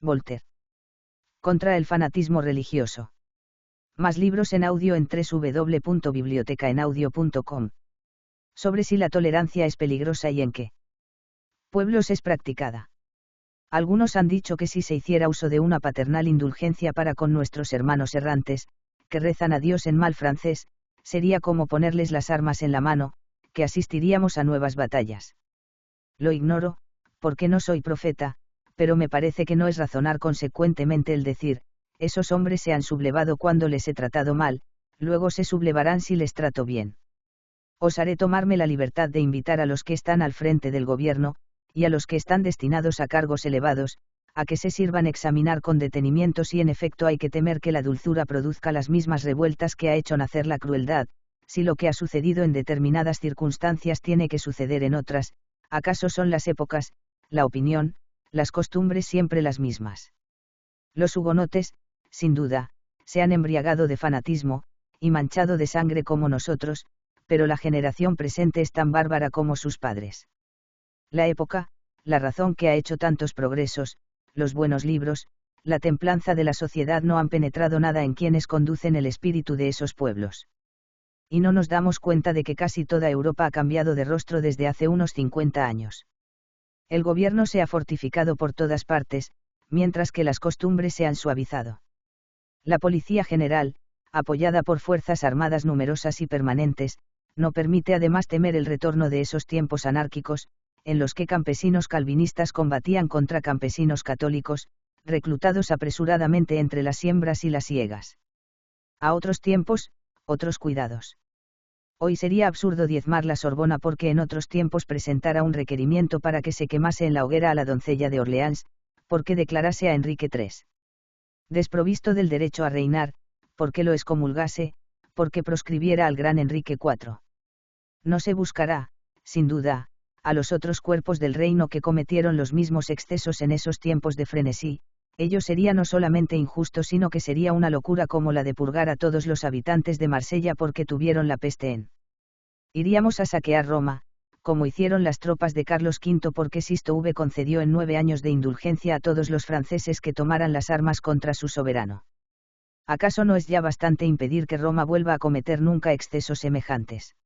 Voltaire. Contra el fanatismo religioso. Más libros en audio en www.bibliotecaenaudio.com. Sobre si la tolerancia es peligrosa y en qué pueblos es practicada. Algunos han dicho que si se hiciera uso de una paternal indulgencia para con nuestros hermanos errantes, que rezan a Dios en mal francés, sería como ponerles las armas en la mano, que asistiríamos a nuevas batallas. Lo ignoro, porque no soy profeta, pero me parece que no es razonar consecuentemente el decir, esos hombres se han sublevado cuando les he tratado mal, luego se sublevarán si les trato bien. Osaré tomarme la libertad de invitar a los que están al frente del gobierno, y a los que están destinados a cargos elevados, a que se sirvan examinar con detenimiento si en efecto hay que temer que la dulzura produzca las mismas revueltas que ha hecho nacer la crueldad, si lo que ha sucedido en determinadas circunstancias tiene que suceder en otras, acaso son las épocas, la opinión, las costumbres siempre las mismas. Los hugonotes, sin duda, se han embriagado de fanatismo, y manchado de sangre como nosotros, pero la generación presente es tan bárbara como sus padres. La época, la razón que ha hecho tantos progresos, los buenos libros, la templanza de la sociedad no han penetrado nada en quienes conducen el espíritu de esos pueblos. Y no nos damos cuenta de que casi toda Europa ha cambiado de rostro desde hace unos 50 años. El gobierno se ha fortificado por todas partes, mientras que las costumbres se han suavizado. La Policía General, apoyada por fuerzas armadas numerosas y permanentes, no permite además temer el retorno de esos tiempos anárquicos, en los que campesinos calvinistas combatían contra campesinos católicos, reclutados apresuradamente entre las siembras y las siegas. A otros tiempos, otros cuidados. Hoy sería absurdo diezmar la Sorbona porque en otros tiempos presentara un requerimiento para que se quemase en la hoguera a la doncella de Orleans, porque declarase a Enrique III desprovisto del derecho a reinar, porque lo excomulgase, porque proscribiera al gran Enrique IV. No se buscará, sin duda, a los otros cuerpos del reino que cometieron los mismos excesos en esos tiempos de frenesí. Ello sería no solamente injusto sino que sería una locura como la de purgar a todos los habitantes de Marsella porque tuvieron la peste en. Iríamos a saquear Roma, como hicieron las tropas de Carlos V porque Sisto V concedió en 9 años de indulgencia a todos los franceses que tomaran las armas contra su soberano. ¿Acaso no es ya bastante impedir que Roma vuelva a cometer nunca excesos semejantes?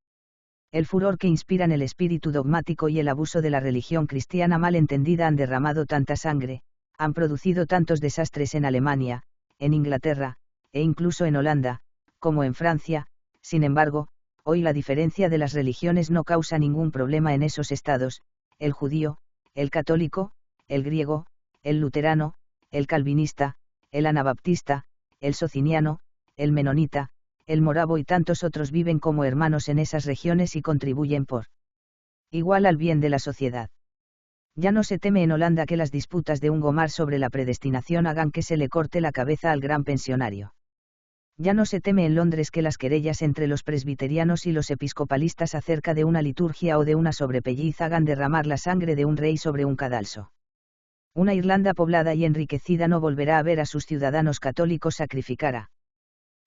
El furor que inspiran el espíritu dogmático y el abuso de la religión cristiana mal entendida han derramado tanta sangre, han producido tantos desastres en Alemania, en Inglaterra, e incluso en Holanda, como en Francia. Sin embargo, hoy la diferencia de las religiones no causa ningún problema en esos estados: el judío, el católico, el griego, el luterano, el calvinista, el anabaptista, el sociniano, el menonita, el moravo y tantos otros viven como hermanos en esas regiones y contribuyen por igual al bien de la sociedad. Ya no se teme en Holanda que las disputas de un Gomar sobre la predestinación hagan que se le corte la cabeza al gran pensionario. Ya no se teme en Londres que las querellas entre los presbiterianos y los episcopalistas acerca de una liturgia o de una sobrepelliz hagan derramar la sangre de un rey sobre un cadalso. Una Irlanda poblada y enriquecida no volverá a ver a sus ciudadanos católicos sacrificar a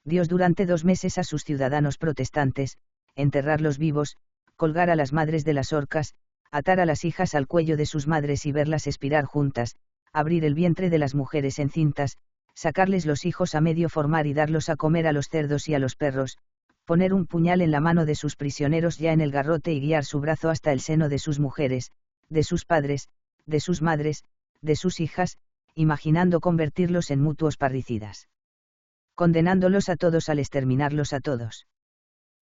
Dios durante 2 meses a sus ciudadanos protestantes, enterrarlos vivos, colgar a las madres de las horcas, atar a las hijas al cuello de sus madres y verlas expirar juntas, abrir el vientre de las mujeres encintas, sacarles los hijos a medio formar y darlos a comer a los cerdos y a los perros, poner un puñal en la mano de sus prisioneros ya en el garrote y guiar su brazo hasta el seno de sus mujeres, de sus padres, de sus madres, de sus hijas, imaginando convertirlos en mutuos parricidas. Condenándolos a todos al exterminarlos a todos.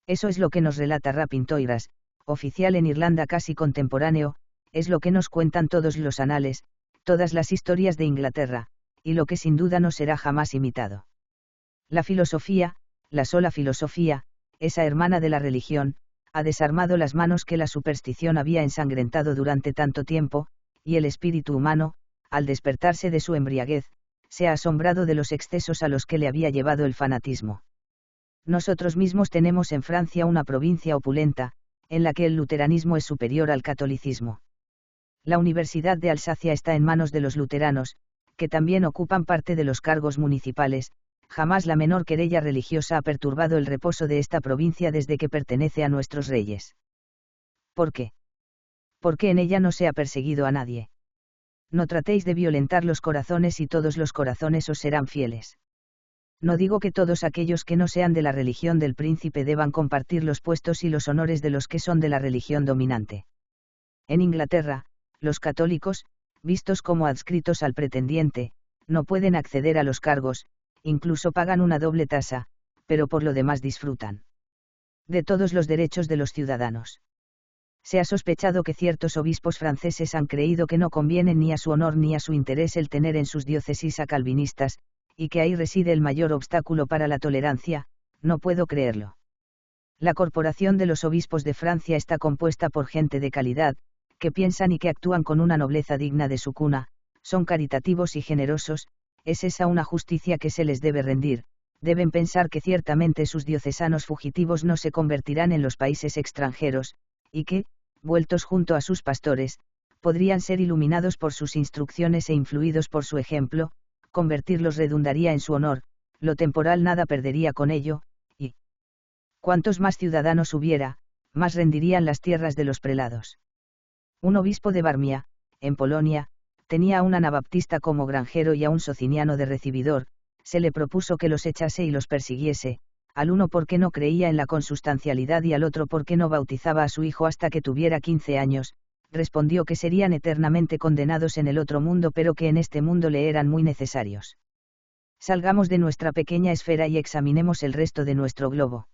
Eso es lo que nos relata Rapin Toiras, oficial en Irlanda casi contemporáneo, es lo que nos cuentan todos los anales, todas las historias de Inglaterra, y lo que sin duda no será jamás imitado. La filosofía, la sola filosofía, esa hermana de la religión, ha desarmado las manos que la superstición había ensangrentado durante tanto tiempo, y el espíritu humano, al despertarse de su embriaguez, se ha asombrado de los excesos a los que le había llevado el fanatismo. Nosotros mismos tenemos en Francia una provincia opulenta, en la que el luteranismo es superior al catolicismo. La Universidad de Alsacia está en manos de los luteranos, que también ocupan parte de los cargos municipales. Jamás la menor querella religiosa ha perturbado el reposo de esta provincia desde que pertenece a nuestros reyes. ¿Por qué? Porque en ella no se ha perseguido a nadie. No tratéis de violentar los corazones y todos los corazones os serán fieles. No digo que todos aquellos que no sean de la religión del príncipe deban compartir los puestos y los honores de los que son de la religión dominante. En Inglaterra, los católicos, vistos como adscritos al pretendiente, no pueden acceder a los cargos, incluso pagan una doble tasa, pero por lo demás disfrutan de todos los derechos de los ciudadanos. Se ha sospechado que ciertos obispos franceses han creído que no conviene ni a su honor ni a su interés el tener en sus diócesis a calvinistas, y que ahí reside el mayor obstáculo para la tolerancia. No puedo creerlo. La corporación de los obispos de Francia está compuesta por gente de calidad, que piensan y que actúan con una nobleza digna de su cuna, son caritativos y generosos. Es esa una justicia que se les debe rendir. Deben pensar que ciertamente sus diocesanos fugitivos no se convertirán en los países extranjeros, y que, vueltos junto a sus pastores, podrían ser iluminados por sus instrucciones e influidos por su ejemplo. Convertirlos redundaría en su honor, lo temporal nada perdería con ello, y cuantos más ciudadanos hubiera, más rendirían las tierras de los prelados. Un obispo de Varmia, en Polonia, tenía a un anabaptista como granjero y a un sociniano de recibidor. Se le propuso que los echase y los persiguiese, al uno porque no creía en la consustancialidad y al otro porque no bautizaba a su hijo hasta que tuviera 15 años, respondió que serían eternamente condenados en el otro mundo pero que en este mundo le eran muy necesarios. Salgamos de nuestra pequeña esfera y examinemos el resto de nuestro globo.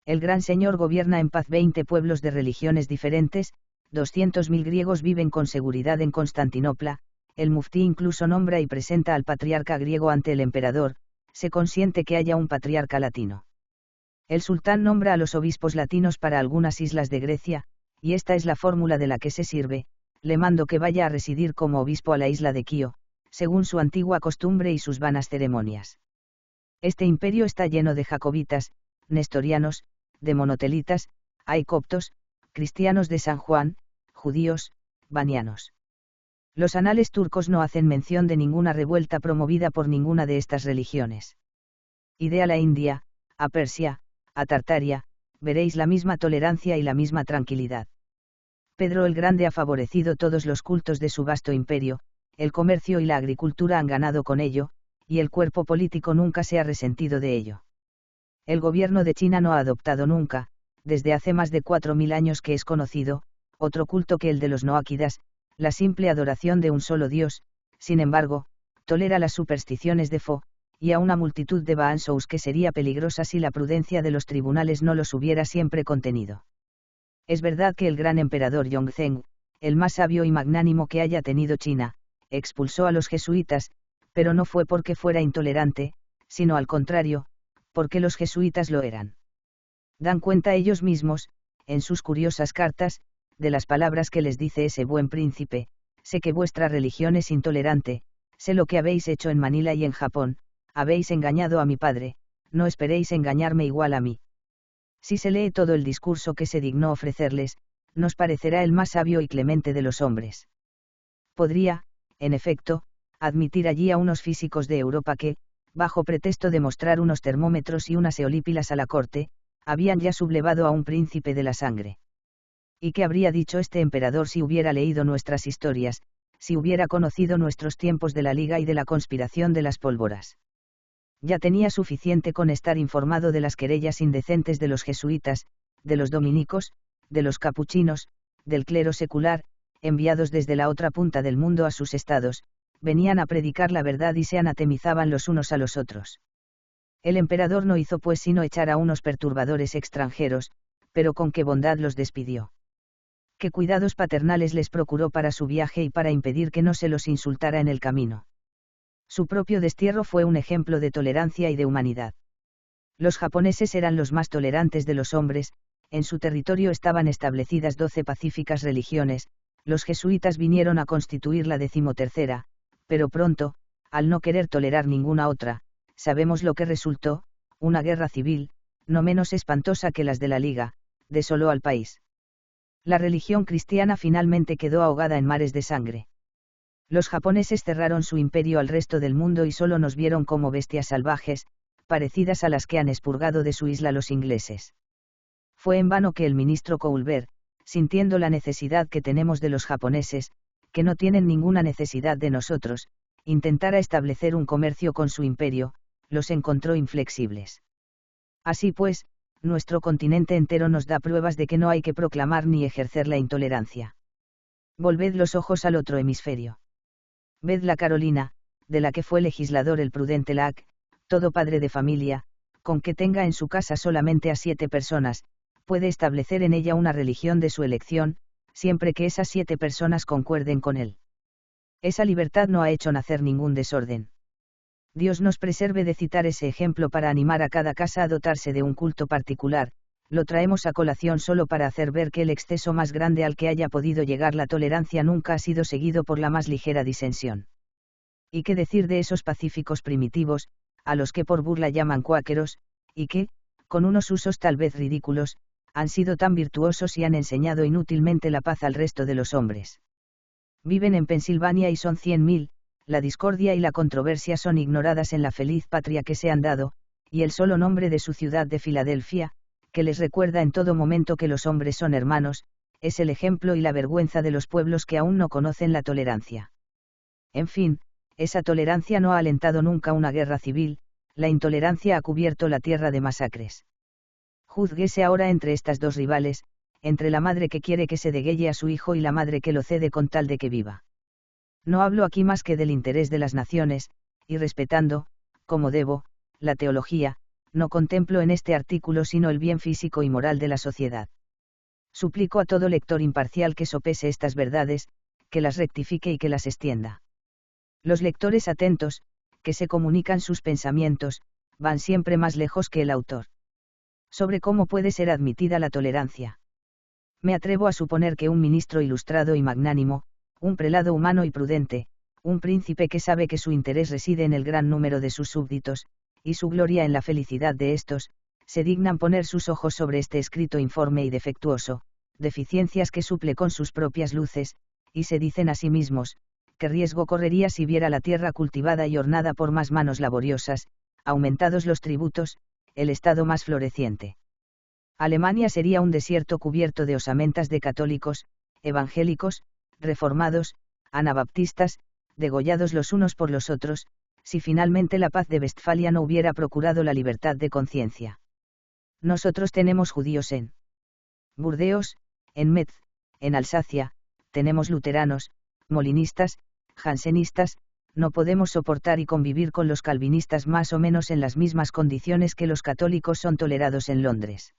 El gran Señor gobierna en paz 20 pueblos de religiones diferentes, 200.000 griegos viven con seguridad en Constantinopla. El muftí incluso nombra y presenta al patriarca griego ante el emperador. Se consiente que haya un patriarca latino. El sultán nombra a los obispos latinos para algunas islas de Grecia, y esta es la fórmula de la que se sirve: le mando que vaya a residir como obispo a la isla de Quío, según su antigua costumbre y sus vanas ceremonias. Este imperio está lleno de jacobitas, nestorianos, de monotelitas, hay coptos, cristianos de San Juan, judíos, banianos. Los anales turcos no hacen mención de ninguna revuelta promovida por ninguna de estas religiones. Id a la India, a Persia, a Tartaria, veréis la misma tolerancia y la misma tranquilidad. Pedro el Grande ha favorecido todos los cultos de su vasto imperio, el comercio y la agricultura han ganado con ello, y el cuerpo político nunca se ha resentido de ello. El gobierno de China no ha adoptado nunca, desde hace más de 4.000 años que es conocido, otro culto que el de los noáquidas, la simple adoración de un solo Dios. Sin embargo, tolera las supersticiones de Fo, y a una multitud de Baanshous que sería peligrosa si la prudencia de los tribunales no los hubiera siempre contenido. Es verdad que el gran emperador Yongzheng, el más sabio y magnánimo que haya tenido China, expulsó a los jesuitas, pero no fue porque fuera intolerante, sino al contrario, porque los jesuitas lo eran. Dan cuenta ellos mismos, en sus curiosas cartas, de las palabras que les dice ese buen príncipe: sé que vuestra religión es intolerante, sé lo que habéis hecho en Manila y en Japón, habéis engañado a mi padre, no esperéis engañarme igual a mí. Si se lee todo el discurso que se dignó ofrecerles, nos parecerá el más sabio y clemente de los hombres. Podría, en efecto, admitir allí a unos físicos de Europa que, bajo pretexto de mostrar unos termómetros y unas eolípilas a la corte, habían ya sublevado a un príncipe de la sangre. ¿Y qué habría dicho este emperador si hubiera leído nuestras historias, si hubiera conocido nuestros tiempos de la Liga y de la conspiración de las pólvoras? Ya tenía suficiente con estar informado de las querellas indecentes de los jesuitas, de los dominicos, de los capuchinos, del clero secular, enviados desde la otra punta del mundo a sus estados, venían a predicar la verdad y se anatemizaban los unos a los otros. El emperador no hizo pues sino echar a unos perturbadores extranjeros, pero con qué bondad los despidió. Qué cuidados paternales les procuró para su viaje y para impedir que no se los insultara en el camino. Su propio destierro fue un ejemplo de tolerancia y de humanidad. Los japoneses eran los más tolerantes de los hombres, en su territorio estaban establecidas 12 pacíficas religiones, los jesuitas vinieron a constituir la 13ª, pero pronto, al no querer tolerar ninguna otra, sabemos lo que resultó: una guerra civil, no menos espantosa que las de la Liga, desoló al país. La religión cristiana finalmente quedó ahogada en mares de sangre. Los japoneses cerraron su imperio al resto del mundo y solo nos vieron como bestias salvajes, parecidas a las que han expurgado de su isla los ingleses. Fue en vano que el ministro Colbert, sintiendo la necesidad que tenemos de los japoneses, que no tienen ninguna necesidad de nosotros, intentara establecer un comercio con su imperio, los encontró inflexibles. Así pues, nuestro continente entero nos da pruebas de que no hay que proclamar ni ejercer la intolerancia. Volved los ojos al otro hemisferio. Ved la Carolina, de la que fue legislador el prudente Locke, todo padre de familia, con que tenga en su casa solamente a 7 personas, puede establecer en ella una religión de su elección, siempre que esas 7 personas concuerden con él. Esa libertad no ha hecho nacer ningún desorden. Dios nos preserve de citar ese ejemplo para animar a cada casa a dotarse de un culto particular, lo traemos a colación solo para hacer ver que el exceso más grande al que haya podido llegar la tolerancia nunca ha sido seguido por la más ligera disensión. ¿Y qué decir de esos pacíficos primitivos, a los que por burla llaman cuáqueros, y que, con unos usos tal vez ridículos, han sido tan virtuosos y han enseñado inútilmente la paz al resto de los hombres? Viven en Pensilvania y son 100.000, la discordia y la controversia son ignoradas en la feliz patria que se han dado, y el solo nombre de su ciudad de Filadelfia, que les recuerda en todo momento que los hombres son hermanos, es el ejemplo y la vergüenza de los pueblos que aún no conocen la tolerancia. En fin, esa tolerancia no ha alentado nunca una guerra civil, la intolerancia ha cubierto la tierra de masacres. Júzguese ahora entre estas dos rivales, entre la madre que quiere que se degüelle a su hijo y la madre que lo cede con tal de que viva. No hablo aquí más que del interés de las naciones, y respetando, como debo, la teología, no contemplo en este artículo sino el bien físico y moral de la sociedad. Suplico a todo lector imparcial que sopese estas verdades, que las rectifique y que las extienda. Los lectores atentos, que se comunican sus pensamientos, van siempre más lejos que el autor. Sobre cómo puede ser admitida la tolerancia. Me atrevo a suponer que un ministro ilustrado y magnánimo, un prelado humano y prudente, un príncipe que sabe que su interés reside en el gran número de sus súbditos, y su gloria en la felicidad de éstos, se dignan poner sus ojos sobre este escrito informe y defectuoso, deficiencias que suple con sus propias luces, y se dicen a sí mismos, qué riesgo correría si viera la tierra cultivada y ornada por más manos laboriosas, aumentados los tributos, el Estado más floreciente. Alemania sería un desierto cubierto de osamentas de católicos, evangélicos, reformados, anabaptistas, degollados los unos por los otros, si finalmente la paz de Westfalia no hubiera procurado la libertad de conciencia. Nosotros tenemos judíos en Burdeos, en Metz, en Alsacia, tenemos luteranos, molinistas, jansenistas, no podemos soportar y convivir con los calvinistas más o menos en las mismas condiciones que los católicos son tolerados en Londres.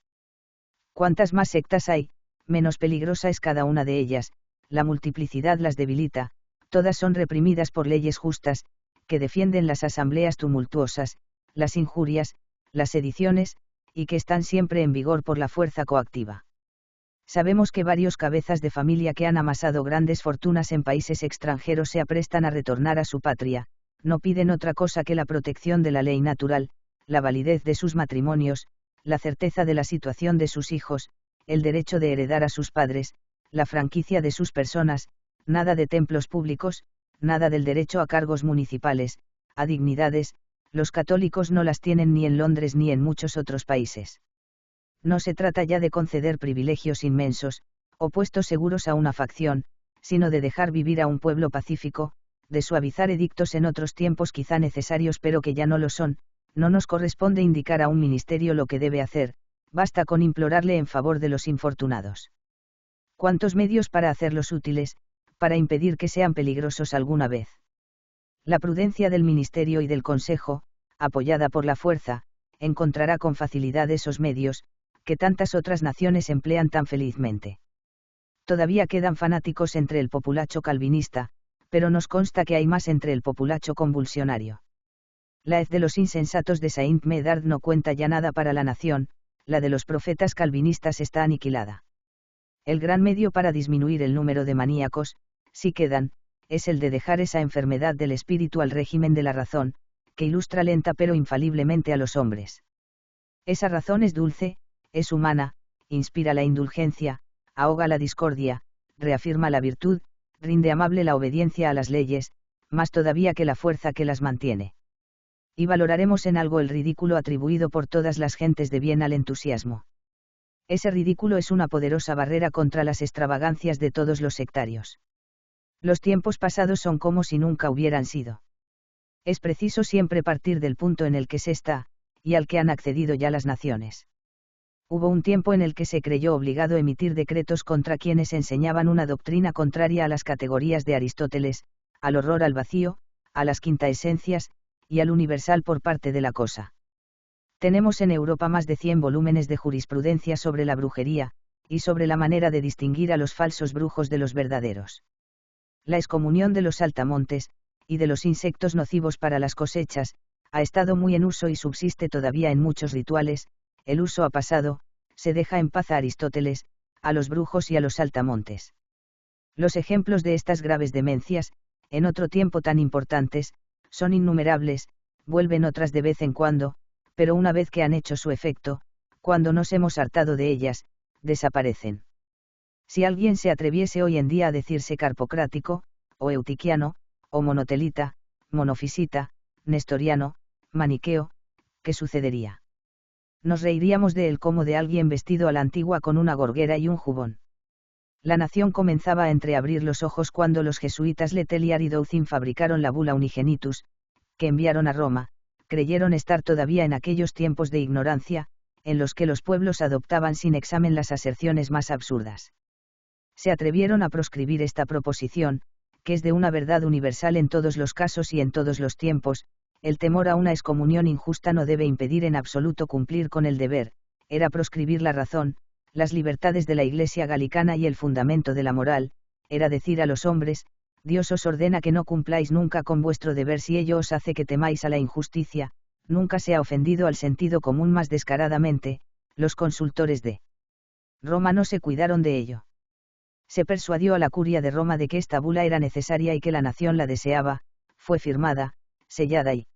Cuantas más sectas hay, menos peligrosa es cada una de ellas, la multiplicidad las debilita, todas son reprimidas por leyes justas, que defienden las asambleas tumultuosas, las injurias, las sediciones, y que están siempre en vigor por la fuerza coactiva. Sabemos que varios cabezas de familia que han amasado grandes fortunas en países extranjeros se aprestan a retornar a su patria, no piden otra cosa que la protección de la ley natural, la validez de sus matrimonios, la certeza de la situación de sus hijos, el derecho de heredar a sus padres, la franquicia de sus personas, nada de templos públicos, nada del derecho a cargos municipales, a dignidades, los católicos no las tienen ni en Londres ni en muchos otros países. No se trata ya de conceder privilegios inmensos, o puestos seguros a una facción, sino de dejar vivir a un pueblo pacífico, de suavizar edictos en otros tiempos quizá necesarios pero que ya no lo son. No nos corresponde indicar a un ministerio lo que debe hacer, basta con implorarle en favor de los infortunados. ¿Cuántos medios para hacerlos útiles, para impedir que sean peligrosos alguna vez? La prudencia del ministerio y del consejo, apoyada por la fuerza, encontrará con facilidad esos medios, que tantas otras naciones emplean tan felizmente. Todavía quedan fanáticos entre el populacho calvinista, pero nos consta que hay más entre el populacho convulsionario. La hez de los insensatos de Saint Médard no cuenta ya nada para la nación, la de los profetas calvinistas está aniquilada. El gran medio para disminuir el número de maníacos, si quedan, es el de dejar esa enfermedad del espíritu al régimen de la razón, que ilustra lenta pero infaliblemente a los hombres. Esa razón es dulce, es humana, inspira la indulgencia, ahoga la discordia, reafirma la virtud, rinde amable la obediencia a las leyes, más todavía que la fuerza que las mantiene. Y valoraremos en algo el ridículo atribuido por todas las gentes de bien al entusiasmo. Ese ridículo es una poderosa barrera contra las extravagancias de todos los sectarios. Los tiempos pasados son como si nunca hubieran sido. Es preciso siempre partir del punto en el que se está, y al que han accedido ya las naciones. Hubo un tiempo en el que se creyó obligado a emitir decretos contra quienes enseñaban una doctrina contraria a las categorías de Aristóteles, al horror al vacío, a las quintaesencias, y al universal por parte de la cosa. Tenemos en Europa más de 100 volúmenes de jurisprudencia sobre la brujería, y sobre la manera de distinguir a los falsos brujos de los verdaderos. La excomunión de los saltamontes, y de los insectos nocivos para las cosechas, ha estado muy en uso y subsiste todavía en muchos rituales. El uso ha pasado, se deja en paz a Aristóteles, a los brujos y a los saltamontes. Los ejemplos de estas graves demencias, en otro tiempo tan importantes, son innumerables, vuelven otras de vez en cuando, pero una vez que han hecho su efecto, cuando nos hemos hartado de ellas, desaparecen. Si alguien se atreviese hoy en día a decirse carpocrático, o eutiquiano, o monotelita, monofisita, nestoriano, maniqueo, ¿qué sucedería? Nos reiríamos de él como de alguien vestido a la antigua con una gorguera y un jubón. La nación comenzaba a entreabrir los ojos cuando los jesuitas Letelier y Doucin fabricaron la bula Unigenitus, que enviaron a Roma. Creyeron estar todavía en aquellos tiempos de ignorancia, en los que los pueblos adoptaban sin examen las aserciones más absurdas. Se atrevieron a proscribir esta proposición, que es de una verdad universal en todos los casos y en todos los tiempos. El temor a una excomunión injusta no debe impedir en absoluto cumplir con el deber, era proscribir la razón, las libertades de la Iglesia galicana y el fundamento de la moral, era decir a los hombres, Dios os ordena que no cumpláis nunca con vuestro deber si ello os hace que temáis a la injusticia. Nunca se ha ofendido al sentido común más descaradamente. Los consultores de Roma no se cuidaron de ello. Se persuadió a la curia de Roma de que esta bula era necesaria y que la nación la deseaba, fue firmada, sellada y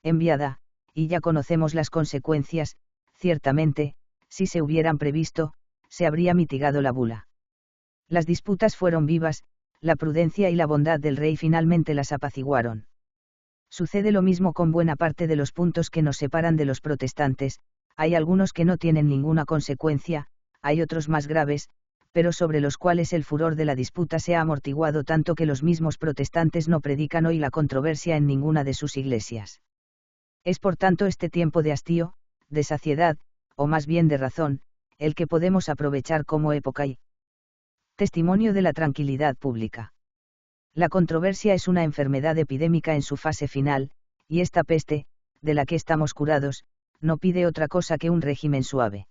enviada, y ya conocemos las consecuencias. Ciertamente, si se hubieran previsto, se habría mitigado la bula. Las disputas fueron vivas, la prudencia y la bondad del rey finalmente las apaciguaron. Sucede lo mismo con buena parte de los puntos que nos separan de los protestantes. Hay algunos que no tienen ninguna consecuencia, hay otros más graves, pero sobre los cuales el furor de la disputa se ha amortiguado tanto que los mismos protestantes no predican hoy la controversia en ninguna de sus iglesias. Es por tanto este tiempo de hastío, de saciedad, o más bien de razón, el que podemos aprovechar como época y testimonio de la tranquilidad pública. La controversia es una enfermedad epidémica en su fase final, y esta peste, de la que estamos curados, no pide otra cosa que un régimen suave.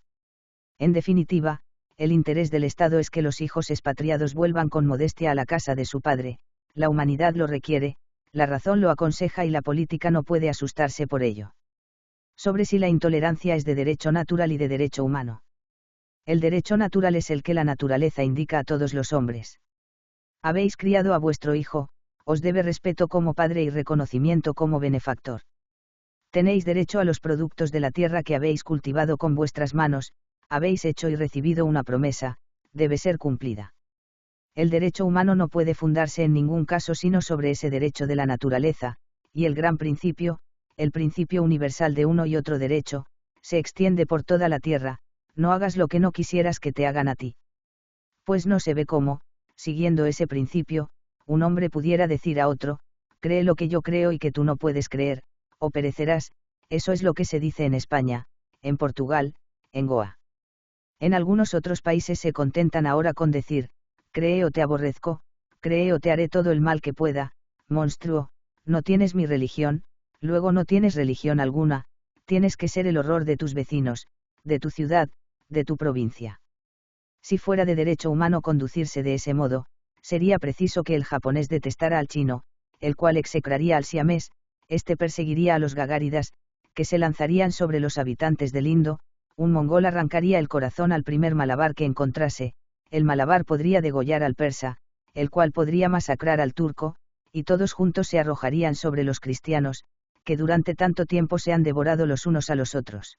En definitiva, el interés del Estado es que los hijos expatriados vuelvan con modestia a la casa de su padre. La humanidad lo requiere, la razón lo aconseja y la política no puede asustarse por ello. Sobre si la intolerancia es de derecho natural y de derecho humano. El derecho natural es el que la naturaleza indica a todos los hombres. Habéis criado a vuestro hijo, os debe respeto como padre y reconocimiento como benefactor. Tenéis derecho a los productos de la tierra que habéis cultivado con vuestras manos, habéis hecho y recibido una promesa, debe ser cumplida. El derecho humano no puede fundarse en ningún caso sino sobre ese derecho de la naturaleza, y el gran principio, el principio universal de uno y otro derecho, se extiende por toda la tierra. No hagas lo que no quisieras que te hagan a ti. Pues no se ve cómo, siguiendo ese principio, un hombre pudiera decir a otro, cree lo que yo creo y que tú no puedes creer, o perecerás. Eso es lo que se dice en España, en Portugal, en Goa. En algunos otros países se contentan ahora con decir, cree o te aborrezco, cree o te haré todo el mal que pueda. Monstruo, no tienes mi religión, luego no tienes religión alguna, tienes que ser el horror de tus vecinos, de tu ciudad, de tu provincia. Si fuera de derecho humano conducirse de ese modo, sería preciso que el japonés detestara al chino, el cual execraría al siamés, este perseguiría a los gagáridas, que se lanzarían sobre los habitantes del Indo, un mongol arrancaría el corazón al primer malabar que encontrase, el malabar podría degollar al persa, el cual podría masacrar al turco, y todos juntos se arrojarían sobre los cristianos, que durante tanto tiempo se han devorado los unos a los otros.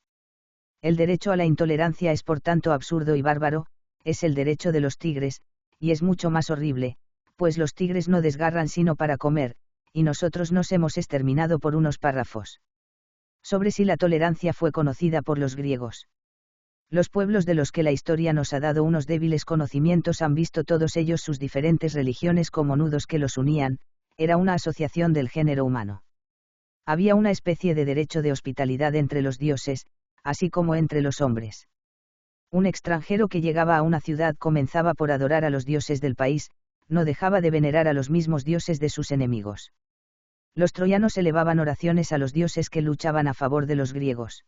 El derecho a la intolerancia es por tanto absurdo y bárbaro, es el derecho de los tigres, y es mucho más horrible, pues los tigres no desgarran sino para comer, y nosotros nos hemos exterminado por unos párrafos. Sobre si la tolerancia fue conocida por los griegos. Los pueblos de los que la historia nos ha dado unos débiles conocimientos han visto todos ellos sus diferentes religiones como nudos que los unían, era una asociación del género humano. Había una especie de derecho de hospitalidad entre los dioses, así como entre los hombres. Un extranjero que llegaba a una ciudad comenzaba por adorar a los dioses del país, no dejaba de venerar a los mismos dioses de sus enemigos. Los troyanos elevaban oraciones a los dioses que luchaban a favor de los griegos.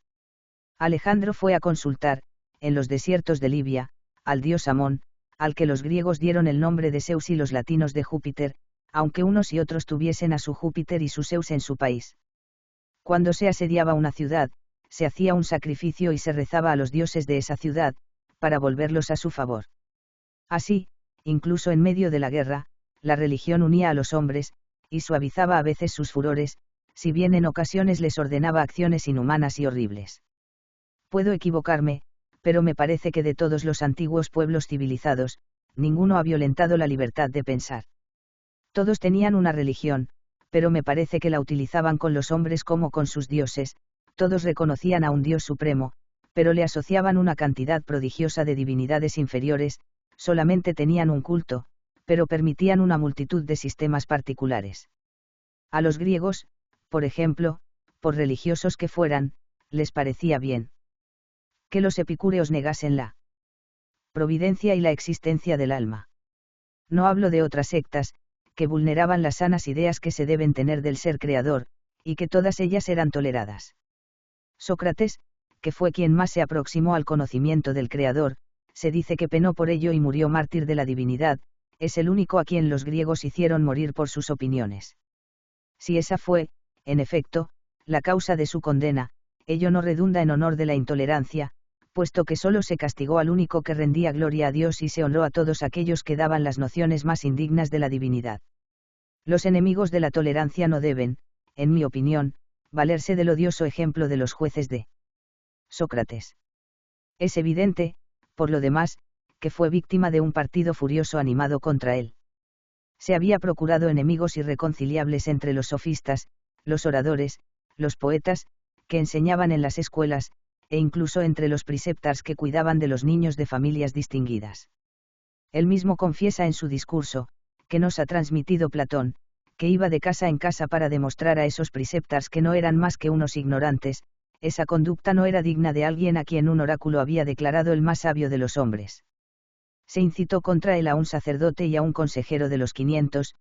Alejandro fue a consultar, en los desiertos de Libia, al dios Amón, al que los griegos dieron el nombre de Zeus y los latinos de Júpiter, aunque unos y otros tuviesen a su Júpiter y su Zeus en su país. Cuando se asediaba una ciudad, se hacía un sacrificio y se rezaba a los dioses de esa ciudad, para volverlos a su favor. Así, incluso en medio de la guerra, la religión unía a los hombres, y suavizaba a veces sus furores, si bien en ocasiones les ordenaba acciones inhumanas y horribles. Puedo equivocarme, pero me parece que de todos los antiguos pueblos civilizados, ninguno ha violentado la libertad de pensar. Todos tenían una religión, pero me parece que la utilizaban con los hombres como con sus dioses, todos reconocían a un Dios supremo, pero le asociaban una cantidad prodigiosa de divinidades inferiores, solamente tenían un culto, pero permitían una multitud de sistemas particulares. A los griegos, por ejemplo, por religiosos que fueran, les parecía bien que los epicúreos negasen la providencia y la existencia del alma. No hablo de otras sectas, que vulneraban las sanas ideas que se deben tener del ser creador, y que todas ellas eran toleradas. Sócrates, que fue quien más se aproximó al conocimiento del creador, se dice que penó por ello y murió mártir de la divinidad, es el único a quien los griegos hicieron morir por sus opiniones. Si esa fue, en efecto, la causa de su condena, ello no redunda en honor de la intolerancia, puesto que solo se castigó al único que rendía gloria a Dios y se honró a todos aquellos que daban las nociones más indignas de la divinidad. Los enemigos de la tolerancia no deben, en mi opinión, valerse del odioso ejemplo de los jueces de Sócrates. Es evidente, por lo demás, que fue víctima de un partido furioso animado contra él. Se había procurado enemigos irreconciliables entre los sofistas, los oradores, los poetas, que enseñaban en las escuelas, e incluso entre los preceptors que cuidaban de los niños de familias distinguidas. Él mismo confiesa en su discurso, que nos ha transmitido Platón, que iba de casa en casa para demostrar a esos preceptors que no eran más que unos ignorantes, esa conducta no era digna de alguien a quien un oráculo había declarado el más sabio de los hombres. Se incitó contra él a un sacerdote y a un consejero de los 500,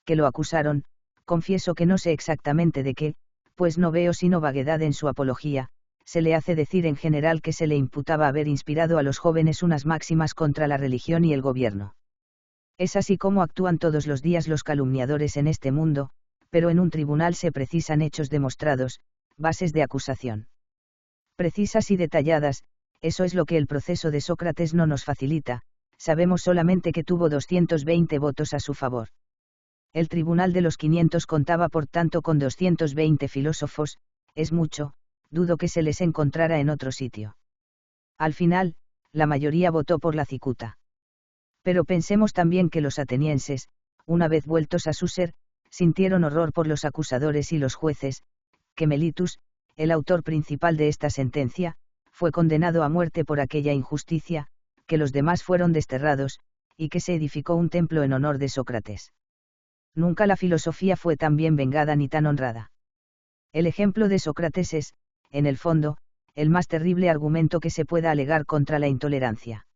que lo acusaron, confieso que no sé exactamente de qué, pues no veo sino vaguedad en su apología, se le hace decir en general que se le imputaba haber inspirado a los jóvenes unas máximas contra la religión y el gobierno. Es así como actúan todos los días los calumniadores en este mundo, pero en un tribunal se precisan hechos demostrados, bases de acusación precisas y detalladas, eso es lo que el proceso de Sócrates no nos facilita, sabemos solamente que tuvo 220 votos a su favor. El tribunal de los 500 contaba por tanto con 220 filósofos, es mucho, dudo que se les encontrara en otro sitio. Al final, la mayoría votó por la cicuta. Pero pensemos también que los atenienses, una vez vueltos a su ser, sintieron horror por los acusadores y los jueces, que Melitus, el autor principal de esta sentencia, fue condenado a muerte por aquella injusticia, que los demás fueron desterrados, y que se edificó un templo en honor de Sócrates. Nunca la filosofía fue tan bien vengada ni tan honrada. El ejemplo de Sócrates es, en el fondo, el más terrible argumento que se pueda alegar contra la intolerancia.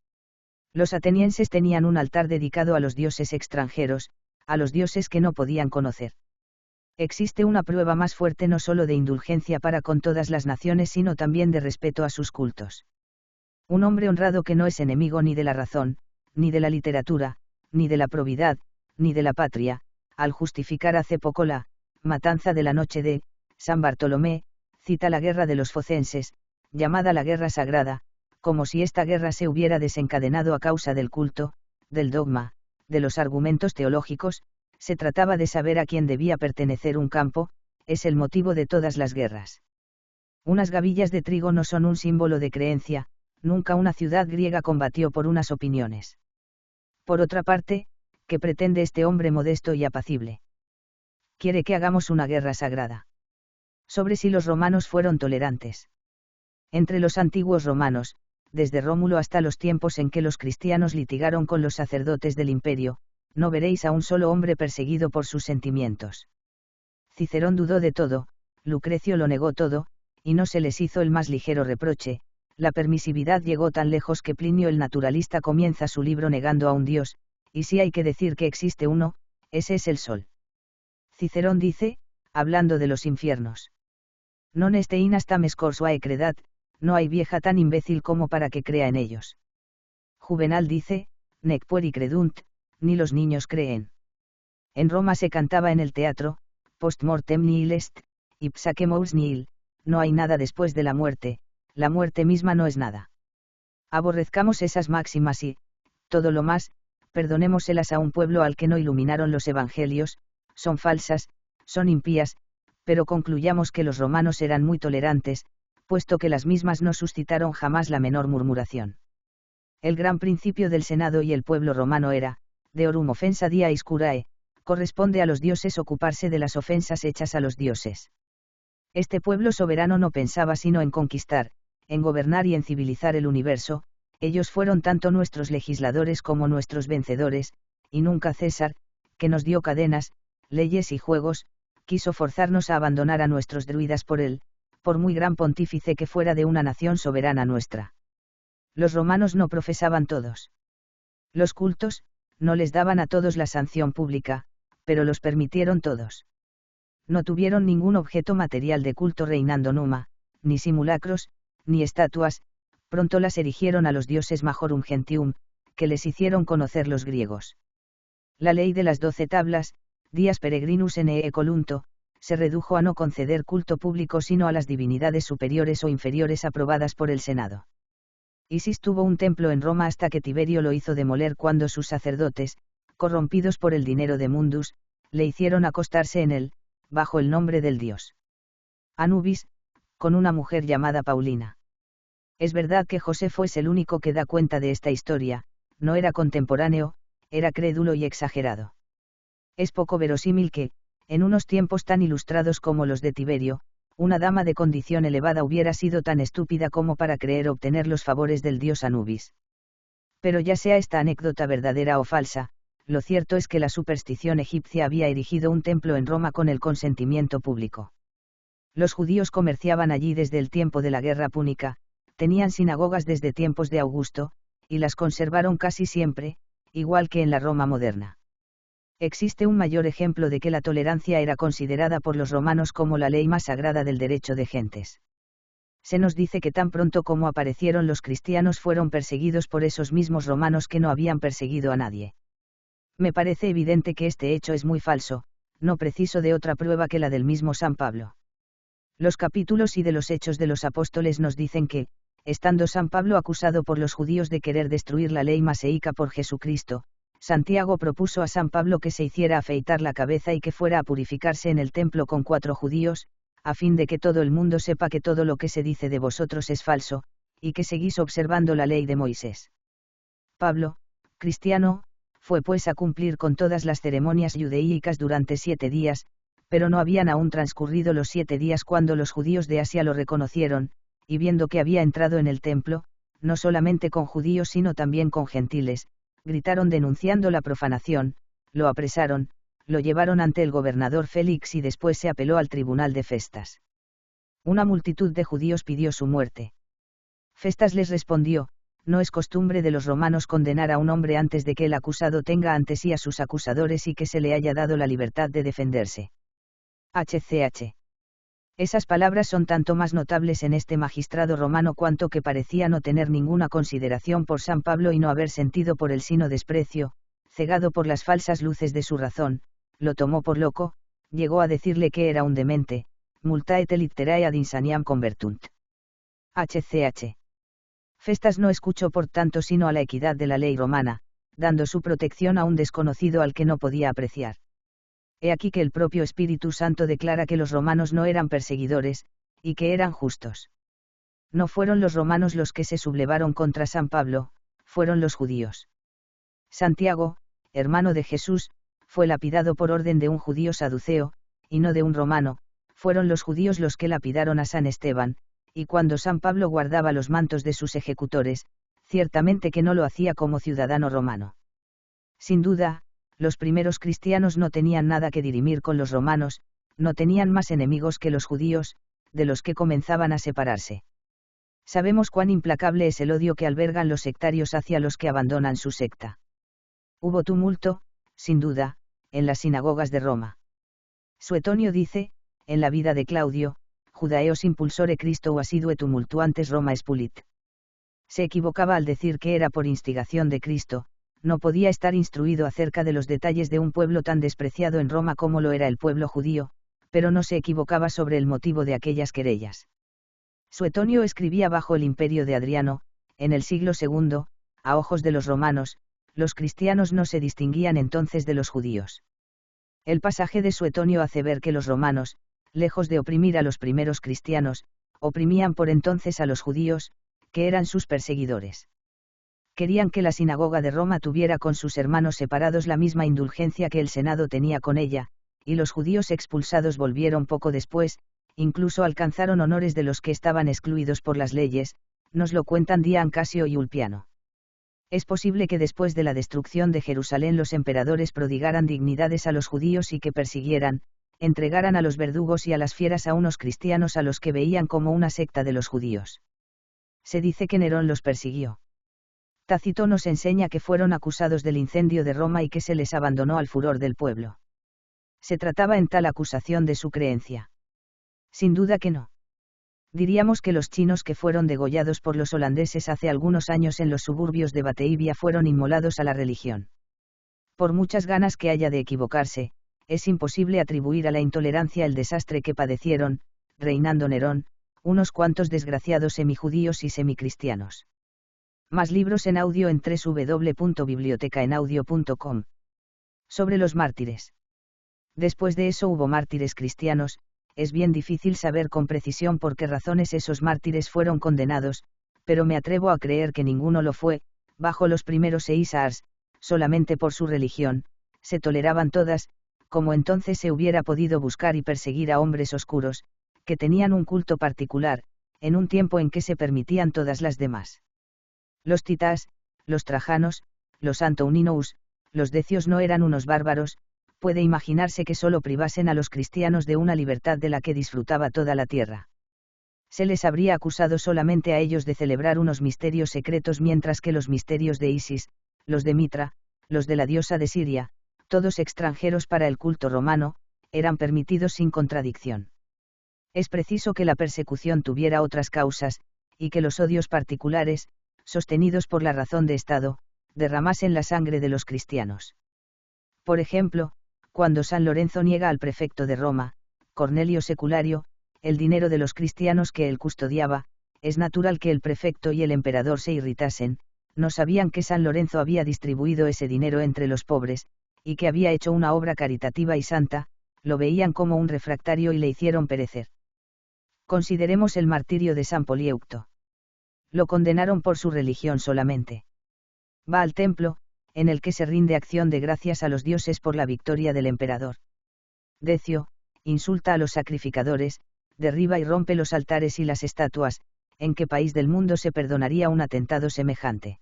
Los atenienses tenían un altar dedicado a los dioses extranjeros, a los dioses que no podían conocer. Existe una prueba más fuerte no solo de indulgencia para con todas las naciones sino también de respeto a sus cultos. Un hombre honrado que no es enemigo ni de la razón, ni de la literatura, ni de la probidad, ni de la patria, al justificar hace poco la matanza de la noche de San Bartolomé, cita la guerra de los focenses, llamada la guerra sagrada, como si esta guerra se hubiera desencadenado a causa del culto, del dogma, de los argumentos teológicos, se trataba de saber a quién debía pertenecer un campo, es el motivo de todas las guerras. Unas gavillas de trigo no son un símbolo de creencia, nunca una ciudad griega combatió por unas opiniones. Por otra parte, ¿qué pretende este hombre modesto y apacible? Quiere que hagamos una guerra sagrada. Sobre si los romanos fueron tolerantes. Entre los antiguos romanos, desde Rómulo hasta los tiempos en que los cristianos litigaron con los sacerdotes del imperio, no veréis a un solo hombre perseguido por sus sentimientos. Cicerón dudó de todo, Lucrecio lo negó todo, y no se les hizo el más ligero reproche. La permisividad llegó tan lejos que Plinio el naturalista comienza su libro negando a un dios, y si hay que decir que existe uno, ese es el sol. Cicerón dice, hablando de los infiernos: non estein hasta mescor suae credat, no hay vieja tan imbécil como para que crea en ellos. Juvenal dice, nec pueri credunt, ni los niños creen. En Roma se cantaba en el teatro, post mortem nihil est, ipsa que mors nihil, no hay nada después de la muerte misma no es nada. Aborrezcamos esas máximas y, todo lo más, perdonémoselas a un pueblo al que no iluminaron los evangelios, son falsas, son impías, pero concluyamos que los romanos eran muy tolerantes, puesto que las mismas no suscitaron jamás la menor murmuración. El gran principio del Senado y el pueblo romano era, deorum offensa diais curae, corresponde a los dioses ocuparse de las ofensas hechas a los dioses. Este pueblo soberano no pensaba sino en conquistar, en gobernar y en civilizar el universo, ellos fueron tanto nuestros legisladores como nuestros vencedores, y nunca César, que nos dio cadenas, leyes y juegos, quiso forzarnos a abandonar a nuestros druidas por él, por muy gran pontífice que fuera de una nación soberana nuestra. Los romanos no profesaban todos los cultos, no les daban a todos la sanción pública, pero los permitieron todos. No tuvieron ningún objeto material de culto reinando Numa, ni simulacros, ni estatuas, pronto las erigieron a los dioses Majorum Gentium, que les hicieron conocer los griegos. La ley de las 12 tablas, Dias Peregrinus NE Colunto, se redujo a no conceder culto público sino a las divinidades superiores o inferiores aprobadas por el Senado. Isis tuvo un templo en Roma hasta que Tiberio lo hizo demoler cuando sus sacerdotes, corrompidos por el dinero de Mundus, le hicieron acostarse en él, bajo el nombre del dios Anubis, con una mujer llamada Paulina. Es verdad que Josefo es el único que da cuenta de esta historia, no era contemporáneo, era crédulo y exagerado. Es poco verosímil que, en unos tiempos tan ilustrados como los de Tiberio, una dama de condición elevada hubiera sido tan estúpida como para creer obtener los favores del dios Anubis. Pero ya sea esta anécdota verdadera o falsa, lo cierto es que la superstición egipcia había erigido un templo en Roma con el consentimiento público. Los judíos comerciaban allí desde el tiempo de la guerra púnica, tenían sinagogas desde tiempos de Augusto, y las conservaron casi siempre, igual que en la Roma moderna. Existe un mayor ejemplo de que la tolerancia era considerada por los romanos como la ley más sagrada del derecho de gentes. Se nos dice que tan pronto como aparecieron los cristianos fueron perseguidos por esos mismos romanos que no habían perseguido a nadie. Me parece evidente que este hecho es muy falso, no preciso de otra prueba que la del mismo San Pablo. Los capítulos y de los Hechos de los Apóstoles nos dicen que, estando San Pablo acusado por los judíos de querer destruir la ley maseica por Jesucristo, Santiago propuso a San Pablo que se hiciera afeitar la cabeza y que fuera a purificarse en el templo con 4 judíos, a fin de que todo el mundo sepa que todo lo que se dice de vosotros es falso, y que seguís observando la ley de Moisés. Pablo, cristiano, fue pues a cumplir con todas las ceremonias judaicas durante 7 días, pero no habían aún transcurrido los 7 días cuando los judíos de Asia lo reconocieron, y viendo que había entrado en el templo, no solamente con judíos sino también con gentiles, gritaron denunciando la profanación, lo apresaron, lo llevaron ante el gobernador Félix y después se apeló al tribunal de Festas. Una multitud de judíos pidió su muerte. Festas les respondió, no es costumbre de los romanos condenar a un hombre antes de que el acusado tenga ante sí a sus acusadores y que se le haya dado la libertad de defenderse. HCH. Esas palabras son tanto más notables en este magistrado romano cuanto que parecía no tener ninguna consideración por San Pablo y no haber sentido por él sino desprecio, cegado por las falsas luces de su razón, lo tomó por loco, llegó a decirle que era un demente, multae te litterae ad insaniam convertunt. HCH. Festas no escuchó por tanto sino a la equidad de la ley romana, dando su protección a un desconocido al que no podía apreciar. He aquí que el propio Espíritu Santo declara que los romanos no eran perseguidores, y que eran justos. No fueron los romanos los que se sublevaron contra San Pablo, fueron los judíos. Santiago, hermano de Jesús, fue lapidado por orden de un judío saduceo, y no de un romano, fueron los judíos los que lapidaron a San Esteban, y cuando San Pablo guardaba los mantos de sus ejecutores, ciertamente que no lo hacía como ciudadano romano. Sin duda, los primeros cristianos no tenían nada que dirimir con los romanos, no tenían más enemigos que los judíos, de los que comenzaban a separarse. Sabemos cuán implacable es el odio que albergan los sectarios hacia los que abandonan su secta. Hubo tumulto, sin duda, en las sinagogas de Roma. Suetonio dice, en la vida de Claudio, Judaeos impulsore Christo o asidue tumultuantes Roma expulit. Se equivocaba al decir que era por instigación de Cristo, no podía estar instruido acerca de los detalles de un pueblo tan despreciado en Roma como lo era el pueblo judío, pero no se equivocaba sobre el motivo de aquellas querellas. Suetonio escribía bajo el imperio de Adriano, en el siglo II, a ojos de los romanos, los cristianos no se distinguían entonces de los judíos. El pasaje de Suetonio hace ver que los romanos, lejos de oprimir a los primeros cristianos, oprimían por entonces a los judíos, que eran sus perseguidores. Querían que la sinagoga de Roma tuviera con sus hermanos separados la misma indulgencia que el Senado tenía con ella, y los judíos expulsados volvieron poco después, incluso alcanzaron honores de los que estaban excluidos por las leyes, nos lo cuentan Dian Casio y Ulpiano. Es posible que después de la destrucción de Jerusalén los emperadores prodigaran dignidades a los judíos y que persiguieran, entregaran a los verdugos y a las fieras a unos cristianos a los que veían como una secta de los judíos. Se dice que Nerón los persiguió. Tácito nos enseña que fueron acusados del incendio de Roma y que se les abandonó al furor del pueblo. ¿Se trataba en tal acusación de su creencia? Sin duda que no. Diríamos que los chinos que fueron degollados por los holandeses hace algunos años en los suburbios de Bateivia fueron inmolados a la religión. Por muchas ganas que haya de equivocarse, es imposible atribuir a la intolerancia el desastre que padecieron, reinando Nerón, unos cuantos desgraciados semijudíos y semicristianos. Más libros en audio en www.bibliotecaenaudio.com. Sobre los mártires. Después de eso hubo mártires cristianos. Es bien difícil saber con precisión por qué razones esos mártires fueron condenados, pero me atrevo a creer que ninguno lo fue, bajo los primeros Eisars, solamente por su religión, se toleraban todas, como entonces se hubiera podido buscar y perseguir a hombres oscuros, que tenían un culto particular, en un tiempo en que se permitían todas las demás. Los titás, los trajanos, los antoninous, los decios no eran unos bárbaros, puede imaginarse que solo privasen a los cristianos de una libertad de la que disfrutaba toda la tierra. Se les habría acusado solamente a ellos de celebrar unos misterios secretos mientras que los misterios de Isis, los de Mitra, los de la diosa de Siria, todos extranjeros para el culto romano, eran permitidos sin contradicción. Es preciso que la persecución tuviera otras causas, y que los odios particulares, sostenidos por la razón de Estado, derramasen la sangre de los cristianos. Por ejemplo, cuando San Lorenzo niega al prefecto de Roma, Cornelio Seculario, el dinero de los cristianos que él custodiaba, es natural que el prefecto y el emperador se irritasen, no sabían que San Lorenzo había distribuido ese dinero entre los pobres, y que había hecho una obra caritativa y santa, lo veían como un refractario y le hicieron perecer. Consideremos el martirio de San Polieucto. Lo condenaron por su religión solamente. Va al templo, en el que se rinde acción de gracias a los dioses por la victoria del emperador. Decio, insulta a los sacrificadores, derriba y rompe los altares y las estatuas. ¿En qué país del mundo se perdonaría un atentado semejante?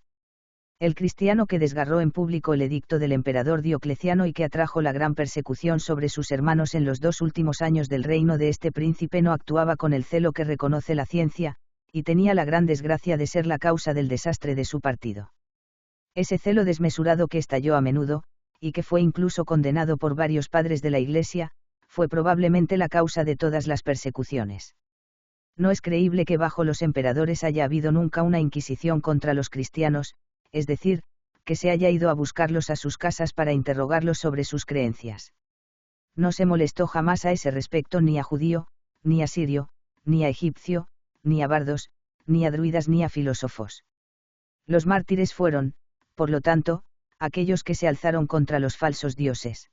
El cristiano que desgarró en público el edicto del emperador Diocleciano y que atrajo la gran persecución sobre sus hermanos en los 2 últimos años del reino de este príncipe no actuaba con el celo que reconoce la ciencia, y tenía la gran desgracia de ser la causa del desastre de su partido. Ese celo desmesurado que estalló a menudo, y que fue incluso condenado por varios padres de la Iglesia, fue probablemente la causa de todas las persecuciones. No es creíble que bajo los emperadores haya habido nunca una inquisición contra los cristianos, es decir, que se haya ido a buscarlos a sus casas para interrogarlos sobre sus creencias. No se molestó jamás a ese respecto ni a judío, ni a sirio, ni a egipcio, ni a bardos, ni a druidas ni a filósofos. Los mártires fueron, por lo tanto, aquellos que se alzaron contra los falsos dioses.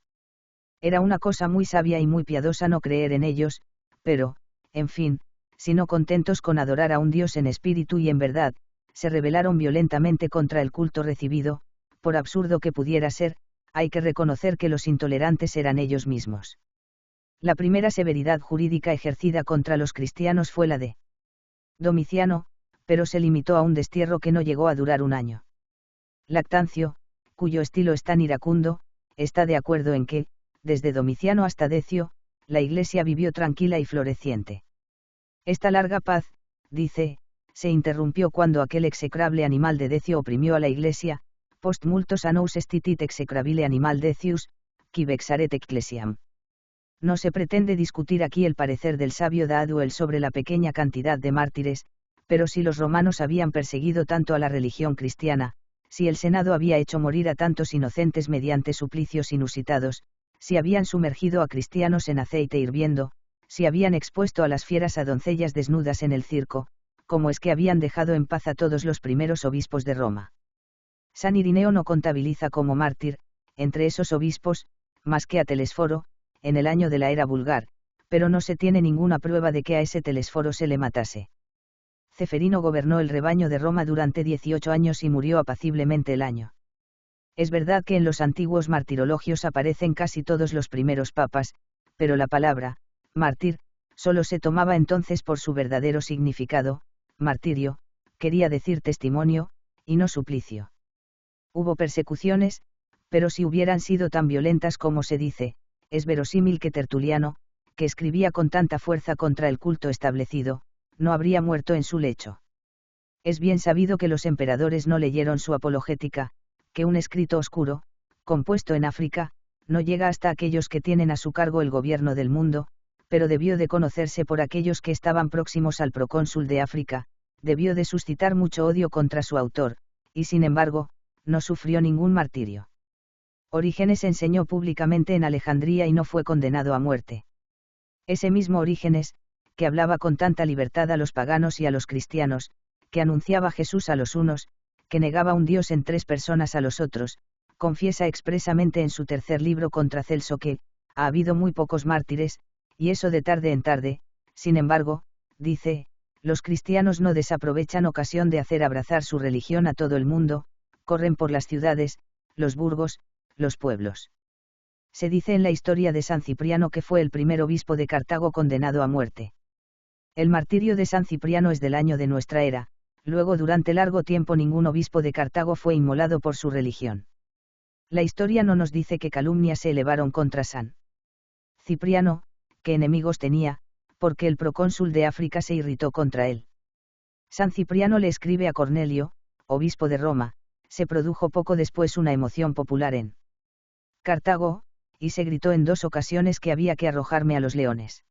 Era una cosa muy sabia y muy piadosa no creer en ellos, pero, en fin, si no contentos con adorar a un dios en espíritu y en verdad, se rebelaron violentamente contra el culto recibido, por absurdo que pudiera ser, hay que reconocer que los intolerantes eran ellos mismos. La primera severidad jurídica ejercida contra los cristianos fue la de Domiciano, pero se limitó a un destierro que no llegó a durar un año. Lactancio, cuyo estilo es tan iracundo, está de acuerdo en que, desde Domiciano hasta Decio, la Iglesia vivió tranquila y floreciente. Esta larga paz, dice, se interrumpió cuando aquel execrable animal de Decio oprimió a la Iglesia, post multos annus estitit execrabile animal Decius, qui vexaret ecclesiam. No se pretende discutir aquí el parecer del sabio Daduel sobre la pequeña cantidad de mártires, pero si los romanos habían perseguido tanto a la religión cristiana, si el Senado había hecho morir a tantos inocentes mediante suplicios inusitados, si habían sumergido a cristianos en aceite hirviendo, si habían expuesto a las fieras a doncellas desnudas en el circo, ¿cómo es que habían dejado en paz a todos los primeros obispos de Roma? San Irineo no contabiliza como mártir, entre esos obispos, más que a Telesforo, en el año de la era vulgar, pero no se tiene ninguna prueba de que a ese Telesforo se le matase. Ceferino gobernó el rebaño de Roma durante 18 años y murió apaciblemente el año. Es verdad que en los antiguos martirologios aparecen casi todos los primeros papas, pero la palabra, mártir, solo se tomaba entonces por su verdadero significado, martirio, quería decir testimonio, y no suplicio. Hubo persecuciones, pero si hubieran sido tan violentas como se dice, es verosímil que Tertuliano, que escribía con tanta fuerza contra el culto establecido, no habría muerto en su lecho. Es bien sabido que los emperadores no leyeron su apologética, que un escrito oscuro, compuesto en África, no llega hasta aquellos que tienen a su cargo el gobierno del mundo, pero debió de conocerse por aquellos que estaban próximos al procónsul de África, debió de suscitar mucho odio contra su autor, y sin embargo, no sufrió ningún martirio. Orígenes enseñó públicamente en Alejandría y no fue condenado a muerte. Ese mismo Orígenes, que hablaba con tanta libertad a los paganos y a los cristianos, que anunciaba Jesús a los unos, que negaba un Dios en tres personas a los otros, confiesa expresamente en su tercer libro contra Celso que, ha habido muy pocos mártires, y eso de tarde en tarde, sin embargo, dice, los cristianos no desaprovechan ocasión de hacer abrazar su religión a todo el mundo, corren por las ciudades, los burgos, los pueblos. Se dice en la historia de San Cipriano que fue el primer obispo de Cartago condenado a muerte. El martirio de San Cipriano es del año de nuestra era, luego durante largo tiempo ningún obispo de Cartago fue inmolado por su religión. La historia no nos dice que calumnias se elevaron contra San Cipriano, que enemigos tenía, porque el procónsul de África se irritó contra él. San Cipriano le escribe a Cornelio, obispo de Roma, se produjo poco después una emoción popular en Cartago, y se gritó en 2 ocasiones que había que arrojarme a los leones.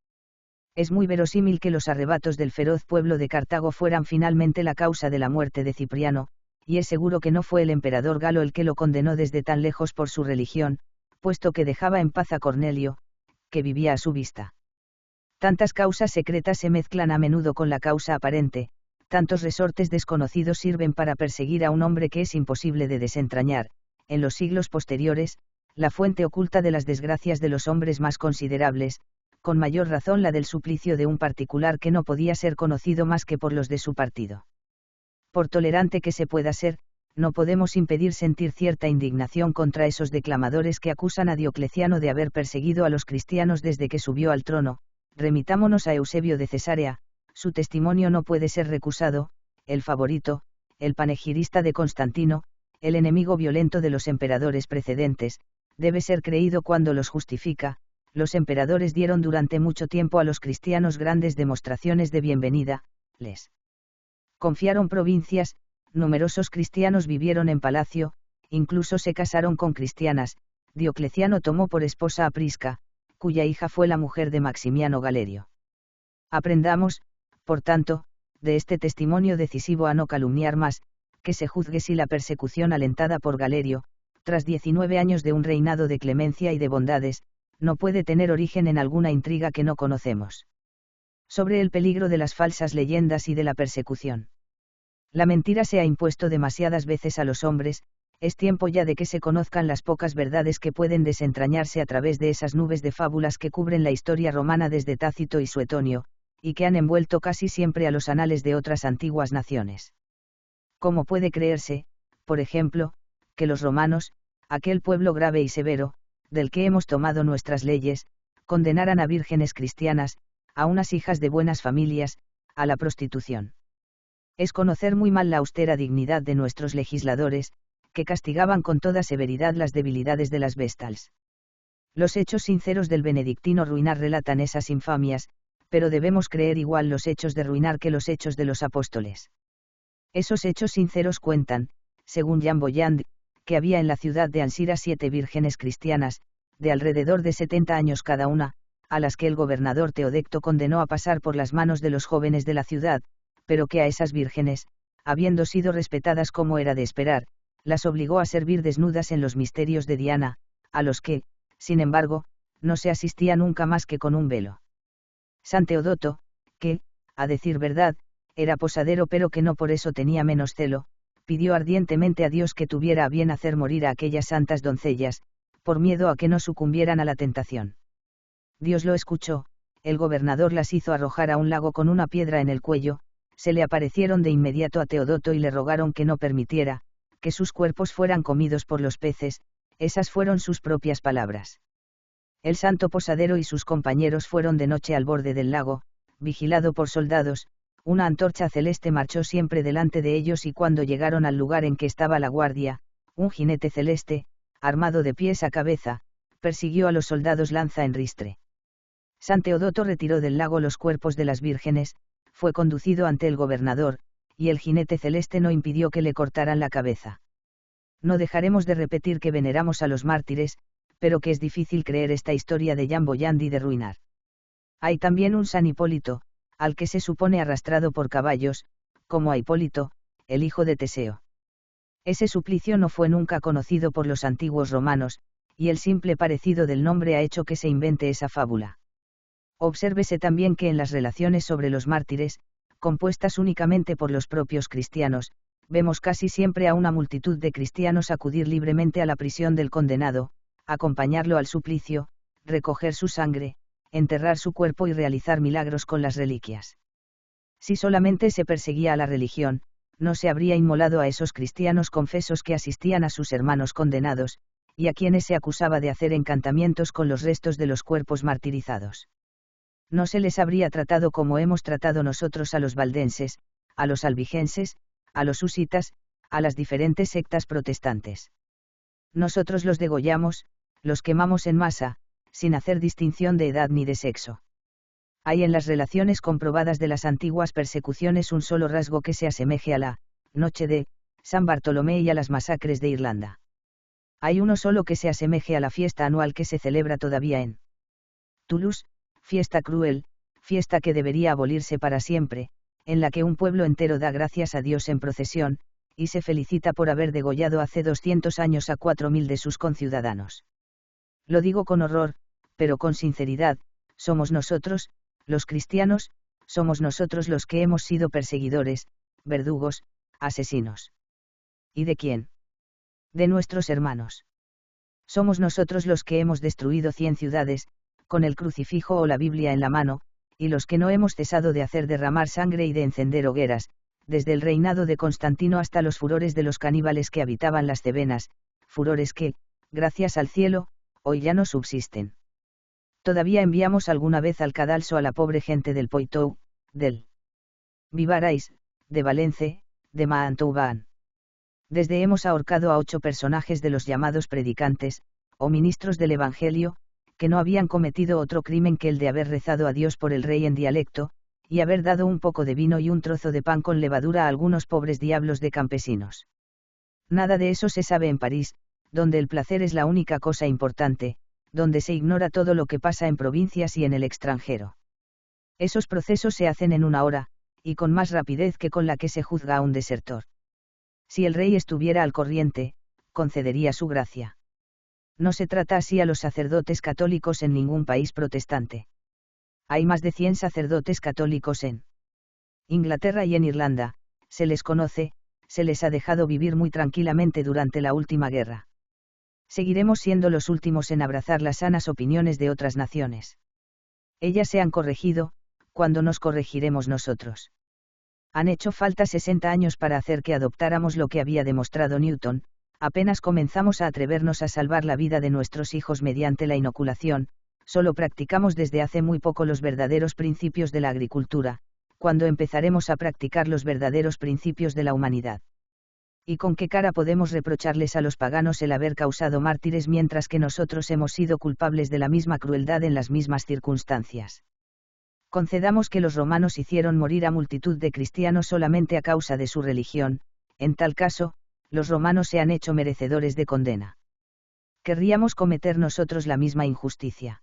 Es muy verosímil que los arrebatos del feroz pueblo de Cartago fueran finalmente la causa de la muerte de Cipriano, y es seguro que no fue el emperador Galo el que lo condenó desde tan lejos por su religión, puesto que dejaba en paz a Cornelio, que vivía a su vista. Tantas causas secretas se mezclan a menudo con la causa aparente, tantos resortes desconocidos sirven para perseguir a un hombre que es imposible de desentrañar. En los siglos posteriores, la fuente oculta de las desgracias de los hombres más considerables, con mayor razón la del suplicio de un particular que no podía ser conocido más que por los de su partido. Por tolerante que se pueda ser, no podemos impedir sentir cierta indignación contra esos declamadores que acusan a Diocleciano de haber perseguido a los cristianos desde que subió al trono. Remitámonos a Eusebio de Cesarea, su testimonio no puede ser recusado, el favorito, el panegirista de Constantino, el enemigo violento de los emperadores precedentes, debe ser creído cuando los justifica. Los emperadores dieron durante mucho tiempo a los cristianos grandes demostraciones de bienvenida, les confiaron provincias, numerosos cristianos vivieron en palacio, incluso se casaron con cristianas. Diocleciano tomó por esposa a Prisca, cuya hija fue la mujer de Maximiano Galerio. Aprendamos, por tanto, de este testimonio decisivo a no calumniar más, que se juzgue si la persecución alentada por Galerio, tras 19 años de un reinado de clemencia y de bondades, no puede tener origen en alguna intriga que no conocemos. Sobre el peligro de las falsas leyendas y de la persecución. La mentira se ha impuesto demasiadas veces a los hombres, es tiempo ya de que se conozcan las pocas verdades que pueden desentrañarse a través de esas nubes de fábulas que cubren la historia romana desde Tácito y Suetonio, y que han envuelto casi siempre a los anales de otras antiguas naciones. ¿Cómo puede creerse, por ejemplo, que los romanos, aquel pueblo grave y severo, del que hemos tomado nuestras leyes, condenaran a vírgenes cristianas, a unas hijas de buenas familias, a la prostitución. Es conocer muy mal la austera dignidad de nuestros legisladores, que castigaban con toda severidad las debilidades de las vestals. Los hechos sinceros del benedictino Ruinar relatan esas infamias, pero debemos creer igual los hechos de Ruinar que los hechos de los apóstoles. Esos hechos sinceros cuentan, según Jean Boyand, que había en la ciudad de Ansira 7 vírgenes cristianas, de alrededor de 70 años cada una, a las que el gobernador Teodecto condenó a pasar por las manos de los jóvenes de la ciudad, pero que a esas vírgenes, habiendo sido respetadas como era de esperar, las obligó a servir desnudas en los misterios de Diana, a los que, sin embargo, no se asistía nunca más que con un velo. San Teodoto, que, a decir verdad, era posadero pero que no por eso tenía menos celo, pidió ardientemente a Dios que tuviera a bien hacer morir a aquellas santas doncellas, por miedo a que no sucumbieran a la tentación. Dios lo escuchó, el gobernador las hizo arrojar a un lago con una piedra en el cuello, se le aparecieron de inmediato a Teodoto y le rogaron que no permitiera, que sus cuerpos fueran comidos por los peces, esas fueron sus propias palabras. El santo posadero y sus compañeros fueron de noche al borde del lago, vigilado por soldados, una antorcha celeste marchó siempre delante de ellos y cuando llegaron al lugar en que estaba la guardia, un jinete celeste, armado de pies a cabeza, persiguió a los soldados lanza en ristre. San Teodoto retiró del lago los cuerpos de las vírgenes, fue conducido ante el gobernador, y el jinete celeste no impidió que le cortaran la cabeza. No dejaremos de repetir que veneramos a los mártires, pero que es difícil creer esta historia de Jean Boyand y de Ruinar. Hay también un San Hipólito, al que se supone arrastrado por caballos, como a Hipólito, el hijo de Teseo. Ese suplicio no fue nunca conocido por los antiguos romanos, y el simple parecido del nombre ha hecho que se invente esa fábula. Obsérvese también que en las relaciones sobre los mártires, compuestas únicamente por los propios cristianos, vemos casi siempre a una multitud de cristianos acudir libremente a la prisión del condenado, acompañarlo al suplicio, recoger su sangre, enterrar su cuerpo y realizar milagros con las reliquias. Si solamente se perseguía a la religión, no se habría inmolado a esos cristianos confesos que asistían a sus hermanos condenados, y a quienes se acusaba de hacer encantamientos con los restos de los cuerpos martirizados. No se les habría tratado como hemos tratado nosotros a los valdenses, a los albigenses, a los husitas, a las diferentes sectas protestantes. Nosotros los degollamos, los quemamos en masa, sin hacer distinción de edad ni de sexo. Hay en las relaciones comprobadas de las antiguas persecuciones un solo rasgo que se asemeje a la noche de San Bartolomé y a las masacres de Irlanda. Hay uno solo que se asemeje a la fiesta anual que se celebra todavía en Toulouse, fiesta cruel, fiesta que debería abolirse para siempre, en la que un pueblo entero da gracias a Dios en procesión, y se felicita por haber degollado hace 200 años a 4.000 de sus conciudadanos. Lo digo con horror, pero con sinceridad, somos nosotros, los cristianos, somos nosotros los que hemos sido perseguidores, verdugos, asesinos. ¿Y de quién? De nuestros hermanos. Somos nosotros los que hemos destruido 100 ciudades, con el crucifijo o la Biblia en la mano, y los que no hemos cesado de hacer derramar sangre y de encender hogueras, desde el reinado de Constantino hasta los furores de los caníbales que habitaban las Cevenas, furores que, gracias al cielo, hoy ya no subsisten. Todavía enviamos alguna vez al cadalso a la pobre gente del Poitou, del Vivarais, de Valence, de Maantouban. Desde hemos ahorcado a 8 personajes de los llamados predicantes, o ministros del Evangelio, que no habían cometido otro crimen que el de haber rezado a Dios por el rey en dialecto, y haber dado un poco de vino y un trozo de pan con levadura a algunos pobres diablos de campesinos. Nada de eso se sabe en París, donde el placer es la única cosa importante, donde se ignora todo lo que pasa en provincias y en el extranjero. Esos procesos se hacen en una hora, y con más rapidez que con la que se juzga a un desertor. Si el rey estuviera al corriente, concedería su gracia. No se trata así a los sacerdotes católicos en ningún país protestante. Hay más de 100 sacerdotes católicos en Inglaterra y en Irlanda, se les conoce, se les ha dejado vivir muy tranquilamente durante la última guerra. Seguiremos siendo los últimos en abrazar las sanas opiniones de otras naciones. Ellas se han corregido, cuando nos corregiremos nosotros. Han hecho falta 60 años para hacer que adoptáramos lo que había demostrado Newton, apenas comenzamos a atrevernos a salvar la vida de nuestros hijos mediante la inoculación, solo practicamos desde hace muy poco los verdaderos principios de la agricultura, cuando empezaremos a practicar los verdaderos principios de la humanidad? ¿Y con qué cara podemos reprocharles a los paganos el haber causado mártires mientras que nosotros hemos sido culpables de la misma crueldad en las mismas circunstancias? Concedamos que los romanos hicieron morir a multitud de cristianos solamente a causa de su religión, en tal caso, los romanos se han hecho merecedores de condena. ¿Querríamos cometer nosotros la misma injusticia?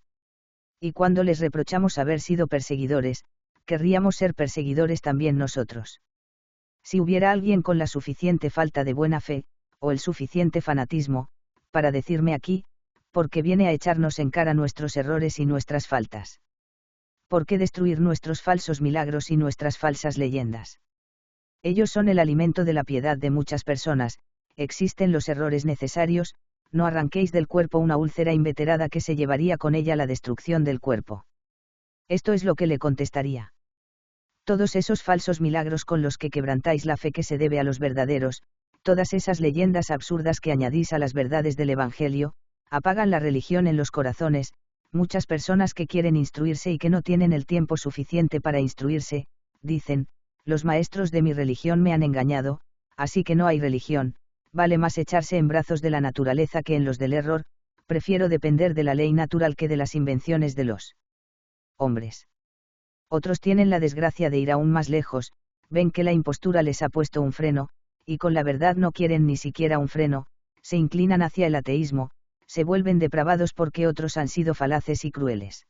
Y cuando les reprochamos haber sido perseguidores, querríamos ser perseguidores también nosotros. Si hubiera alguien con la suficiente falta de buena fe, o el suficiente fanatismo, para decirme aquí, ¿por qué viene a echarnos en cara nuestros errores y nuestras faltas? ¿Por qué destruir nuestros falsos milagros y nuestras falsas leyendas? Ellos son el alimento de la piedad de muchas personas, existen los errores necesarios, no arranquéis del cuerpo una úlcera inveterada que se llevaría con ella la destrucción del cuerpo. Esto es lo que le contestaría. Todos esos falsos milagros con los que quebrantáis la fe que se debe a los verdaderos, todas esas leyendas absurdas que añadís a las verdades del Evangelio, apagan la religión en los corazones. Muchas personas que quieren instruirse y que no tienen el tiempo suficiente para instruirse, dicen, los maestros de mi religión me han engañado, así que no hay religión, vale más echarse en brazos de la naturaleza que en los del error, prefiero depender de la ley natural que de las invenciones de los hombres. Otros tienen la desgracia de ir aún más lejos, ven que la impostura les ha puesto un freno, y con la verdad no quieren ni siquiera un freno, se inclinan hacia el ateísmo, se vuelven depravados porque otros han sido falaces y crueles.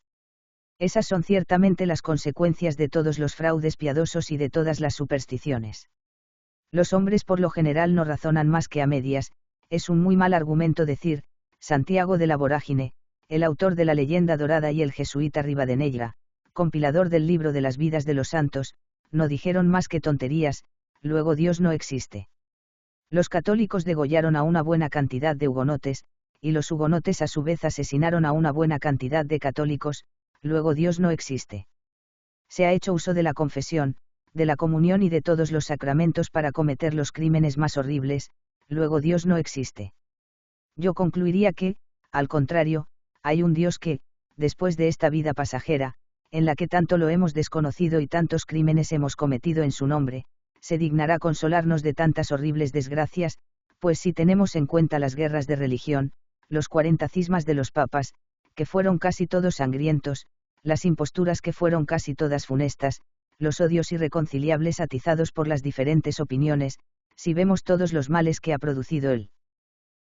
Esas son ciertamente las consecuencias de todos los fraudes piadosos y de todas las supersticiones. Los hombres por lo general no razonan más que a medias, es un muy mal argumento decir, Santiago de la Vorágine, el autor de la leyenda dorada y el jesuita Rivadeneyra, compilador del libro de las vidas de los santos, no dijeron más que tonterías, luego Dios no existe. Los católicos degollaron a una buena cantidad de hugonotes, y los hugonotes a su vez asesinaron a una buena cantidad de católicos, luego Dios no existe. Se ha hecho uso de la confesión, de la comunión y de todos los sacramentos para cometer los crímenes más horribles, luego Dios no existe. Yo concluiría que, al contrario, hay un Dios que, después de esta vida pasajera, en la que tanto lo hemos desconocido y tantos crímenes hemos cometido en su nombre, se dignará consolarnos de tantas horribles desgracias, pues si tenemos en cuenta las guerras de religión, los 40 cismas de los papas, que fueron casi todos sangrientos, las imposturas que fueron casi todas funestas, los odios irreconciliables atizados por las diferentes opiniones, si vemos todos los males que ha producido el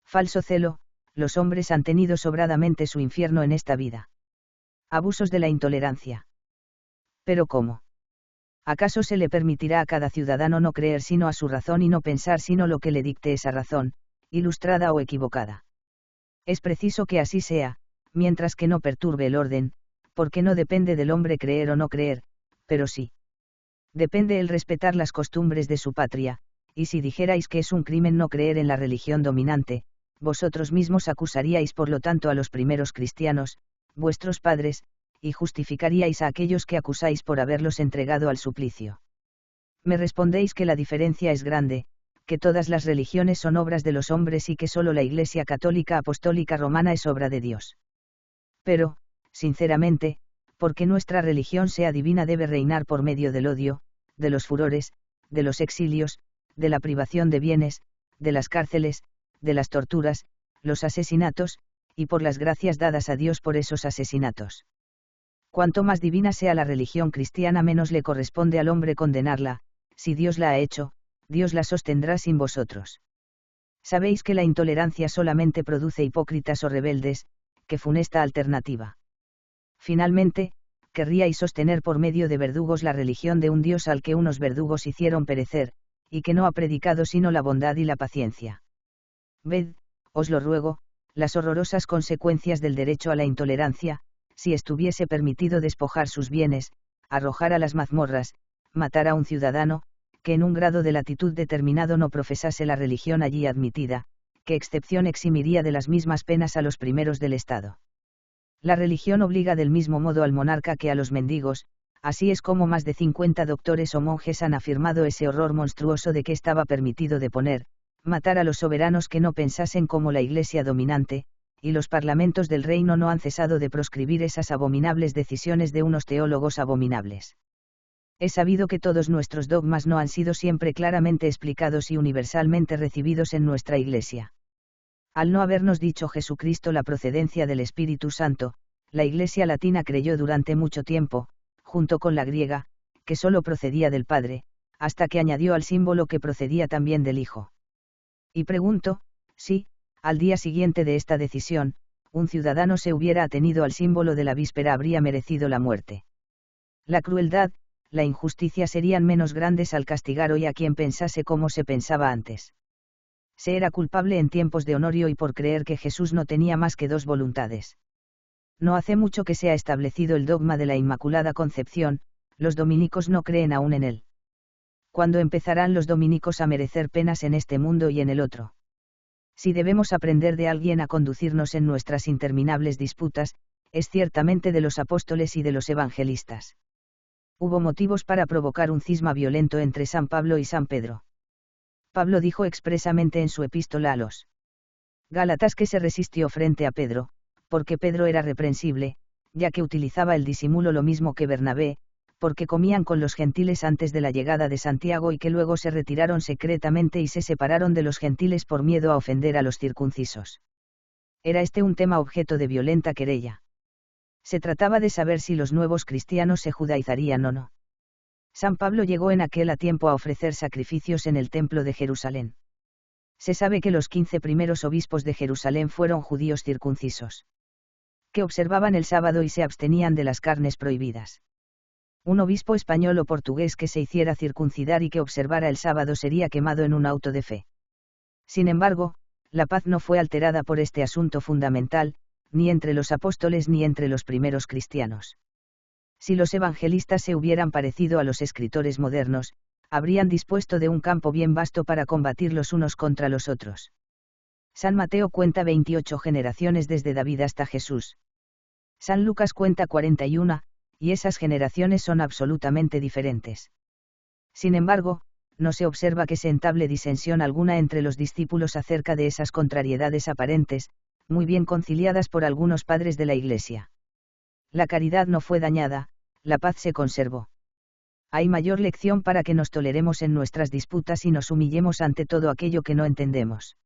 falso celo, los hombres han tenido sobradamente su infierno en esta vida. Abusos de la intolerancia. ¿Pero cómo? ¿Acaso se le permitirá a cada ciudadano no creer sino a su razón y no pensar sino lo que le dicte esa razón, ilustrada o equivocada? Es preciso que así sea, mientras que no perturbe el orden, porque no depende del hombre creer o no creer, pero sí. Depende el respetar las costumbres de su patria, y si dijerais que es un crimen no creer en la religión dominante, vosotros mismos acusaríais por lo tanto a los primeros cristianos, vuestros padres, y justificaríais a aquellos que acusáis por haberlos entregado al suplicio. Me respondéis que la diferencia es grande, que todas las religiones son obras de los hombres y que solo la Iglesia Católica Apostólica Romana es obra de Dios. Pero, sinceramente, porque nuestra religión sea divina debe reinar por medio del odio, de los furores, de los exilios, de la privación de bienes, de las cárceles, de las torturas, los asesinatos, y por las gracias dadas a Dios por esos asesinatos. Cuanto más divina sea la religión cristiana menos le corresponde al hombre condenarla, si Dios la ha hecho, Dios la sostendrá sin vosotros. Sabéis que la intolerancia solamente produce hipócritas o rebeldes, qué funesta alternativa. Finalmente, querríais sostener por medio de verdugos la religión de un Dios al que unos verdugos hicieron perecer, y que no ha predicado sino la bondad y la paciencia. Ved, os lo ruego, las horrorosas consecuencias del derecho a la intolerancia, si estuviese permitido despojar sus bienes, arrojar a las mazmorras, matar a un ciudadano, que en un grado de latitud determinado no profesase la religión allí admitida, ¿qué excepción eximiría de las mismas penas a los primeros del Estado? La religión obliga del mismo modo al monarca que a los mendigos, así es como más de 50 doctores o monjes han afirmado ese horror monstruoso de que estaba permitido deponer, matar a los soberanos que no pensasen como la Iglesia dominante, y los parlamentos del reino no han cesado de proscribir esas abominables decisiones de unos teólogos abominables. Es sabido que todos nuestros dogmas no han sido siempre claramente explicados y universalmente recibidos en nuestra Iglesia. Al no habernos dicho Jesucristo la procedencia del Espíritu Santo, la Iglesia latina creyó durante mucho tiempo, junto con la griega, que sólo procedía del Padre, hasta que añadió al símbolo que procedía también del Hijo. Y pregunto, si, al día siguiente de esta decisión, un ciudadano se hubiera atenido al símbolo de la víspera, habría merecido la muerte. La crueldad, la injusticia serían menos grandes al castigar hoy a quien pensase como se pensaba antes. Se era culpable en tiempos de Honorio y por creer que Jesús no tenía más que dos voluntades. No hace mucho que se ha establecido el dogma de la Inmaculada Concepción, los dominicos no creen aún en él. ¿Cuándo empezarán los dominicos a merecer penas en este mundo y en el otro? Si debemos aprender de alguien a conducirnos en nuestras interminables disputas, es ciertamente de los apóstoles y de los evangelistas. Hubo motivos para provocar un cisma violento entre San Pablo y San Pedro. Pablo dijo expresamente en su epístola a los Gálatas que se resistió frente a Pedro, porque Pedro era reprensible, ya que utilizaba el disimulo lo mismo que Bernabé, porque comían con los gentiles antes de la llegada de Santiago y que luego se retiraron secretamente y se separaron de los gentiles por miedo a ofender a los circuncisos. Era este un tema objeto de violenta querella. Se trataba de saber si los nuevos cristianos se judaizarían o no. San Pablo llegó en aquel tiempo a ofrecer sacrificios en el templo de Jerusalén. Se sabe que los 15 primeros obispos de Jerusalén fueron judíos circuncisos, que observaban el sábado y se abstenían de las carnes prohibidas. Un obispo español o portugués que se hiciera circuncidar y que observara el sábado sería quemado en un auto de fe. Sin embargo, la paz no fue alterada por este asunto fundamental, ni entre los apóstoles ni entre los primeros cristianos. Si los evangelistas se hubieran parecido a los escritores modernos, habrían dispuesto de un campo bien vasto para combatir los unos contra los otros. San Mateo cuenta 28 generaciones desde David hasta Jesús. San Lucas cuenta 41, y esas generaciones son absolutamente diferentes. Sin embargo, no se observa que se entable disensión alguna entre los discípulos acerca de esas contrariedades aparentes, muy bien conciliadas por algunos padres de la Iglesia. La caridad no fue dañada, la paz se conservó. Hay mayor lección para que nos toleremos en nuestras disputas y nos humillemos ante todo aquello que no entendemos.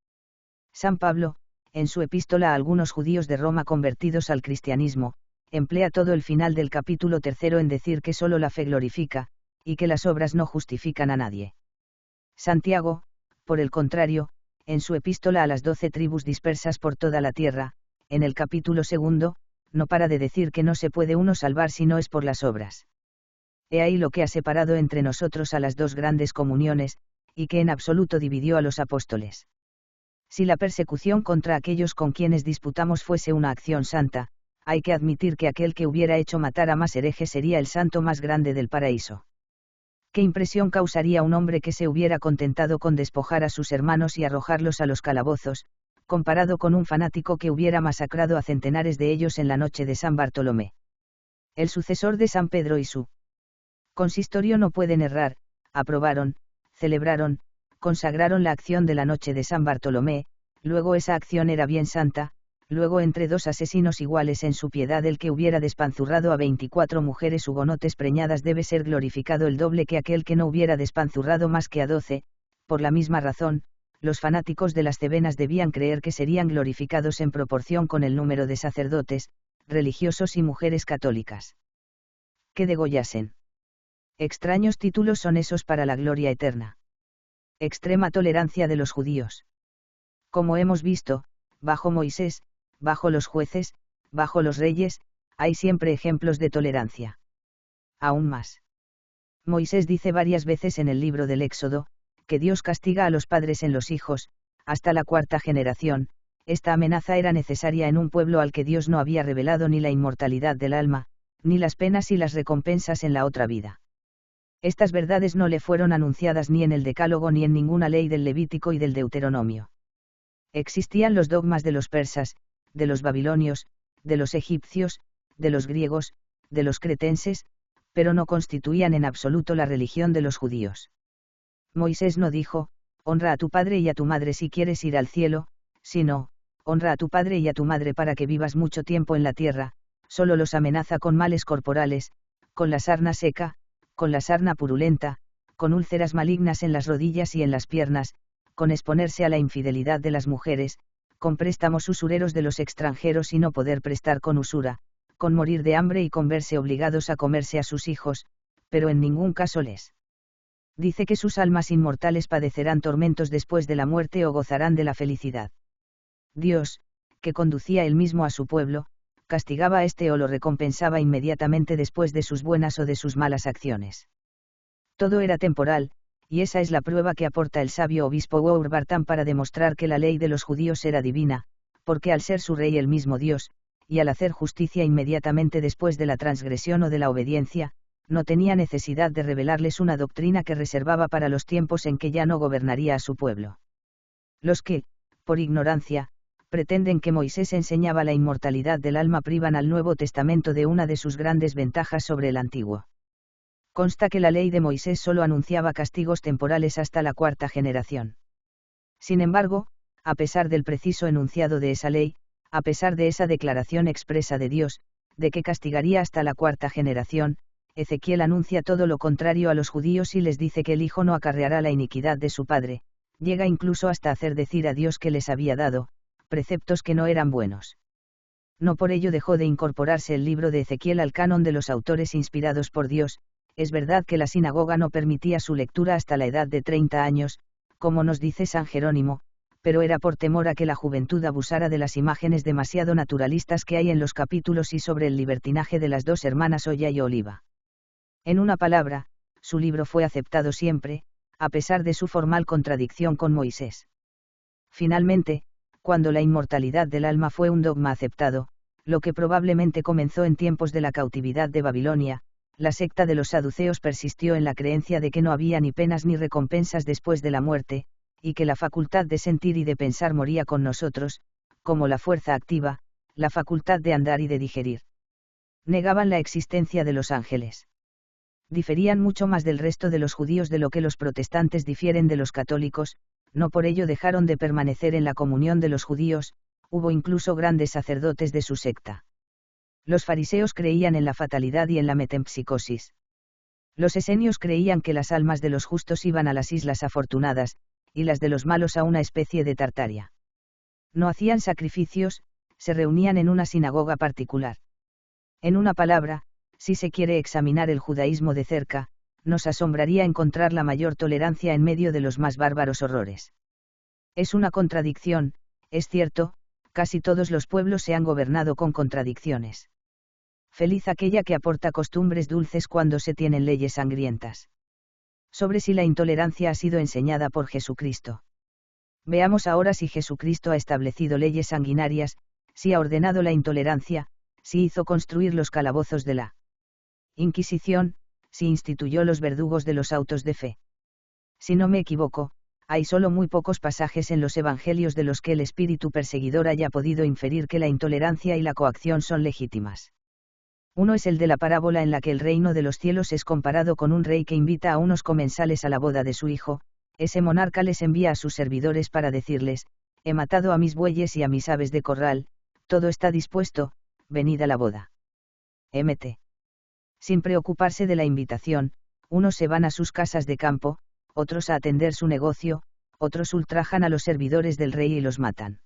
San Pablo, en su epístola a algunos judíos de Roma convertidos al cristianismo, emplea todo el final del capítulo 3 en decir que solo la fe glorifica, y que las obras no justifican a nadie. Santiago, por el contrario, en su epístola a las 12 tribus dispersas por toda la tierra, en el capítulo 2, no para de decir que no se puede uno salvar si no es por las obras. He ahí lo que ha separado entre nosotros a las dos grandes comuniones, y que en absoluto dividió a los apóstoles. Si la persecución contra aquellos con quienes disputamos fuese una acción santa, hay que admitir que aquel que hubiera hecho matar a más herejes sería el santo más grande del paraíso. ¿Qué impresión causaría un hombre que se hubiera contentado con despojar a sus hermanos y arrojarlos a los calabozos, comparado con un fanático que hubiera masacrado a centenares de ellos en la noche de San Bartolomé? El sucesor de San Pedro y su consistorio no pueden errar, aprobaron, celebraron, consagraron la acción de la noche de San Bartolomé, luego esa acción era bien santa, luego entre dos asesinos iguales en su piedad el que hubiera despanzurrado a 24 mujeres hugonotes preñadas debe ser glorificado el doble que aquel que no hubiera despanzurrado más que a 12, por la misma razón, los fanáticos de las Cevenas debían creer que serían glorificados en proporción con el número de sacerdotes, religiosos y mujeres católicas que degollasen. Extraños títulos son esos para la gloria eterna. Extrema tolerancia de los judíos. Como hemos visto, bajo Moisés, bajo los jueces, bajo los reyes, hay siempre ejemplos de tolerancia. Aún más. Moisés dice varias veces en el libro del Éxodo, que Dios castiga a los padres en los hijos, hasta la 4ª generación. Esta amenaza era necesaria en un pueblo al que Dios no había revelado ni la inmortalidad del alma, ni las penas y las recompensas en la otra vida. Estas verdades no le fueron anunciadas ni en el Decálogo ni en ninguna ley del Levítico y del Deuteronomio. Existían los dogmas de los persas, de los babilonios, de los egipcios, de los griegos, de los cretenses, pero no constituían en absoluto la religión de los judíos. Moisés no dijo, honra a tu padre y a tu madre si quieres ir al cielo, sino, honra a tu padre y a tu madre para que vivas mucho tiempo en la tierra. Solo los amenaza con males corporales, con la sarna seca, con la sarna purulenta, con úlceras malignas en las rodillas y en las piernas, con exponerse a la infidelidad de las mujeres, con préstamos usureros de los extranjeros y no poder prestar con usura, con morir de hambre y con verse obligados a comerse a sus hijos, pero en ningún caso les dice que sus almas inmortales padecerán tormentos después de la muerte o gozarán de la felicidad. Dios, que conducía él mismo a su pueblo, castigaba a éste o lo recompensaba inmediatamente después de sus buenas o de sus malas acciones. Todo era temporal, y esa es la prueba que aporta el sabio obispo Wour Bartan para demostrar que la ley de los judíos era divina, porque al ser su rey el mismo Dios, y al hacer justicia inmediatamente después de la transgresión o de la obediencia, no tenía necesidad de revelarles una doctrina que reservaba para los tiempos en que ya no gobernaría a su pueblo. Los que, por ignorancia, pretenden que Moisés enseñaba la inmortalidad del alma privan al Nuevo Testamento de una de sus grandes ventajas sobre el Antiguo. Consta que la ley de Moisés solo anunciaba castigos temporales hasta la cuarta generación. Sin embargo, a pesar del preciso enunciado de esa ley, a pesar de esa declaración expresa de Dios, de que castigaría hasta la cuarta generación, Ezequiel anuncia todo lo contrario a los judíos y les dice que el hijo no acarreará la iniquidad de su padre, llega incluso hasta hacer decir a Dios que les había dado preceptos que no eran buenos. No por ello dejó de incorporarse el libro de Ezequiel al canon de los autores inspirados por Dios. Es verdad que la sinagoga no permitía su lectura hasta la edad de 30 años, como nos dice San Jerónimo, pero era por temor a que la juventud abusara de las imágenes demasiado naturalistas que hay en los capítulos y sobre el libertinaje de las dos hermanas Olla y Oliva. En una palabra, su libro fue aceptado siempre, a pesar de su formal contradicción con Moisés. Finalmente, cuando la inmortalidad del alma fue un dogma aceptado, lo que probablemente comenzó en tiempos de la cautividad de Babilonia, la secta de los saduceos persistió en la creencia de que no había ni penas ni recompensas después de la muerte, y que la facultad de sentir y de pensar moría con nosotros, como la fuerza activa, la facultad de andar y de digerir. Negaban la existencia de los ángeles. Diferían mucho más del resto de los judíos de lo que los protestantes difieren de los católicos, no por ello dejaron de permanecer en la comunión de los judíos, hubo incluso grandes sacerdotes de su secta. Los fariseos creían en la fatalidad y en la metempsicosis. Los esenios creían que las almas de los justos iban a las islas afortunadas, y las de los malos a una especie de Tartaria. No hacían sacrificios, se reunían en una sinagoga particular. En una palabra, si se quiere examinar el judaísmo de cerca, nos asombraría encontrar la mayor tolerancia en medio de los más bárbaros horrores. Es una contradicción, es cierto, casi todos los pueblos se han gobernado con contradicciones. Feliz aquella que aporta costumbres dulces cuando se tienen leyes sangrientas. Sobre si la intolerancia ha sido enseñada por Jesucristo. Veamos ahora si Jesucristo ha establecido leyes sanguinarias, si ha ordenado la intolerancia, si hizo construir los calabozos de la Inquisición, si instituyó los verdugos de los autos de fe. Si no me equivoco, hay solo muy pocos pasajes en los evangelios de los que el espíritu perseguidor haya podido inferir que la intolerancia y la coacción son legítimas. Uno es el de la parábola en la que el reino de los cielos es comparado con un rey que invita a unos comensales a la boda de su hijo. Ese monarca les envía a sus servidores para decirles: he matado a mis bueyes y a mis aves de corral, todo está dispuesto, venid a la boda. Mt. Sin preocuparse de la invitación, unos se van a sus casas de campo, otros a atender su negocio, otros ultrajan a los servidores del rey y los matan.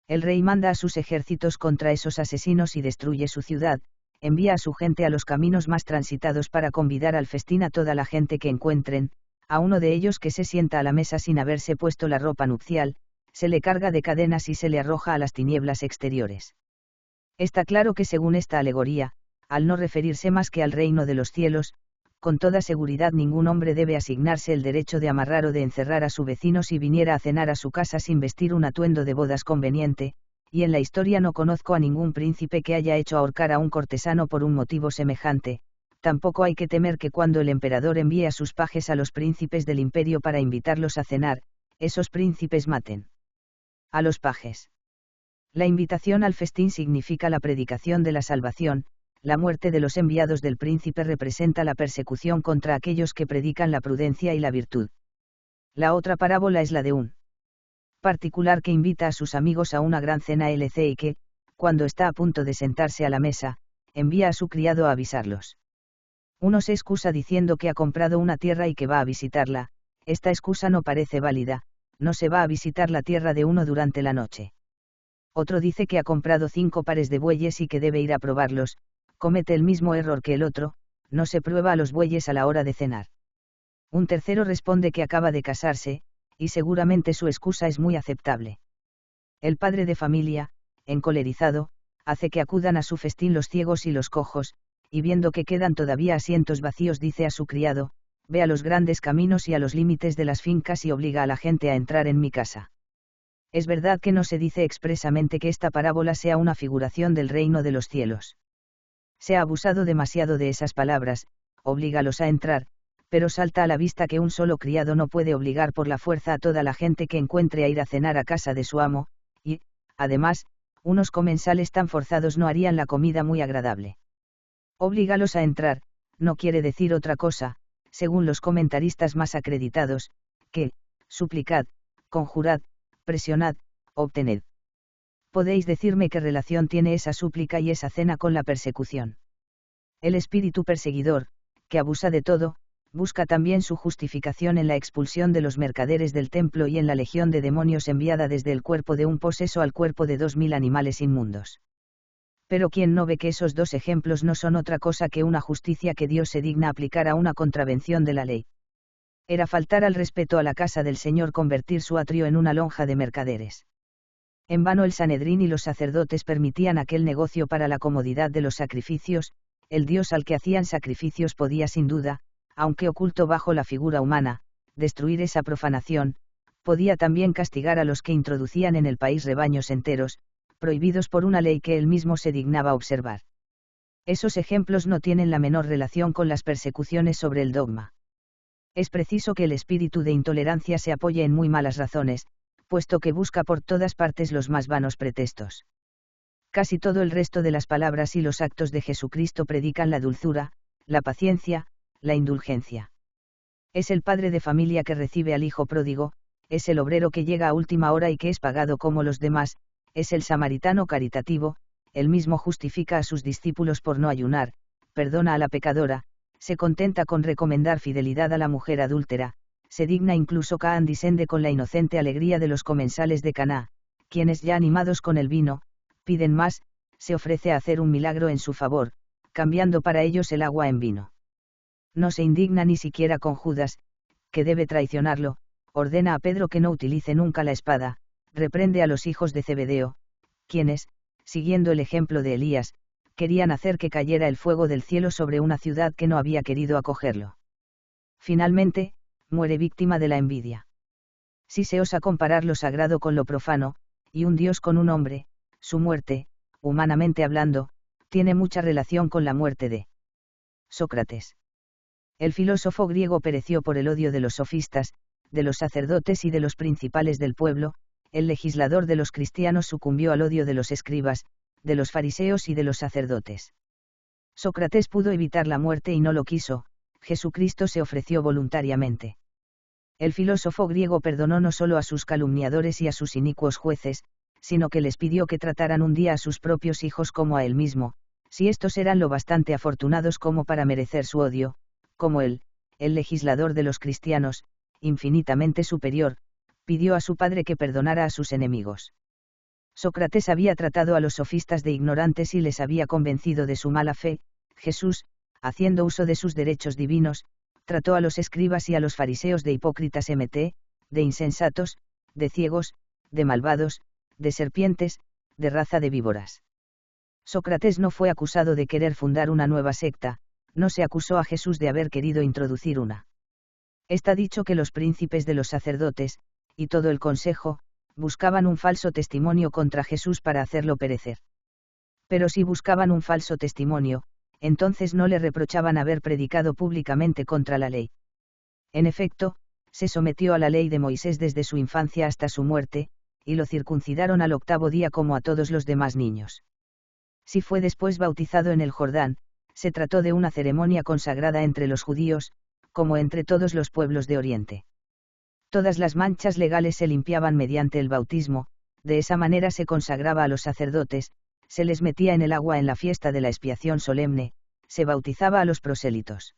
El rey manda a sus ejércitos contra esos asesinos y destruye su ciudad, envía a su gente a los caminos más transitados para convidar al festín a toda la gente que encuentren, a uno de ellos que se sienta a la mesa sin haberse puesto la ropa nupcial, se le carga de cadenas y se le arroja a las tinieblas exteriores. Está claro que según esta alegoría, al no referirse más que al reino de los cielos, con toda seguridad ningún hombre debe asignarse el derecho de amarrar o de encerrar a su vecino si viniera a cenar a su casa sin vestir un atuendo de bodas conveniente, y en la historia no conozco a ningún príncipe que haya hecho ahorcar a un cortesano por un motivo semejante. Tampoco hay que temer que cuando el emperador envíe a sus pajes a los príncipes del imperio para invitarlos a cenar, esos príncipes maten a los pajes. La invitación al festín significa la predicación de la salvación. La muerte de los enviados del príncipe representa la persecución contra aquellos que predican la prudencia y la virtud. La otra parábola es la de un particular que invita a sus amigos a una gran cena y que, cuando está a punto de sentarse a la mesa, envía a su criado a avisarlos. Uno se excusa diciendo que ha comprado una tierra y que va a visitarla. Esta excusa no parece válida, no se va a visitar la tierra de uno durante la noche. Otro dice que ha comprado 5 pares de bueyes y que debe ir a probarlos, comete el mismo error que el otro, no se prueba a los bueyes a la hora de cenar. Un tercero responde que acaba de casarse, y seguramente su excusa es muy aceptable. El padre de familia, encolerizado, hace que acudan a su festín los ciegos y los cojos, y viendo que quedan todavía asientos vacíos dice a su criado, ve a los grandes caminos y a los límites de las fincas y obliga a la gente a entrar en mi casa. Es verdad que no se dice expresamente que esta parábola sea una figuración del reino de los cielos. Se ha abusado demasiado de esas palabras, oblígalos a entrar, pero salta a la vista que un solo criado no puede obligar por la fuerza a toda la gente que encuentre a ir a cenar a casa de su amo, y, además, unos comensales tan forzados no harían la comida muy agradable. Oblígalos a entrar, no quiere decir otra cosa, según los comentaristas más acreditados, que, suplicad, conjurad, presionad, obtened. ¿Podéis decirme qué relación tiene esa súplica y esa cena con la persecución? El espíritu perseguidor, que abusa de todo, busca también su justificación en la expulsión de los mercaderes del templo y en la legión de demonios enviada desde el cuerpo de un poseso al cuerpo de 2000 animales inmundos. Pero quien no ve que esos dos ejemplos no son otra cosa que una justicia que Dios se digna aplicar a una contravención de la ley. Era faltar al respeto a la casa del Señor convertir su atrio en una lonja de mercaderes. En vano el Sanedrín y los sacerdotes permitían aquel negocio para la comodidad de los sacrificios, el Dios al que hacían sacrificios podía sin duda, aunque oculto bajo la figura humana, destruir esa profanación, podía también castigar a los que introducían en el país rebaños enteros, prohibidos por una ley que él mismo se dignaba observar. Esos ejemplos no tienen la menor relación con las persecuciones sobre el dogma. Es preciso que el espíritu de intolerancia se apoye en muy malas razones, puesto que busca por todas partes los más vanos pretextos. Casi todo el resto de las palabras y los actos de Jesucristo predican la dulzura, la paciencia, la indulgencia. Es el padre de familia que recibe al hijo pródigo, es el obrero que llega a última hora y que es pagado como los demás, es el samaritano caritativo, él mismo justifica a sus discípulos por no ayunar, perdona a la pecadora, se contenta con recomendar fidelidad a la mujer adúltera, se digna incluso condescende con la inocente alegría de los comensales de Caná, quienes ya animados con el vino, piden más, se ofrece a hacer un milagro en su favor, cambiando para ellos el agua en vino. No se indigna ni siquiera con Judas, que debe traicionarlo, ordena a Pedro que no utilice nunca la espada, reprende a los hijos de Zebedeo, quienes, siguiendo el ejemplo de Elías, querían hacer que cayera el fuego del cielo sobre una ciudad que no había querido acogerlo. Finalmente, muere víctima de la envidia. Si se osa comparar lo sagrado con lo profano, y un Dios con un hombre, su muerte, humanamente hablando, tiene mucha relación con la muerte de Sócrates. El filósofo griego pereció por el odio de los sofistas, de los sacerdotes y de los principales del pueblo, el legislador de los cristianos sucumbió al odio de los escribas, de los fariseos y de los sacerdotes. Sócrates pudo evitar la muerte y no lo quiso, Jesucristo se ofreció voluntariamente. El filósofo griego perdonó no solo a sus calumniadores y a sus inicuos jueces, sino que les pidió que trataran un día a sus propios hijos como a él mismo, si estos eran lo bastante afortunados como para merecer su odio, como él, el legislador de los cristianos, infinitamente superior, pidió a su padre que perdonara a sus enemigos. Sócrates había tratado a los sofistas de ignorantes y les había convencido de su mala fe, Jesús, haciendo uso de sus derechos divinos, trató a los escribas y a los fariseos de hipócritas mt, de insensatos, de ciegos, de malvados, de serpientes, de raza de víboras. Sócrates no fue acusado de querer fundar una nueva secta, no se acusó a Jesús de haber querido introducir una. Está dicho que los príncipes de los sacerdotes, y todo el consejo, buscaban un falso testimonio contra Jesús para hacerlo perecer. Pero si buscaban un falso testimonio, entonces no le reprochaban haber predicado públicamente contra la ley. En efecto, se sometió a la ley de Moisés desde su infancia hasta su muerte, y lo circuncidaron al 8º día como a todos los demás niños. Si fue después bautizado en el Jordán, se trató de una ceremonia consagrada entre los judíos, como entre todos los pueblos de Oriente. Todas las manchas legales se limpiaban mediante el bautismo, de esa manera se consagraba a los sacerdotes, se les metía en el agua en la fiesta de la expiación solemne, se bautizaba a los prosélitos.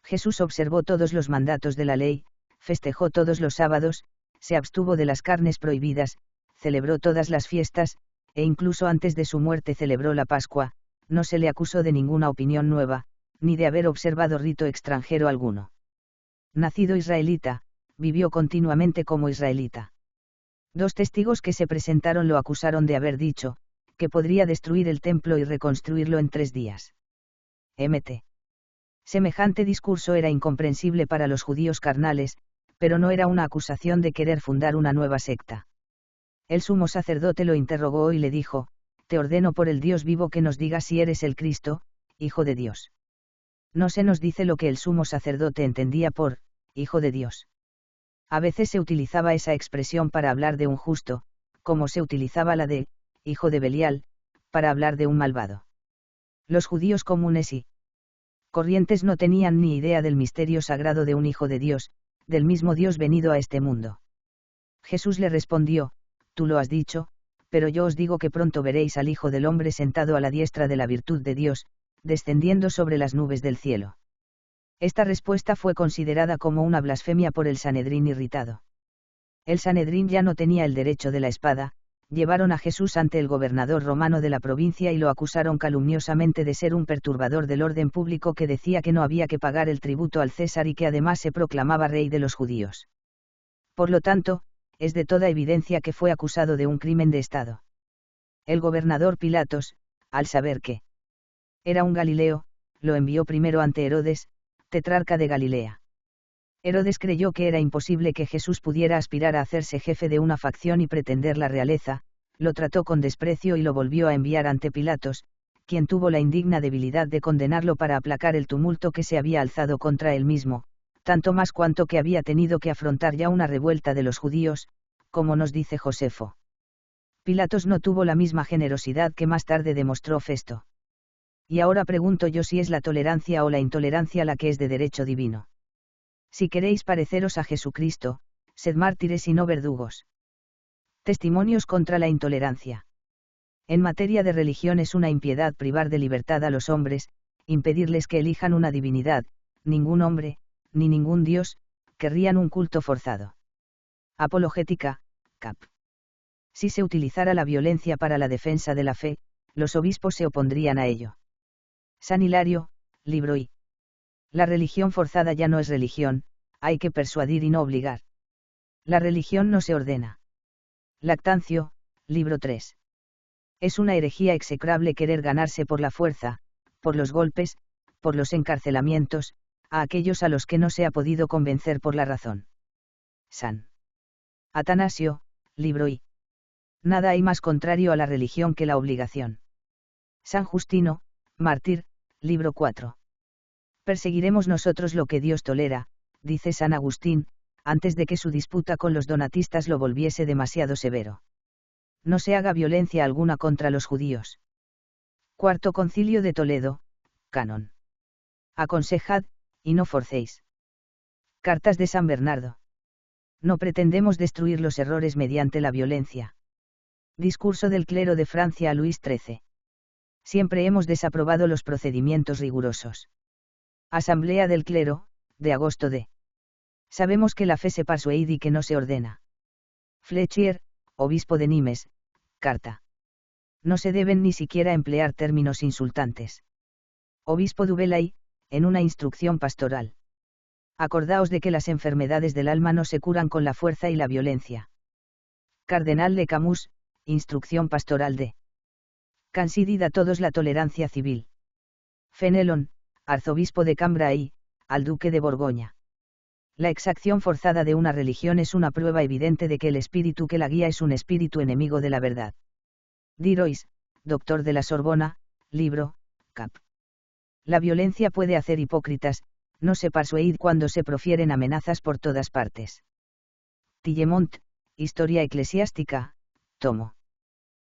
Jesús observó todos los mandatos de la ley, festejó todos los sábados, se abstuvo de las carnes prohibidas, celebró todas las fiestas, e incluso antes de su muerte celebró la Pascua. No se le acusó de ninguna opinión nueva, ni de haber observado rito extranjero alguno. Nacido israelita, vivió continuamente como israelita. 2 testigos que se presentaron lo acusaron de haber dicho, que podría destruir el templo y reconstruirlo en 3 días. Mt. Semejante discurso era incomprensible para los judíos carnales, pero no era una acusación de querer fundar una nueva secta. El sumo sacerdote lo interrogó y le dijo: te ordeno por el Dios vivo que nos digas si eres el Cristo, Hijo de Dios. No se nos dice lo que el sumo sacerdote entendía por Hijo de Dios. A veces se utilizaba esa expresión para hablar de un justo, como se utilizaba la de Hijo de Belial, para hablar de un malvado. Los judíos comunes y corrientes no tenían ni idea del misterio sagrado de un Hijo de Dios, del mismo Dios venido a este mundo. Jesús le respondió: tú lo has dicho, pero yo os digo que pronto veréis al Hijo del Hombre sentado a la diestra de la virtud de Dios, descendiendo sobre las nubes del cielo. Esta respuesta fue considerada como una blasfemia por el Sanedrín irritado. El Sanedrín ya no tenía el derecho de la espada. Llevaron a Jesús ante el gobernador romano de la provincia y lo acusaron calumniosamente de ser un perturbador del orden público que decía que no había que pagar el tributo al César y que además se proclamaba rey de los judíos. Por lo tanto, es de toda evidencia que fue acusado de un crimen de Estado. El gobernador Pilatos, al saber que era un Galileo, lo envió primero ante Herodes, tetrarca de Galilea. Herodes creyó que era imposible que Jesús pudiera aspirar a hacerse jefe de una facción y pretender la realeza, lo trató con desprecio y lo volvió a enviar ante Pilatos, quien tuvo la indigna debilidad de condenarlo para aplacar el tumulto que se había alzado contra él mismo, tanto más cuanto que había tenido que afrontar ya una revuelta de los judíos, como nos dice Josefo. Pilatos no tuvo la misma generosidad que más tarde demostró Festo. Y ahora pregunto yo si es la tolerancia o la intolerancia la que es de derecho divino. Si queréis pareceros a Jesucristo, sed mártires y no verdugos. Testimonios contra la intolerancia. En materia de religión es una impiedad privar de libertad a los hombres, impedirles que elijan una divinidad. Ningún hombre, ni ningún Dios, querrían un culto forzado. Apologética, cap. Si se utilizara la violencia para la defensa de la fe, los obispos se opondrían a ello. San Hilario, libro I. La religión forzada ya no es religión, hay que persuadir y no obligar. La religión no se ordena. Lactancio, libro 3. Es una herejía execrable querer ganarse por la fuerza, por los golpes, por los encarcelamientos, a aquellos a los que no se ha podido convencer por la razón. San Atanasio, libro I. Nada hay más contrario a la religión que la obligación. San Justino, mártir, libro 4. Perseguiremos nosotros lo que Dios tolera, dice San Agustín, antes de que su disputa con los donatistas lo volviese demasiado severo. No se haga violencia alguna contra los judíos. Cuarto Concilio de Toledo, Canon. Aconsejad, y no forcéis. Cartas de San Bernardo. No pretendemos destruir los errores mediante la violencia. Discurso del clero de Francia a Luis XIII. Siempre hemos desaprobado los procedimientos rigurosos. Asamblea del clero, de agosto de. Sabemos que la fe se persuade y que no se ordena. Fletcher, obispo de Nimes, carta. No se deben ni siquiera emplear términos insultantes. Obispo Dubelay, en una instrucción pastoral. Acordaos de que las enfermedades del alma no se curan con la fuerza y la violencia. Cardenal de Camus, instrucción pastoral de. Cansidid a todos la tolerancia civil. Fenelon, arzobispo de Cambrai, al duque de Borgoña. La exacción forzada de una religión es una prueba evidente de que el espíritu que la guía es un espíritu enemigo de la verdad. Dirois, doctor de la Sorbona, libro, cap. La violencia puede hacer hipócritas, no se persuade cuando se profieren amenazas por todas partes. Tillemont, Historia Eclesiástica, tomo.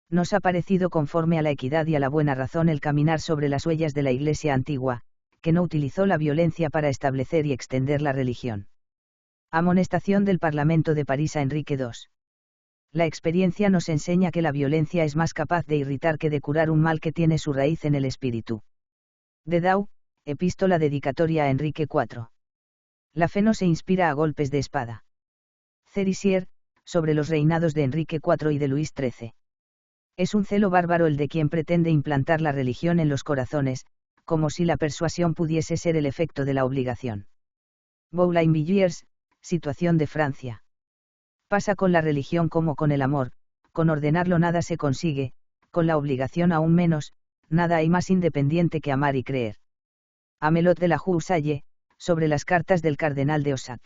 Nos ha parecido conforme a la equidad y a la buena razón el caminar sobre las huellas de la Iglesia antigua, que no utilizó la violencia para establecer y extender la religión. Amonestación del Parlamento de París a Enrique II. La experiencia nos enseña que la violencia es más capaz de irritar que de curar un mal que tiene su raíz en el espíritu. De Dao, epístola dedicatoria a Enrique IV. La fe no se inspira a golpes de espada. Cerisier, sobre los reinados de Enrique IV y de Luis XIII. Es un celo bárbaro el de quien pretende implantar la religión en los corazones, como si la persuasión pudiese ser el efecto de la obligación. Boulainvilliers, situación de Francia. Pasa con la religión como con el amor, con ordenarlo nada se consigue, con la obligación aún menos, nada hay más independiente que amar y creer. Amelot de la Joussaye, sobre las cartas del cardenal de Ossat.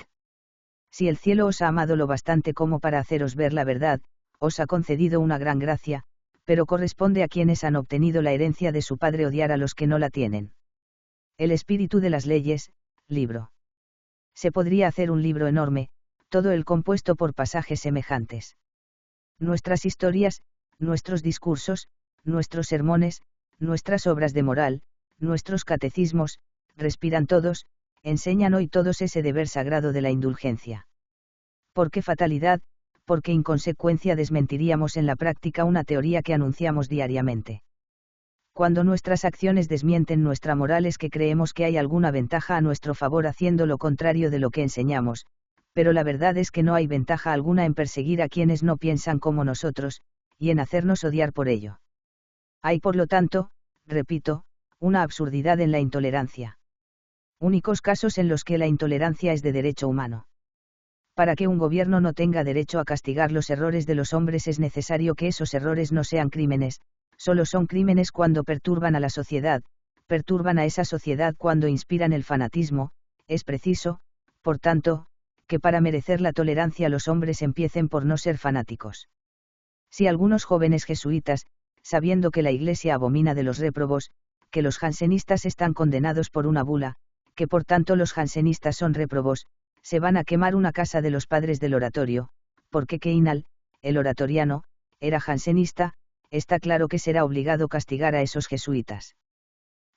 Si el cielo os ha amado lo bastante como para haceros ver la verdad, os ha concedido una gran gracia, pero corresponde a quienes han obtenido la herencia de su padre odiar a los que no la tienen. El espíritu de las leyes, libro. Se podría hacer un libro enorme, todo el compuesto por pasajes semejantes. Nuestras historias, nuestros discursos, nuestros sermones, nuestras obras de moral, nuestros catecismos, respiran todos, enseñan hoy todos ese deber sagrado de la indulgencia. ¿Por qué fatalidad, por qué inconsecuencia desmentiríamos en la práctica una teoría que anunciamos diariamente? Cuando nuestras acciones desmienten nuestra moral es que creemos que hay alguna ventaja a nuestro favor haciendo lo contrario de lo que enseñamos, pero la verdad es que no hay ventaja alguna en perseguir a quienes no piensan como nosotros, y en hacernos odiar por ello. Hay por lo tanto, repito, una absurdidad en la intolerancia. Únicos casos en los que la intolerancia es de derecho humano. Para que un gobierno no tenga derecho a castigar los errores de los hombres es necesario que esos errores no sean crímenes, solo son crímenes cuando perturban a la sociedad, perturban a esa sociedad cuando inspiran el fanatismo, es preciso, por tanto, que para merecer la tolerancia los hombres empiecen por no ser fanáticos. Si algunos jóvenes jesuitas, sabiendo que la Iglesia abomina de los réprobos, que los jansenistas están condenados por una bula, que por tanto los jansenistas son réprobos, se van a quemar una casa de los padres del oratorio, porque Keinal, el oratoriano, era jansenista, está claro que será obligado castigar a esos jesuitas.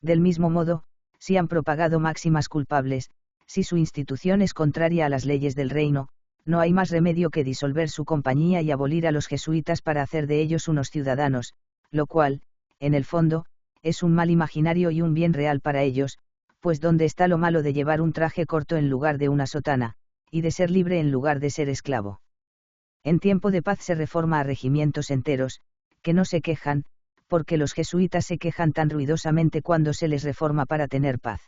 Del mismo modo, si han propagado máximas culpables, si su institución es contraria a las leyes del reino, no hay más remedio que disolver su compañía y abolir a los jesuitas para hacer de ellos unos ciudadanos, lo cual, en el fondo, es un mal imaginario y un bien real para ellos, pues ¿dónde está lo malo de llevar un traje corto en lugar de una sotana, y de ser libre en lugar de ser esclavo? En tiempo de paz se reforma a regimientos enteros, que no se quejan, porque los jesuitas se quejan tan ruidosamente cuando se les reforma para tener paz.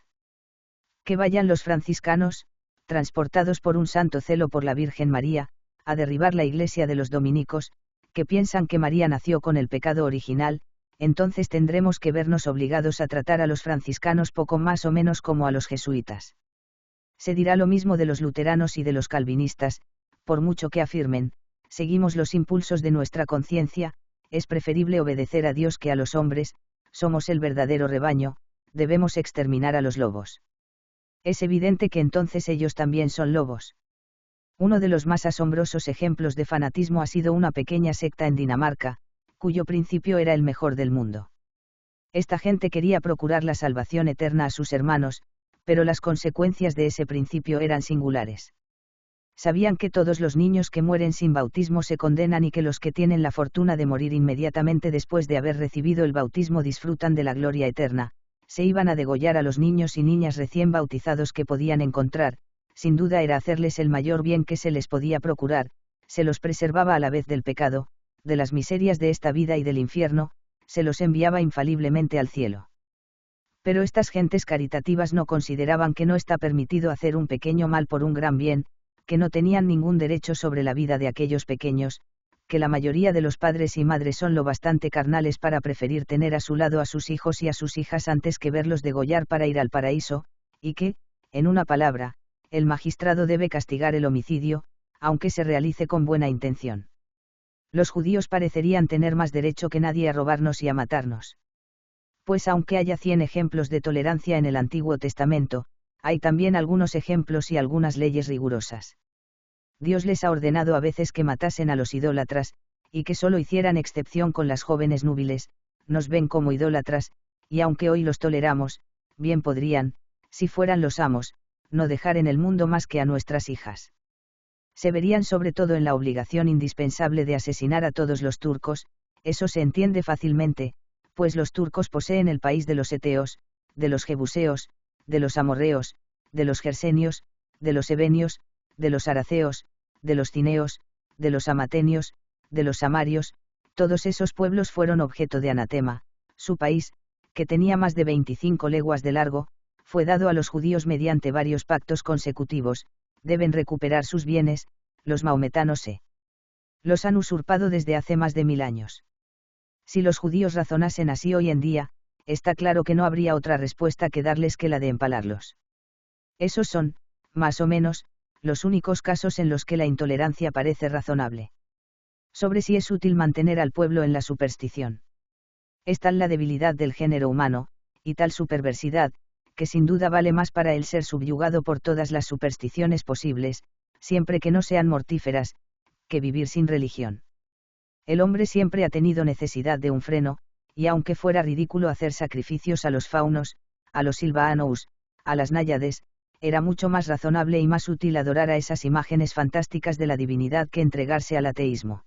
Que vayan los franciscanos, transportados por un santo celo por la Virgen María, a derribar la iglesia de los dominicos, que piensan que María nació con el pecado original, entonces tendremos que vernos obligados a tratar a los franciscanos poco más o menos como a los jesuitas. Se dirá lo mismo de los luteranos y de los calvinistas, por mucho que afirmen, seguimos los impulsos de nuestra conciencia, es preferible obedecer a Dios que a los hombres, somos el verdadero rebaño, debemos exterminar a los lobos. Es evidente que entonces ellos también son lobos. Uno de los más asombrosos ejemplos de fanatismo ha sido una pequeña secta en Dinamarca, cuyo principio era el mejor del mundo. Esta gente quería procurar la salvación eterna a sus hermanos, pero las consecuencias de ese principio eran singulares. Sabían que todos los niños que mueren sin bautismo se condenan y que los que tienen la fortuna de morir inmediatamente después de haber recibido el bautismo disfrutan de la gloria eterna, se iban a degollar a los niños y niñas recién bautizados que podían encontrar, sin duda era hacerles el mayor bien que se les podía procurar, se los preservaba a la vez del pecado, de las miserias de esta vida y del infierno, se los enviaba infaliblemente al cielo. Pero estas gentes caritativas no consideraban que no está permitido hacer un pequeño mal por un gran bien, que no tenían ningún derecho sobre la vida de aquellos pequeños, que la mayoría de los padres y madres son lo bastante carnales para preferir tener a su lado a sus hijos y a sus hijas antes que verlos degollar para ir al paraíso, y que, en una palabra, el magistrado debe castigar el homicidio, aunque se realice con buena intención. Los judíos parecerían tener más derecho que nadie a robarnos y a matarnos. Pues aunque haya 100 ejemplos de tolerancia en el Antiguo Testamento, hay también algunos ejemplos y algunas leyes rigurosas. Dios les ha ordenado a veces que matasen a los idólatras, y que solo hicieran excepción con las jóvenes núbiles, nos ven como idólatras, y aunque hoy los toleramos, bien podrían, si fueran los amos, no dejar en el mundo más que a nuestras hijas. Se verían sobre todo en la obligación indispensable de asesinar a todos los turcos, eso se entiende fácilmente, pues los turcos poseen el país de los eteos, de los jebuseos, de los amorreos, de los gersenios, de los ebenios, de los araceos, de los cineos, de los amatenios, de los samarios, todos esos pueblos fueron objeto de anatema. Su país, que tenía más de 25 leguas de largo, fue dado a los judíos mediante varios pactos consecutivos. Deben recuperar sus bienes, los maometanos los han usurpado desde hace más de 1000 años. Si los judíos razonasen así hoy en día, está claro que no habría otra respuesta que darles que la de empalarlos. Esos son, más o menos, los únicos casos en los que la intolerancia parece razonable. Sobre si es útil mantener al pueblo en la superstición. Es tal la debilidad del género humano, y tal su perversidad, que sin duda vale más para él ser subyugado por todas las supersticiones posibles, siempre que no sean mortíferas, que vivir sin religión. El hombre siempre ha tenido necesidad de un freno, y aunque fuera ridículo hacer sacrificios a los faunos, a los silvaanous, a las náyades, era mucho más razonable y más útil adorar a esas imágenes fantásticas de la divinidad que entregarse al ateísmo.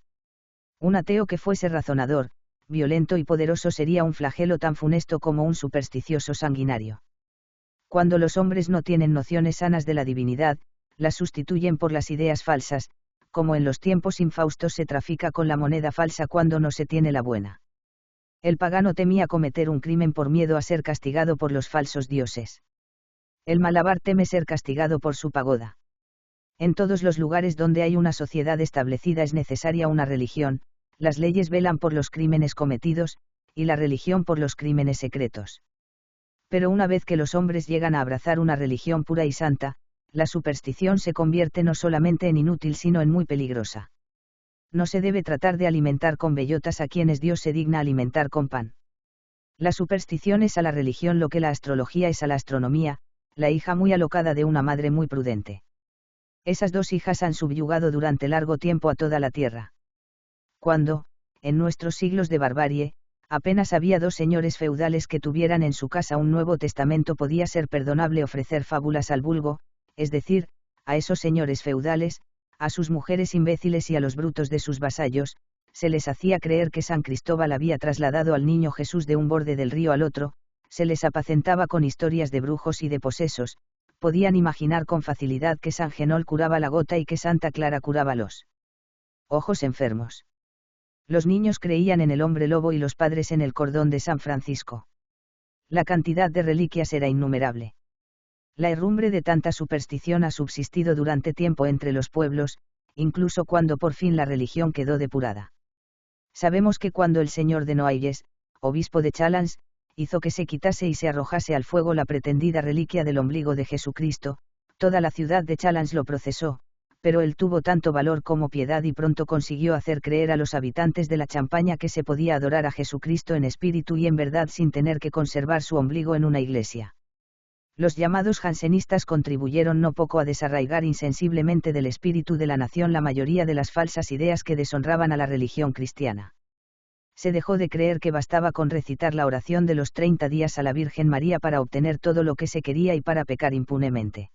Un ateo que fuese razonador, violento y poderoso sería un flagelo tan funesto como un supersticioso sanguinario. Cuando los hombres no tienen nociones sanas de la divinidad, las sustituyen por las ideas falsas, como en los tiempos infaustos se trafica con la moneda falsa cuando no se tiene la buena. El pagano temía cometer un crimen por miedo a ser castigado por los falsos dioses. El malabar teme ser castigado por su pagoda. En todos los lugares donde hay una sociedad establecida es necesaria una religión, las leyes velan por los crímenes cometidos, y la religión por los crímenes secretos. Pero una vez que los hombres llegan a abrazar una religión pura y santa, la superstición se convierte no solamente en inútil sino en muy peligrosa. No se debe tratar de alimentar con bellotas a quienes Dios se digna alimentar con pan. La superstición es a la religión lo que la astrología es a la astronomía, la hija muy alocada de una madre muy prudente. Esas dos hijas han subyugado durante largo tiempo a toda la tierra. Cuando, en nuestros siglos de barbarie, apenas había 2 señores feudales que tuvieran en su casa un Nuevo Testamento, podía ser perdonable ofrecer fábulas al vulgo, es decir, a esos señores feudales, a sus mujeres imbéciles y a los brutos de sus vasallos, se les hacía creer que San Cristóbal había trasladado al niño Jesús de un borde del río al otro, se les apacentaba con historias de brujos y de posesos, podían imaginar con facilidad que San Genol curaba la gota y que Santa Clara curaba los ojos enfermos. Los niños creían en el hombre lobo y los padres en el cordón de San Francisco. La cantidad de reliquias era innumerable. La herrumbre de tanta superstición ha subsistido durante tiempo entre los pueblos, incluso cuando por fin la religión quedó depurada. Sabemos que cuando el señor de Noailles, obispo de Chalons, hizo que se quitase y se arrojase al fuego la pretendida reliquia del ombligo de Jesucristo, toda la ciudad de Chalons lo procesó, pero él tuvo tanto valor como piedad y pronto consiguió hacer creer a los habitantes de la Champaña que se podía adorar a Jesucristo en espíritu y en verdad sin tener que conservar su ombligo en una iglesia. Los llamados jansenistas contribuyeron no poco a desarraigar insensiblemente del espíritu de la nación la mayoría de las falsas ideas que deshonraban a la religión cristiana. Se dejó de creer que bastaba con recitar la oración de los 30 días a la Virgen María para obtener todo lo que se quería y para pecar impunemente.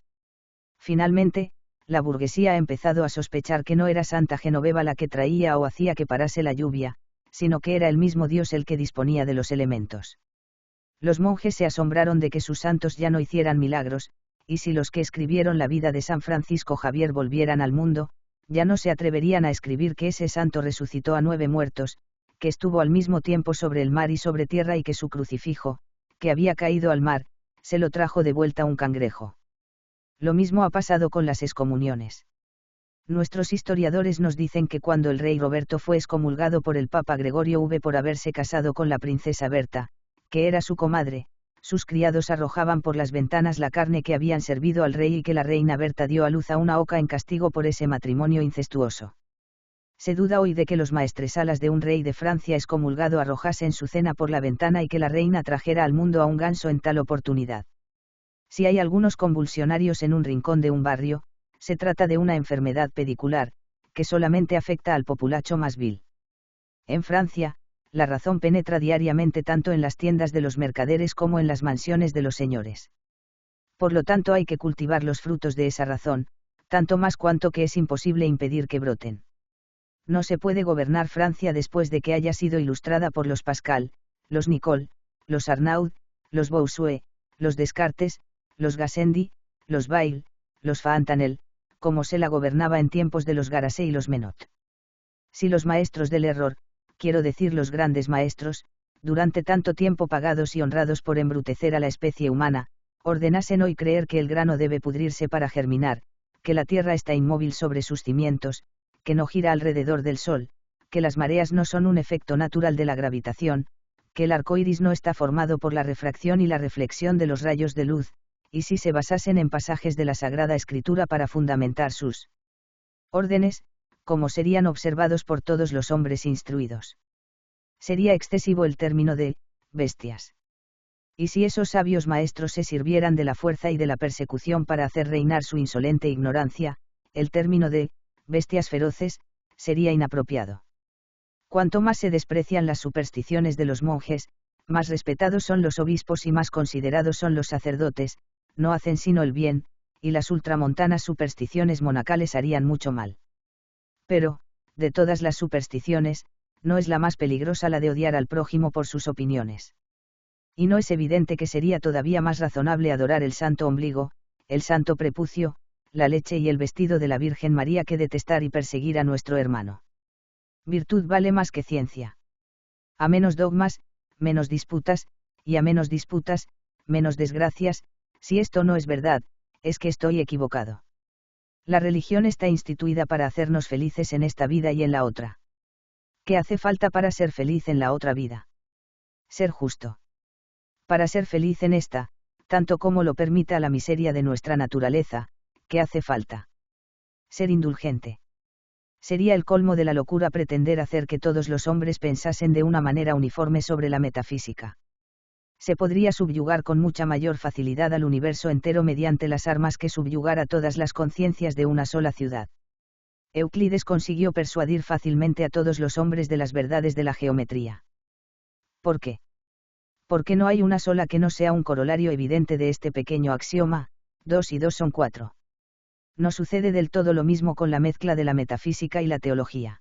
Finalmente, la burguesía ha empezado a sospechar que no era Santa Genoveva la que traía o hacía que parase la lluvia, sino que era el mismo Dios el que disponía de los elementos. Los monjes se asombraron de que sus santos ya no hicieran milagros, y si los que escribieron la vida de San Francisco Javier volvieran al mundo, ya no se atreverían a escribir que ese santo resucitó a 9 muertos, que estuvo al mismo tiempo sobre el mar y sobre tierra y que su crucifijo, que había caído al mar, se lo trajo de vuelta un cangrejo. Lo mismo ha pasado con las excomuniones. Nuestros historiadores nos dicen que cuando el rey Roberto fue excomulgado por el Papa Gregorio V por haberse casado con la princesa Berta, que era su comadre, sus criados arrojaban por las ventanas la carne que habían servido al rey y que la reina Berta dio a luz a una oca en castigo por ese matrimonio incestuoso. Se duda hoy de que los maestresalas de un rey de Francia excomulgado arrojasen su cena por la ventana y que la reina trajera al mundo a un ganso en tal oportunidad. Si hay algunos convulsionarios en un rincón de un barrio, se trata de una enfermedad pedicular, que solamente afecta al populacho más vil. En Francia, la razón penetra diariamente tanto en las tiendas de los mercaderes como en las mansiones de los señores. Por lo tanto hay que cultivar los frutos de esa razón, tanto más cuanto que es imposible impedir que broten. No se puede gobernar Francia después de que haya sido ilustrada por los Pascal, los Nicole, los Arnaud, los Bossuet, los Descartes, los Gassendi, los Bayle, los Fontanel, como se la gobernaba en tiempos de los Garasé y los Menot. Si los maestros del error, quiero decir los grandes maestros, durante tanto tiempo pagados y honrados por embrutecer a la especie humana, ordenasen hoy creer que el grano debe pudrirse para germinar, que la tierra está inmóvil sobre sus cimientos, que no gira alrededor del sol, que las mareas no son un efecto natural de la gravitación, que el arco iris no está formado por la refracción y la reflexión de los rayos de luz, y si se basasen en pasajes de la Sagrada Escritura para fundamentar sus órdenes, como serían observados por todos los hombres instruidos. Sería excesivo el término de bestias. Y si esos sabios maestros se sirvieran de la fuerza y de la persecución para hacer reinar su insolente ignorancia, el término de bestias feroces sería inapropiado. Cuanto más se desprecian las supersticiones de los monjes, más respetados son los obispos y más considerados son los sacerdotes, no hacen sino el bien, y las ultramontanas supersticiones monacales harían mucho mal. Pero, de todas las supersticiones, no es la más peligrosa la de odiar al prójimo por sus opiniones. Y no es evidente que sería todavía más razonable adorar el santo ombligo, el santo prepucio, la leche y el vestido de la Virgen María que detestar y perseguir a nuestro hermano. Virtud vale más que ciencia. A menos dogmas, menos disputas, y a menos disputas, menos desgracias. Si esto no es verdad, es que estoy equivocado. La religión está instituida para hacernos felices en esta vida y en la otra. ¿Qué hace falta para ser feliz en la otra vida? Ser justo. Para ser feliz en esta, tanto como lo permita la miseria de nuestra naturaleza, ¿qué hace falta? Ser indulgente. Sería el colmo de la locura pretender hacer que todos los hombres pensasen de una manera uniforme sobre la metafísica. Se podría subyugar con mucha mayor facilidad al universo entero mediante las armas que subyugar a todas las conciencias de una sola ciudad. Euclides consiguió persuadir fácilmente a todos los hombres de las verdades de la geometría. ¿Por qué? Porque no hay una sola que no sea un corolario evidente de este pequeño axioma, 2 y 2 son 4. No sucede del todo lo mismo con la mezcla de la metafísica y la teología.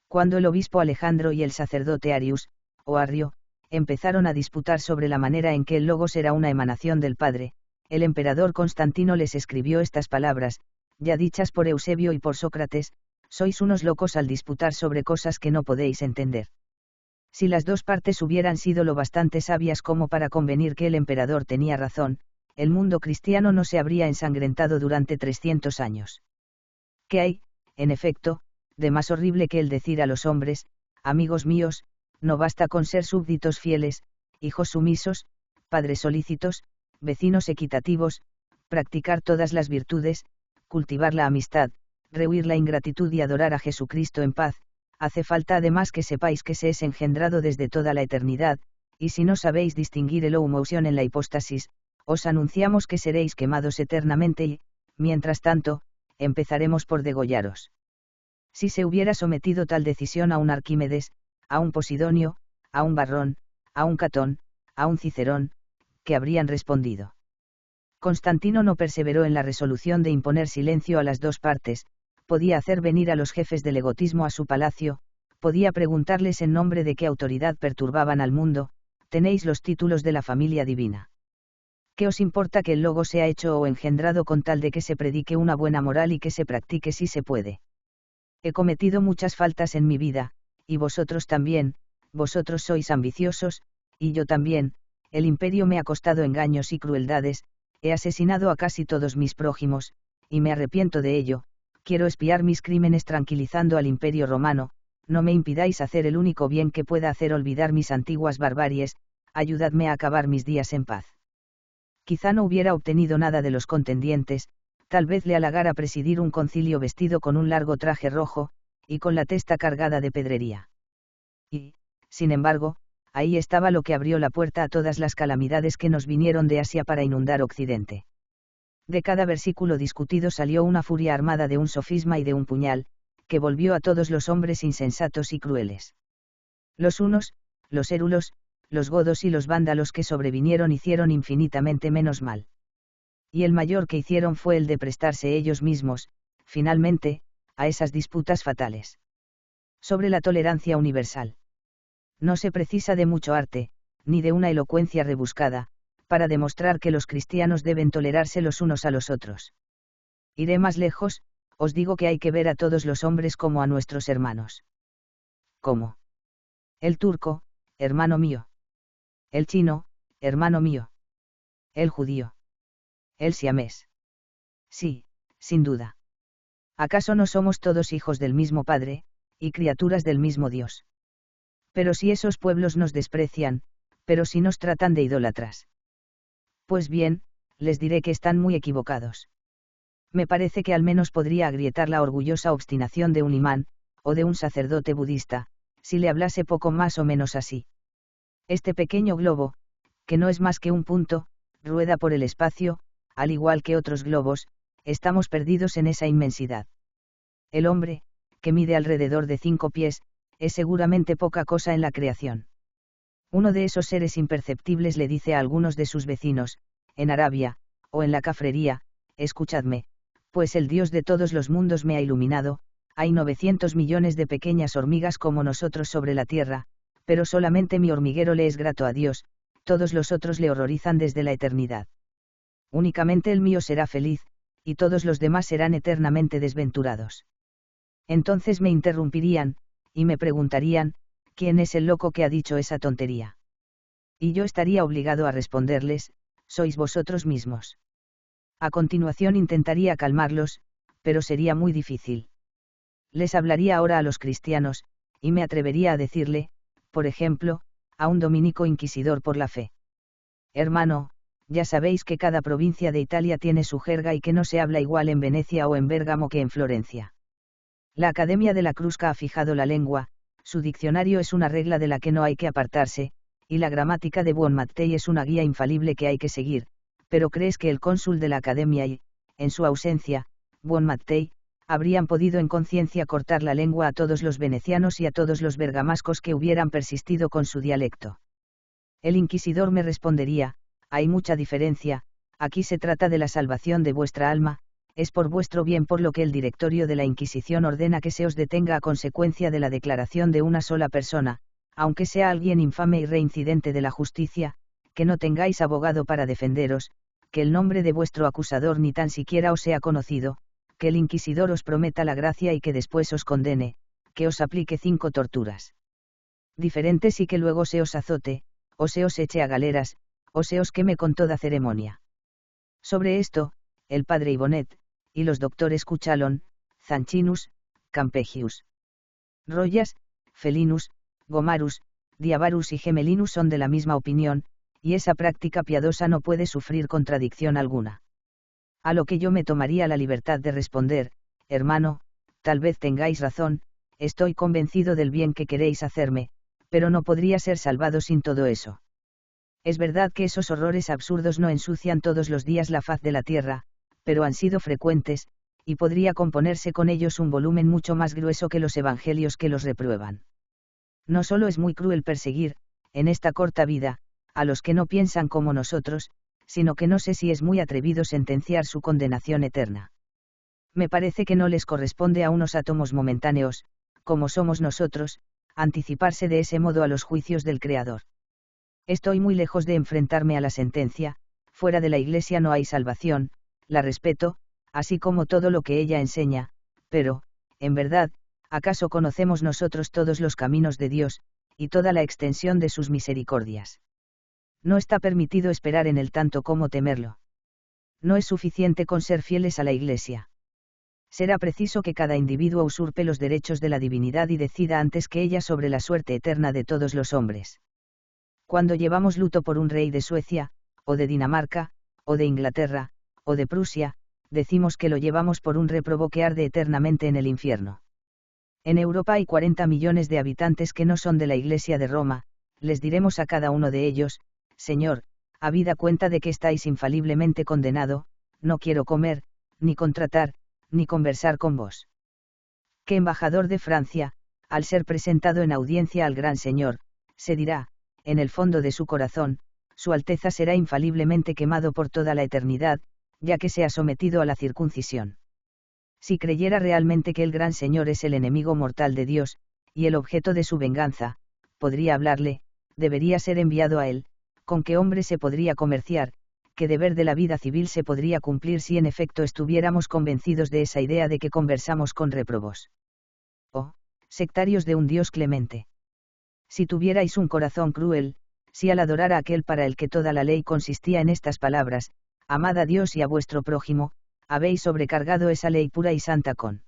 Cuando el obispo Alejandro y el sacerdote Arius, o Arrio, empezaron a disputar sobre la manera en que el Logos era una emanación del Padre, el emperador Constantino les escribió estas palabras, ya dichas por Eusebio y por Sócrates: sois unos locos al disputar sobre cosas que no podéis entender. Si las dos partes hubieran sido lo bastante sabias como para convenir que el emperador tenía razón, el mundo cristiano no se habría ensangrentado durante 300 años. ¿Qué hay, en efecto, de más horrible que el decir a los hombres: amigos míos, no basta con ser súbditos fieles, hijos sumisos, padres solícitos, vecinos equitativos, practicar todas las virtudes, cultivar la amistad, rehuir la ingratitud y adorar a Jesucristo en paz? Hace falta además que sepáis que se es engendrado desde toda la eternidad, y si no sabéis distinguir el homoousion en la hipóstasis, os anunciamos que seréis quemados eternamente y, mientras tanto, empezaremos por degollaros. Si se hubiera sometido tal decisión a un Arquímedes, a un Posidonio, a un Varrón, a un Catón, a un Cicerón, ¿qué habrían respondido? Constantino no perseveró en la resolución de imponer silencio a las dos partes, podía hacer venir a los jefes del egotismo a su palacio, podía preguntarles en nombre de qué autoridad perturbaban al mundo: tenéis los títulos de la familia divina. ¿Qué os importa que el Logo sea hecho o engendrado con tal de que se predique una buena moral y que se practique si se puede? He cometido muchas faltas en mi vida, y vosotros también, vosotros sois ambiciosos, y yo también, el imperio me ha costado engaños y crueldades, he asesinado a casi todos mis prójimos, y me arrepiento de ello. Quiero expiar mis crímenes tranquilizando al Imperio Romano, no me impidáis hacer el único bien que pueda hacer olvidar mis antiguas barbaries, ayudadme a acabar mis días en paz. Quizá no hubiera obtenido nada de los contendientes, tal vez le halagara presidir un concilio vestido con un largo traje rojo, y con la testa cargada de pedrería. Y, sin embargo, ahí estaba lo que abrió la puerta a todas las calamidades que nos vinieron de Asia para inundar Occidente. De cada versículo discutido salió una furia armada de un sofisma y de un puñal, que volvió a todos los hombres insensatos y crueles. Los hunos, los érulos, los godos y los vándalos que sobrevinieron hicieron infinitamente menos mal. Y el mayor que hicieron fue el de prestarse ellos mismos, finalmente, a esas disputas fatales. Sobre la tolerancia universal. No se precisa de mucho arte, ni de una elocuencia rebuscada, para demostrar que los cristianos deben tolerarse los unos a los otros. Iré más lejos, os digo que hay que ver a todos los hombres como a nuestros hermanos. ¿Cómo? El turco, hermano mío. El chino, hermano mío. El judío. El siamés. Sí, sin duda. ¿Acaso no somos todos hijos del mismo Padre, y criaturas del mismo Dios? Pero si esos pueblos nos desprecian, pero si nos tratan de idólatras. Pues bien, les diré que están muy equivocados. Me parece que al menos podría agrietar la orgullosa obstinación de un imán, o de un sacerdote budista, si le hablase poco más o menos así. Este pequeño globo, que no es más que un punto, rueda por el espacio, al igual que otros globos, estamos perdidos en esa inmensidad. El hombre, que mide alrededor de 5 pies, es seguramente poca cosa en la creación. Uno de esos seres imperceptibles le dice a algunos de sus vecinos, en Arabia, o en la cafrería, escuchadme, pues el Dios de todos los mundos me ha iluminado, hay 900 millones de pequeñas hormigas como nosotros sobre la tierra, pero solamente mi hormiguero le es grato a Dios, todos los otros le horrorizan desde la eternidad. Únicamente el mío será feliz, y todos los demás serán eternamente desventurados. Entonces me interrumpirían, y me preguntarían, ¿quién es el loco que ha dicho esa tontería? Y yo estaría obligado a responderles, sois vosotros mismos. A continuación intentaría calmarlos, pero sería muy difícil. Les hablaría ahora a los cristianos, y me atrevería a decirle, por ejemplo, a un dominico inquisidor por la fe. Hermano, ya sabéis que cada provincia de Italia tiene su jerga y que no se habla igual en Venecia o en Bérgamo que en Florencia. La Academia de la Crusca ha fijado la lengua, su diccionario es una regla de la que no hay que apartarse, y la gramática de Buon Mattei es una guía infalible que hay que seguir, pero ¿crees que el cónsul de la Academia y, en su ausencia, Buon Mattei, habrían podido en conciencia cortar la lengua a todos los venecianos y a todos los bergamascos que hubieran persistido con su dialecto? El inquisidor me respondería, hay mucha diferencia, aquí se trata de la salvación de vuestra alma, es por vuestro bien por lo que el directorio de la Inquisición ordena que se os detenga a consecuencia de la declaración de una sola persona, aunque sea alguien infame y reincidente de la justicia, que no tengáis abogado para defenderos, que el nombre de vuestro acusador ni tan siquiera os sea conocido, que el inquisidor os prometa la gracia y que después os condene, que os aplique 5 torturas diferentes y que luego se os azote, o se os eche a galeras, o se os queme con toda ceremonia. Sobre esto, el padre Ibonet, y los doctores Cuchalon, Zanchinus, Campegius, Royas, Felinus, Gomarus, Diabarus y Gemelinus son de la misma opinión, y esa práctica piadosa no puede sufrir contradicción alguna. A lo que yo me tomaría la libertad de responder, hermano, tal vez tengáis razón, estoy convencido del bien que queréis hacerme, pero no podría ser salvado sin todo eso. Es verdad que esos horrores absurdos no ensucian todos los días la faz de la tierra, pero han sido frecuentes, y podría componerse con ellos un volumen mucho más grueso que los evangelios que los reprueban. No solo es muy cruel perseguir, en esta corta vida, a los que no piensan como nosotros, sino que no sé si es muy atrevido sentenciar su condenación eterna. Me parece que no les corresponde a unos átomos momentáneos, como somos nosotros, anticiparse de ese modo a los juicios del Creador. Estoy muy lejos de enfrentarme a la sentencia, fuera de la Iglesia no hay salvación, la respeto, así como todo lo que ella enseña, pero, en verdad, ¿acaso conocemos nosotros todos los caminos de Dios, y toda la extensión de sus misericordias? No está permitido esperar en él tanto como temerlo. No es suficiente con ser fieles a la Iglesia. Será preciso que cada individuo usurpe los derechos de la divinidad y decida antes que ella sobre la suerte eterna de todos los hombres. Cuando llevamos luto por un rey de Suecia, o de Dinamarca, o de Inglaterra, o de Prusia, decimos que lo llevamos por un réprobo que arde eternamente en el infierno. En Europa hay 40 millones de habitantes que no son de la Iglesia de Roma, les diremos a cada uno de ellos, Señor, habida cuenta de que estáis infaliblemente condenado, no quiero comer, ni contratar, ni conversar con vos. ¿Qué embajador de Francia, al ser presentado en audiencia al gran Señor, se dirá, en el fondo de su corazón, Su Alteza será infaliblemente quemado por toda la eternidad, ya que se ha sometido a la circuncisión? Si creyera realmente que el gran Señor es el enemigo mortal de Dios, y el objeto de su venganza, podría hablarle, debería ser enviado a él, ¿Con qué hombre se podría comerciar? ¿Qué deber de la vida civil se podría cumplir si en efecto estuviéramos convencidos de esa idea de que conversamos con réprobos? Oh, sectarios de un Dios clemente. Si tuvierais un corazón cruel, si al adorar a aquel para el que toda la ley consistía en estas palabras, amad a Dios y a vuestro prójimo, habéis sobrecargado esa ley pura y santa con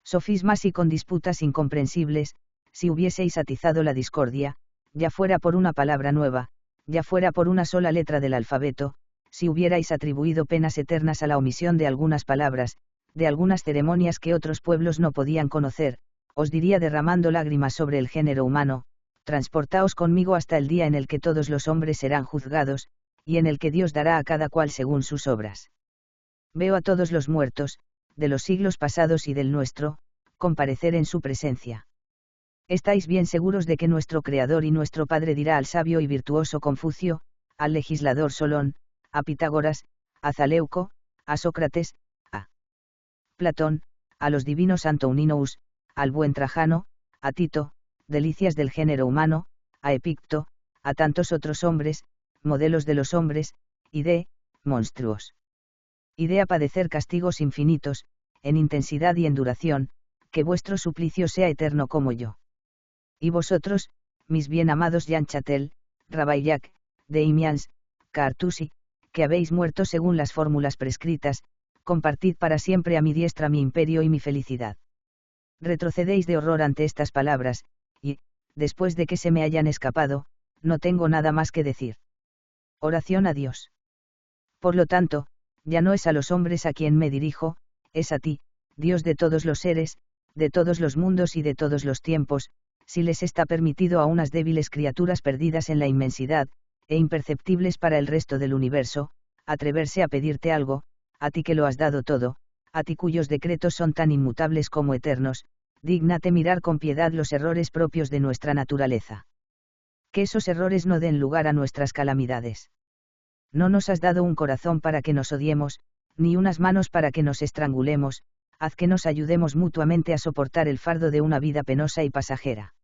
sofismas y con disputas incomprensibles, si hubieseis atizado la discordia, ya fuera por una palabra nueva, ya fuera por una sola letra del alfabeto, si hubierais atribuido penas eternas a la omisión de algunas palabras, de algunas ceremonias que otros pueblos no podían conocer, os diría derramando lágrimas sobre el género humano: transportaos conmigo hasta el día en el que todos los hombres serán juzgados, y en el que Dios dará a cada cual según sus obras. Veo a todos los muertos, de los siglos pasados y del nuestro, comparecer en su presencia. Estáis bien seguros de que nuestro Creador y nuestro Padre dirá al sabio y virtuoso Confucio, al legislador Solón, a Pitágoras, a Zaleuco, a Sócrates, a Platón, a los divinos Antoninous, al buen Trajano, a Tito, delicias del género humano, a Epicto, a tantos otros hombres, modelos de los hombres, y de monstruos. Y de padecer castigos infinitos, en intensidad y en duración, que vuestro suplicio sea eterno como yo. Y vosotros, mis bien amados Jean Chatel, Ravaillac, Deimians, Cartusi, que habéis muerto según las fórmulas prescritas, compartid para siempre a mi diestra mi imperio y mi felicidad. Retrocedéis de horror ante estas palabras, y, después de que se me hayan escapado, no tengo nada más que decir. Oración a Dios. Por lo tanto, ya no es a los hombres a quien me dirijo, es a ti, Dios de todos los seres, de todos los mundos y de todos los tiempos, si les está permitido a unas débiles criaturas perdidas en la inmensidad, e imperceptibles para el resto del universo, atreverse a pedirte algo, a ti que lo has dado todo, a ti cuyos decretos son tan inmutables como eternos, dígnate mirar con piedad los errores propios de nuestra naturaleza. Que esos errores no den lugar a nuestras calamidades. No nos has dado un corazón para que nos odiemos, ni unas manos para que nos estrangulemos, haz que nos ayudemos mutuamente a soportar el fardo de una vida penosa y pasajera.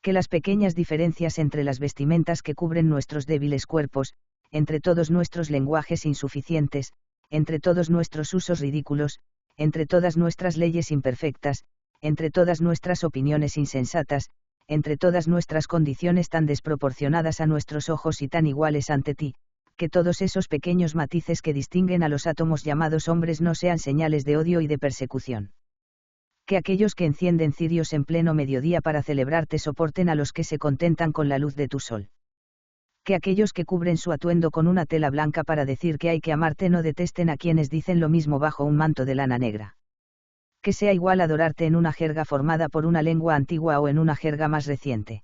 Que las pequeñas diferencias entre las vestimentas que cubren nuestros débiles cuerpos, entre todos nuestros lenguajes insuficientes, entre todos nuestros usos ridículos, entre todas nuestras leyes imperfectas, entre todas nuestras opiniones insensatas, entre todas nuestras condiciones tan desproporcionadas a nuestros ojos y tan iguales ante ti, que todos esos pequeños matices que distinguen a los átomos llamados hombres no sean señales de odio y de persecución. Que aquellos que encienden cirios en pleno mediodía para celebrarte soporten a los que se contentan con la luz de tu sol. Que aquellos que cubren su atuendo con una tela blanca para decir que hay que amarte no detesten a quienes dicen lo mismo bajo un manto de lana negra. Que sea igual adorarte en una jerga formada por una lengua antigua o en una jerga más reciente.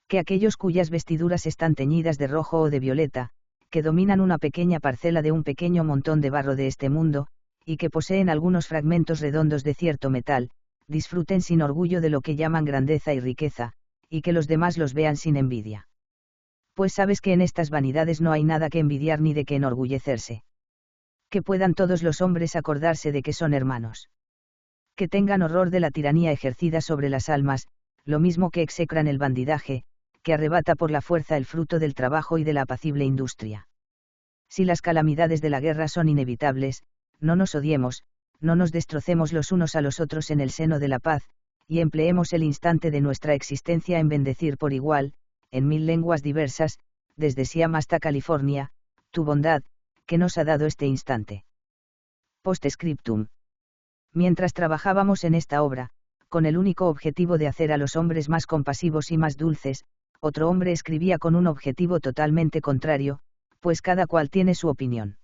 Que aquellos cuyas vestiduras están teñidas de rojo o de violeta, que dominan una pequeña parcela de un pequeño montón de barro de este mundo, y que poseen algunos fragmentos redondos de cierto metal, disfruten sin orgullo de lo que llaman grandeza y riqueza, y que los demás los vean sin envidia. Pues sabes que en estas vanidades no hay nada que envidiar ni de que enorgullecerse. Que puedan todos los hombres acordarse de que son hermanos. Que tengan horror de la tiranía ejercida sobre las almas, lo mismo que execran el bandidaje, que arrebata por la fuerza el fruto del trabajo y de la apacible industria. Si las calamidades de la guerra son inevitables, no nos odiemos, no nos destrocemos los unos a los otros en el seno de la paz, y empleemos el instante de nuestra existencia en bendecir por igual, en 1000 lenguas diversas, desde Siam hasta California, tu bondad, que nos ha dado este instante. Postscriptum. Mientras trabajábamos en esta obra, con el único objetivo de hacer a los hombres más compasivos y más dulces, otro hombre escribía con un objetivo totalmente contrario, pues cada cual tiene su opinión.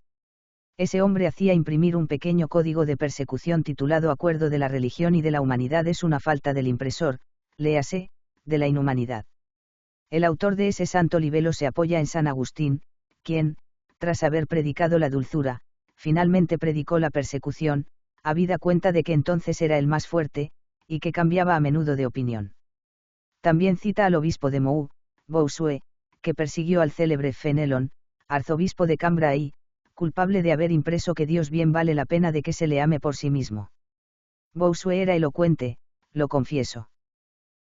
Ese hombre hacía imprimir un pequeño código de persecución titulado Acuerdo de la religión y de la humanidad es una falta del impresor, léase, de la inhumanidad. El autor de ese santo libelo se apoya en San Agustín, quien, tras haber predicado la dulzura, finalmente predicó la persecución, habida cuenta de que entonces era el más fuerte, y que cambiaba a menudo de opinión. También cita al obispo de Mou, Bossuet, que persiguió al célebre Fenelon, arzobispo de Cambrai, culpable de haber impreso que Dios bien vale la pena de que se le ame por sí mismo. Bossuet era elocuente, lo confieso.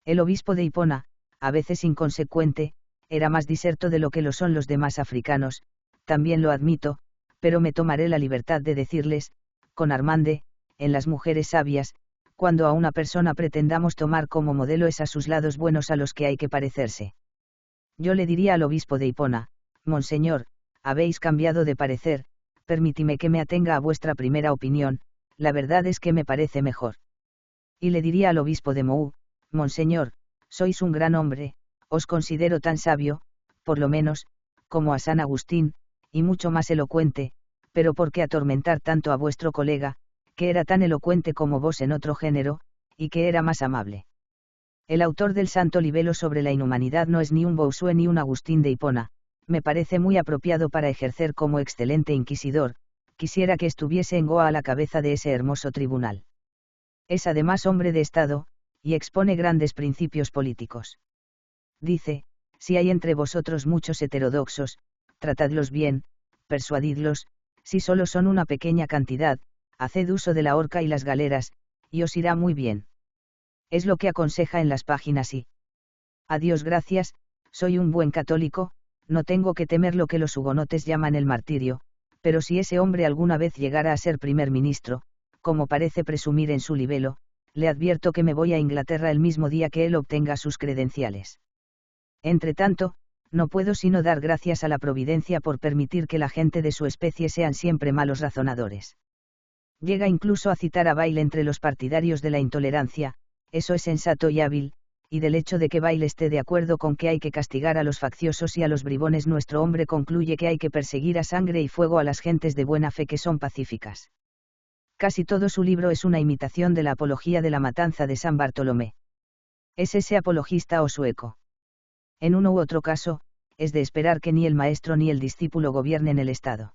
El obispo de Hipona, a veces inconsecuente, era más diserto de lo que lo son los demás africanos, también lo admito, pero me tomaré la libertad de decirles, con Armande, en las mujeres sabias, cuando a una persona pretendamos tomar como modelo es a sus lados buenos a los que hay que parecerse. Yo le diría al obispo de Hipona: Monseñor, habéis cambiado de parecer, permítime que me atenga a vuestra primera opinión, la verdad es que me parece mejor. Y le diría al obispo de Mou: Monseñor, sois un gran hombre, os considero tan sabio, por lo menos, como a San Agustín, y mucho más elocuente, pero ¿por qué atormentar tanto a vuestro colega, que era tan elocuente como vos en otro género, y que era más amable? El autor del Santo Libelo sobre la inhumanidad no es ni un Bossuet ni un Agustín de Hipona, me parece muy apropiado para ejercer como excelente inquisidor, quisiera que estuviese en Goa a la cabeza de ese hermoso tribunal. Es además hombre de Estado, y expone grandes principios políticos. Dice: si hay entre vosotros muchos heterodoxos, tratadlos bien, persuadidlos, si solo son una pequeña cantidad, haced uso de la horca y las galeras, y os irá muy bien. Es lo que aconseja en las páginas y. A Dios gracias, soy un buen católico, no tengo que temer lo que los hugonotes llaman el martirio, pero si ese hombre alguna vez llegara a ser primer ministro, como parece presumir en su libelo, le advierto que me voy a Inglaterra el mismo día que él obtenga sus credenciales. Entretanto, no puedo sino dar gracias a la providencia por permitir que la gente de su especie sean siempre malos razonadores. Llega incluso a citar a Bayle entre los partidarios de la intolerancia: eso es sensato y hábil, y del hecho de que Bayle esté de acuerdo con que hay que castigar a los facciosos y a los bribones, nuestro hombre concluye que hay que perseguir a sangre y fuego a las gentes de buena fe que son pacíficas. Casi todo su libro es una imitación de la apología de la matanza de San Bartolomé. Es ese apologista o sueco. En uno u otro caso, es de esperar que ni el maestro ni el discípulo gobiernen el Estado.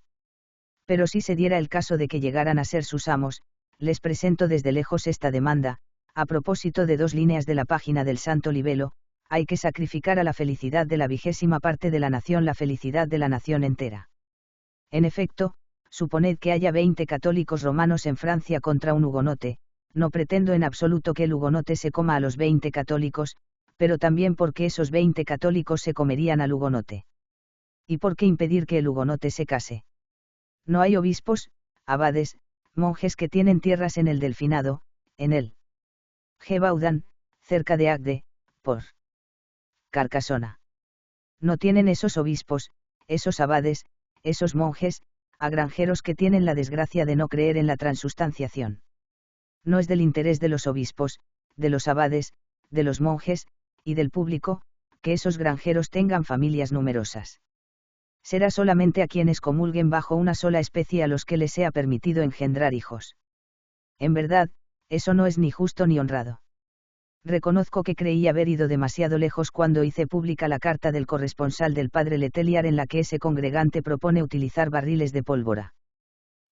Pero si se diera el caso de que llegaran a ser sus amos, les presento desde lejos esta demanda, a propósito de 2 líneas de la página del Santo Libelo: hay que sacrificar a la felicidad de la 20ª parte de la nación la felicidad de la nación entera. En efecto, suponed que haya 20 católicos romanos en Francia contra un hugonote, no pretendo en absoluto que el hugonote se coma a los 20 católicos, pero también porque esos 20 católicos se comerían al hugonote. ¿Y por qué impedir que el hugonote se case? No hay obispos, abades, monjes que tienen tierras en el Delfinado, en el Gebaudan, cerca de Agde, por Carcasona. No tienen esos obispos, esos abades, esos monjes, a granjeros que tienen la desgracia de no creer en la transustanciación. No es del interés de los obispos, de los abades, de los monjes, y del público, que esos granjeros tengan familias numerosas. Será solamente a quienes comulguen bajo una sola especie a los que les sea permitido engendrar hijos. En verdad, eso no es ni justo ni honrado. Reconozco que creí haber ido demasiado lejos cuando hice pública la carta del corresponsal del padre Letelier en la que ese congregante propone utilizar barriles de pólvora.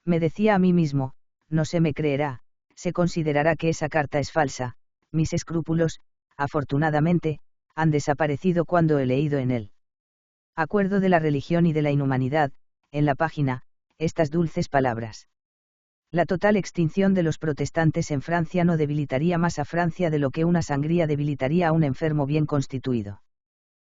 Me decía a mí mismo: no se me creerá, se considerará que esa carta es falsa. Mis escrúpulos, afortunadamente, han desaparecido cuando he leído en él Acuerdo de la religión y de la inhumanidad, en la página, estas dulces palabras: la total extinción de los protestantes en Francia no debilitaría más a Francia de lo que una sangría debilitaría a un enfermo bien constituido.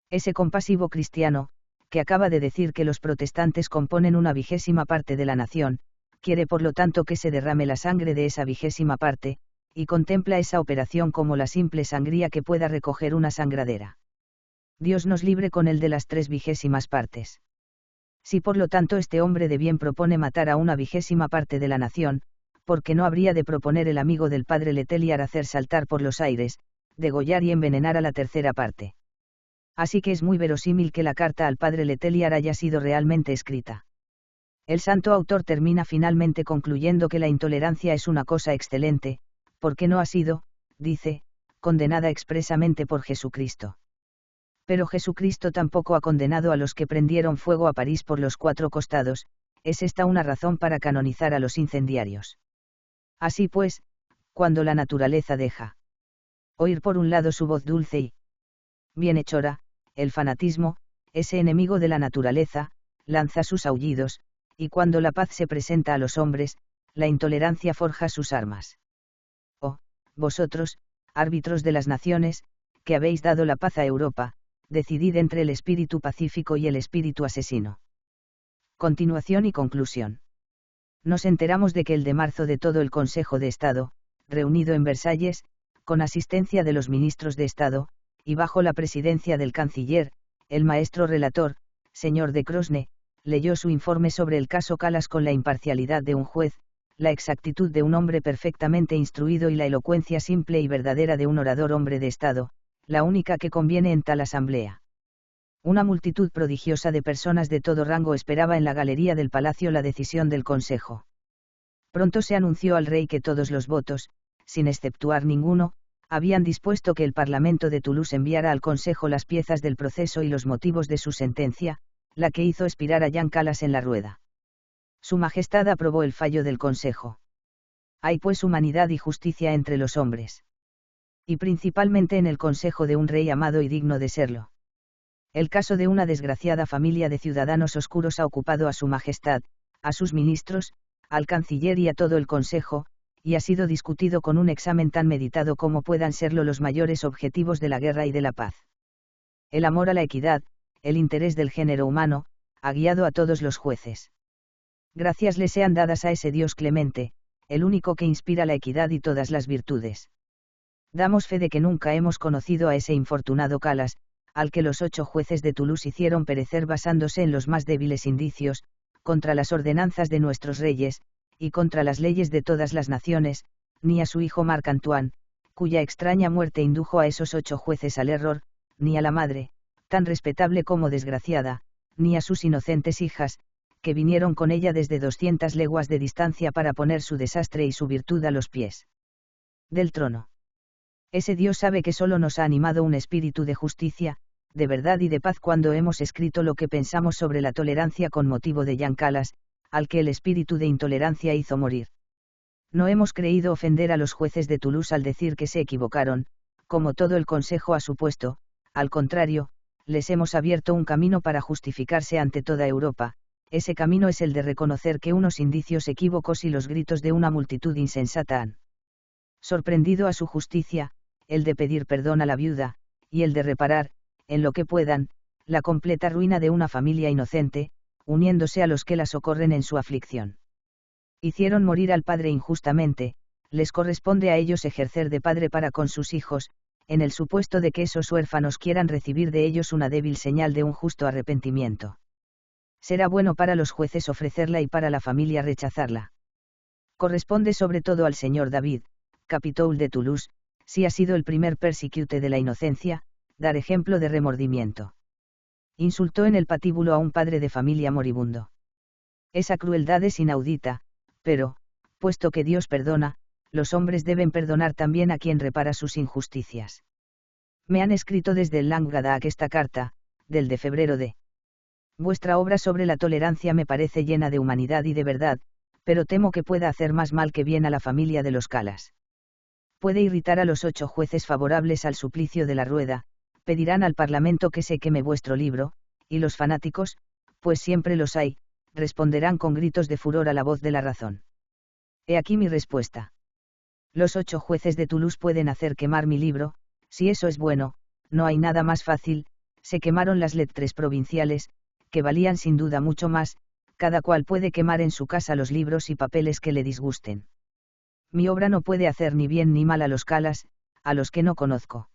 Ese compasivo cristiano, que acaba de decir que los protestantes componen una 20ª parte de la nación, quiere por lo tanto que se derrame la sangre de esa 20ª parte, y contempla esa operación como la simple sangría que pueda recoger una sangradera. Dios nos libre con el de las 3/20 partes. Si por lo tanto este hombre de bien propone matar a una 20ª parte de la nación, ¿por qué no habría de proponer el amigo del padre Letelier hacer saltar por los aires, degollar y envenenar a la 3ª parte? Así que es muy verosímil que la carta al padre Letelier haya sido realmente escrita. El santo autor termina finalmente concluyendo que la intolerancia es una cosa excelente, porque no ha sido, dice, condenada expresamente por Jesucristo. Pero Jesucristo tampoco ha condenado a los que prendieron fuego a París por los 4 costados, ¿es esta una razón para canonizar a los incendiarios? Así pues, cuando la naturaleza deja oír por un lado su voz dulce y bienhechora, el fanatismo, ese enemigo de la naturaleza, lanza sus aullidos, y cuando la paz se presenta a los hombres, la intolerancia forja sus armas. Oh, vosotros, árbitros de las naciones, que habéis dado la paz a Europa, decidid entre el espíritu pacífico y el espíritu asesino. Continuación y conclusión. Nos enteramos de que el de marzo de todo el Consejo de Estado, reunido en Versalles, con asistencia de los ministros de Estado, y bajo la presidencia del canciller, el maestro relator, señor de Crosne, leyó su informe sobre el caso Calas con la imparcialidad de un juez, la exactitud de un hombre perfectamente instruido y la elocuencia simple y verdadera de un orador hombre de Estado, la única que conviene en tal asamblea. Una multitud prodigiosa de personas de todo rango esperaba en la galería del palacio la decisión del Consejo. Pronto se anunció al rey que todos los votos, sin exceptuar ninguno, habían dispuesto que el Parlamento de Toulouse enviara al Consejo las piezas del proceso y los motivos de su sentencia, la que hizo expirar a Jean Calas en la rueda. Su Majestad aprobó el fallo del Consejo. Hay pues humanidad y justicia entre los hombres. Y principalmente en el consejo de un rey amado y digno de serlo. El caso de una desgraciada familia de ciudadanos oscuros ha ocupado a su Majestad, a sus ministros, al canciller y a todo el Consejo, y ha sido discutido con un examen tan meditado como puedan serlo los mayores objetivos de la guerra y de la paz. El amor a la equidad, el interés del género humano, ha guiado a todos los jueces. Gracias les sean dadas a ese Dios clemente, el único que inspira la equidad y todas las virtudes. Damos fe de que nunca hemos conocido a ese infortunado Calas, al que los 8 jueces de Toulouse hicieron perecer basándose en los más débiles indicios, contra las ordenanzas de nuestros reyes, y contra las leyes de todas las naciones, ni a su hijo Marc Antoine, cuya extraña muerte indujo a esos 8 jueces al error, ni a la madre, tan respetable como desgraciada, ni a sus inocentes hijas, que vinieron con ella desde 200 leguas de distancia para poner su desastre y su virtud a los pies del trono. Ese Dios sabe que solo nos ha animado un espíritu de justicia, de verdad y de paz cuando hemos escrito lo que pensamos sobre la tolerancia con motivo de Jean Calas, al que el espíritu de intolerancia hizo morir. No hemos creído ofender a los jueces de Toulouse al decir que se equivocaron, como todo el Consejo ha supuesto, al contrario, les hemos abierto un camino para justificarse ante toda Europa. Ese camino es el de reconocer que unos indicios equívocos y los gritos de una multitud insensata han sorprendido a su justicia, el de pedir perdón a la viuda, y el de reparar, en lo que puedan, la completa ruina de una familia inocente, uniéndose a los que la socorren en su aflicción. Hicieron morir al padre injustamente, les corresponde a ellos ejercer de padre para con sus hijos, en el supuesto de que esos huérfanos quieran recibir de ellos una débil señal de un justo arrepentimiento. Será bueno para los jueces ofrecerla y para la familia rechazarla. Corresponde sobre todo al señor David, capitán de Toulouse, si ha sido el primer persecute de la inocencia, dar ejemplo de remordimiento. Insultó en el patíbulo a un padre de familia moribundo. Esa crueldad es inaudita, pero, puesto que Dios perdona, los hombres deben perdonar también a quien repara sus injusticias. Me han escrito desde el Languedoc esta carta, del de febrero de. Vuestra obra sobre la tolerancia me parece llena de humanidad y de verdad, pero temo que pueda hacer más mal que bien a la familia de los Calas. Puede irritar a los 8 jueces favorables al suplicio de la rueda, pedirán al Parlamento que se queme vuestro libro, y los fanáticos, pues siempre los hay, responderán con gritos de furor a la voz de la razón. He aquí mi respuesta. Los 8 jueces de Toulouse pueden hacer quemar mi libro, si eso es bueno, no hay nada más fácil, se quemaron las lettres provinciales, que valían sin duda mucho más, cada cual puede quemar en su casa los libros y papeles que le disgusten. Mi obra no puede hacer ni bien ni mal a los Calas, a los que no conozco.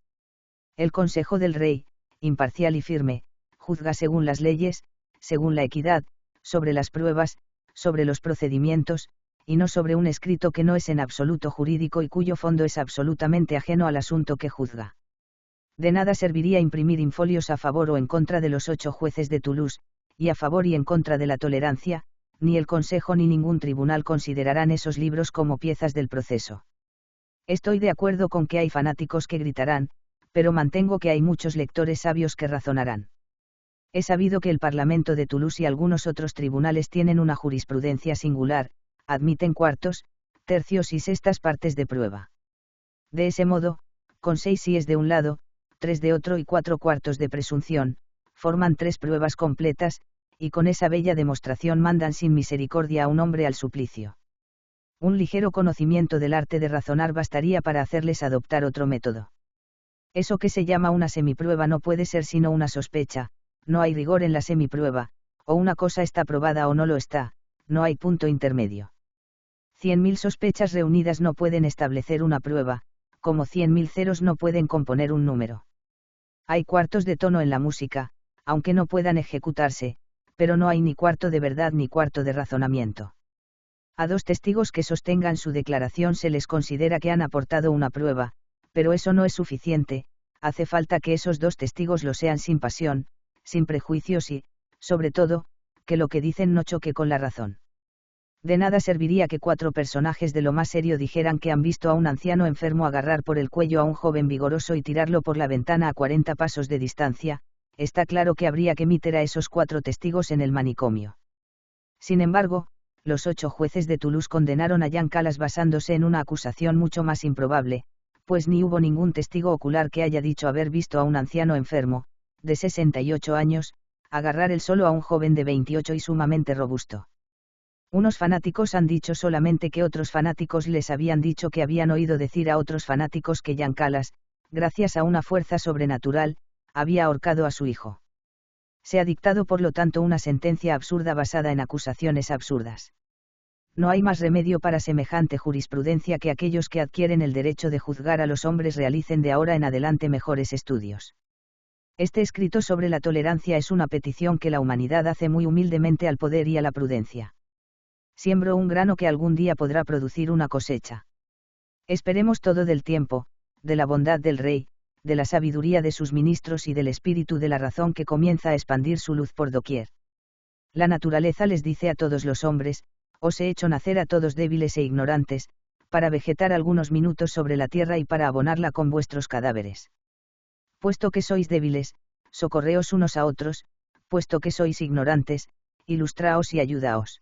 El consejo del rey, imparcial y firme, juzga según las leyes, según la equidad, sobre las pruebas, sobre los procedimientos, y no sobre un escrito que no es en absoluto jurídico y cuyo fondo es absolutamente ajeno al asunto que juzga. De nada serviría imprimir infolios a favor o en contra de los 8 jueces de Toulouse, y a favor y en contra de la tolerancia, ni el Consejo ni ningún tribunal considerarán esos libros como piezas del proceso. Estoy de acuerdo con que hay fanáticos que gritarán, pero mantengo que hay muchos lectores sabios que razonarán. He sabido que el Parlamento de Toulouse y algunos otros tribunales tienen una jurisprudencia singular, admiten cuartos, tercios y sextas partes de prueba. De ese modo, con 6 síes de un lado, 3 de otro y 4 cuartos de presunción, forman 3 pruebas completas, y con esa bella demostración mandan sin misericordia a un hombre al suplicio. Un ligero conocimiento del arte de razonar bastaría para hacerles adoptar otro método. Eso que se llama una semiprueba no puede ser sino una sospecha, no hay rigor en la semiprueba, o una cosa está probada o no lo está, no hay punto intermedio. 100.000 sospechas reunidas no pueden establecer una prueba, como 100.000 ceros no pueden componer un número. Hay cuartos de tono en la música, aunque no puedan ejecutarse, pero no hay ni cuarto de verdad ni cuarto de razonamiento. A dos testigos que sostengan su declaración se les considera que han aportado una prueba, pero eso no es suficiente, hace falta que esos dos testigos lo sean sin pasión, sin prejuicios y, sobre todo, que lo que dicen no choque con la razón. De nada serviría que 4 personajes de lo más serio dijeran que han visto a un anciano enfermo agarrar por el cuello a un joven vigoroso y tirarlo por la ventana a 40 pasos de distancia, está claro que habría que meter a esos 4 testigos en el manicomio. Sin embargo, los 8 jueces de Toulouse condenaron a Jean Calas basándose en una acusación mucho más improbable, pues ni hubo ningún testigo ocular que haya dicho haber visto a un anciano enfermo, de 68 años, agarrar él solo a un joven de 28 y sumamente robusto. Unos fanáticos han dicho solamente que otros fanáticos les habían dicho que habían oído decir a otros fanáticos que Jean Calas, gracias a una fuerza sobrenatural, había ahorcado a su hijo. Se ha dictado por lo tanto una sentencia absurda basada en acusaciones absurdas. No hay más remedio para semejante jurisprudencia que aquellos que adquieren el derecho de juzgar a los hombres realicen de ahora en adelante mejores estudios. Este escrito sobre la tolerancia es una petición que la humanidad hace muy humildemente al poder y a la prudencia. Siembro un grano que algún día podrá producir una cosecha. Esperemos todo del tiempo, de la bondad del rey, de la sabiduría de sus ministros y del espíritu de la razón que comienza a expandir su luz por doquier. La naturaleza les dice a todos los hombres, os he hecho nacer a todos débiles e ignorantes, para vegetar algunos minutos sobre la tierra y para abonarla con vuestros cadáveres. Puesto que sois débiles, socorreos unos a otros, puesto que sois ignorantes, ilustraos y ayudaos.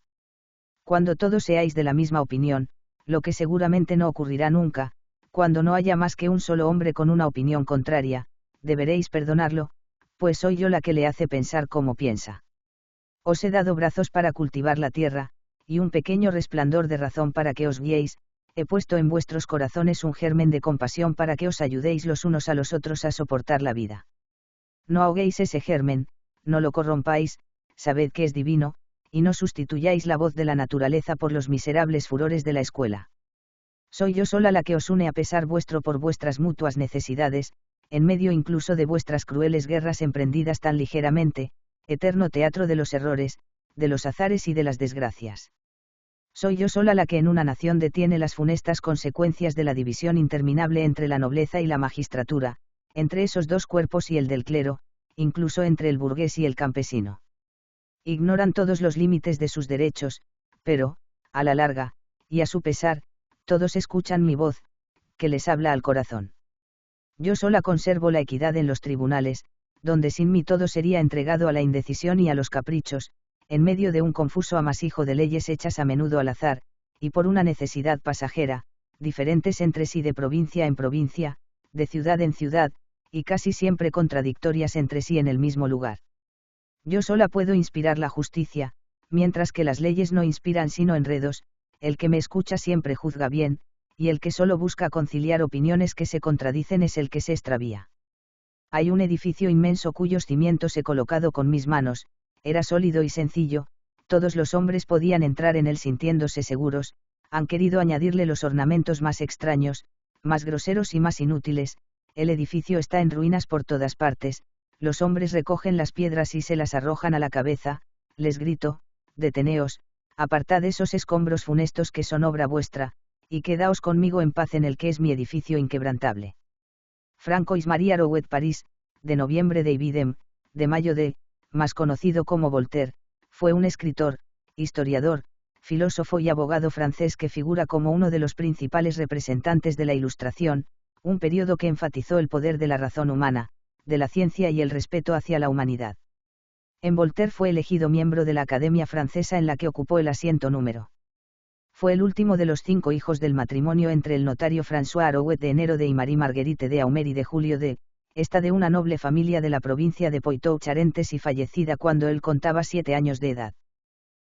Cuando todos seáis de la misma opinión, lo que seguramente no ocurrirá nunca, cuando no haya más que un solo hombre con una opinión contraria, deberéis perdonarlo, pues soy yo la que le hace pensar como piensa. Os he dado brazos para cultivar la tierra, y un pequeño resplandor de razón para que os guiéis, he puesto en vuestros corazones un germen de compasión para que os ayudéis los unos a los otros a soportar la vida. No ahoguéis ese germen, no lo corrompáis, sabed que es divino, y no sustituyáis la voz de la naturaleza por los miserables furores de la escuela. Soy yo sola la que os une a pesar vuestro por vuestras mutuas necesidades, en medio incluso de vuestras crueles guerras emprendidas tan ligeramente, eterno teatro de los errores, de los azares y de las desgracias. Soy yo sola la que en una nación detiene las funestas consecuencias de la división interminable entre la nobleza y la magistratura, entre esos dos cuerpos y el del clero, incluso entre el burgués y el campesino. Ignoran todos los límites de sus derechos, pero, a la larga, y a su pesar, todos escuchan mi voz, que les habla al corazón. Yo sola conservo la equidad en los tribunales, donde sin mí todo sería entregado a la indecisión y a los caprichos, en medio de un confuso amasijo de leyes hechas a menudo al azar, y por una necesidad pasajera, diferentes entre sí de provincia en provincia, de ciudad en ciudad, y casi siempre contradictorias entre sí en el mismo lugar. Yo sola puedo inspirar la justicia, mientras que las leyes no inspiran sino enredos, el que me escucha siempre juzga bien, y el que solo busca conciliar opiniones que se contradicen es el que se extravía. Hay un edificio inmenso cuyos cimientos he colocado con mis manos, era sólido y sencillo, todos los hombres podían entrar en él sintiéndose seguros, han querido añadirle los ornamentos más extraños, más groseros y más inútiles, el edificio está en ruinas por todas partes, los hombres recogen las piedras y se las arrojan a la cabeza, les grito, deteneos, apartad esos escombros funestos que son obra vuestra, y quedaos conmigo en paz en el que es mi edificio inquebrantable. Francois Marie Arouet París, de noviembre de Ibidem, de mayo de, más conocido como Voltaire, fue un escritor, historiador, filósofo y abogado francés que figura como uno de los principales representantes de la Ilustración, un período que enfatizó el poder de la razón humana, de la ciencia y el respeto hacia la humanidad. En Voltaire fue elegido miembro de la Academia Francesa en la que ocupó el asiento número. Fue el último de los 5 hijos del matrimonio entre el notario François Arouet de enero de y Marie Marguerite de Aumer y de julio de, esta de una noble familia de la provincia de Poitou-Charentes y fallecida cuando él contaba 7 años de edad.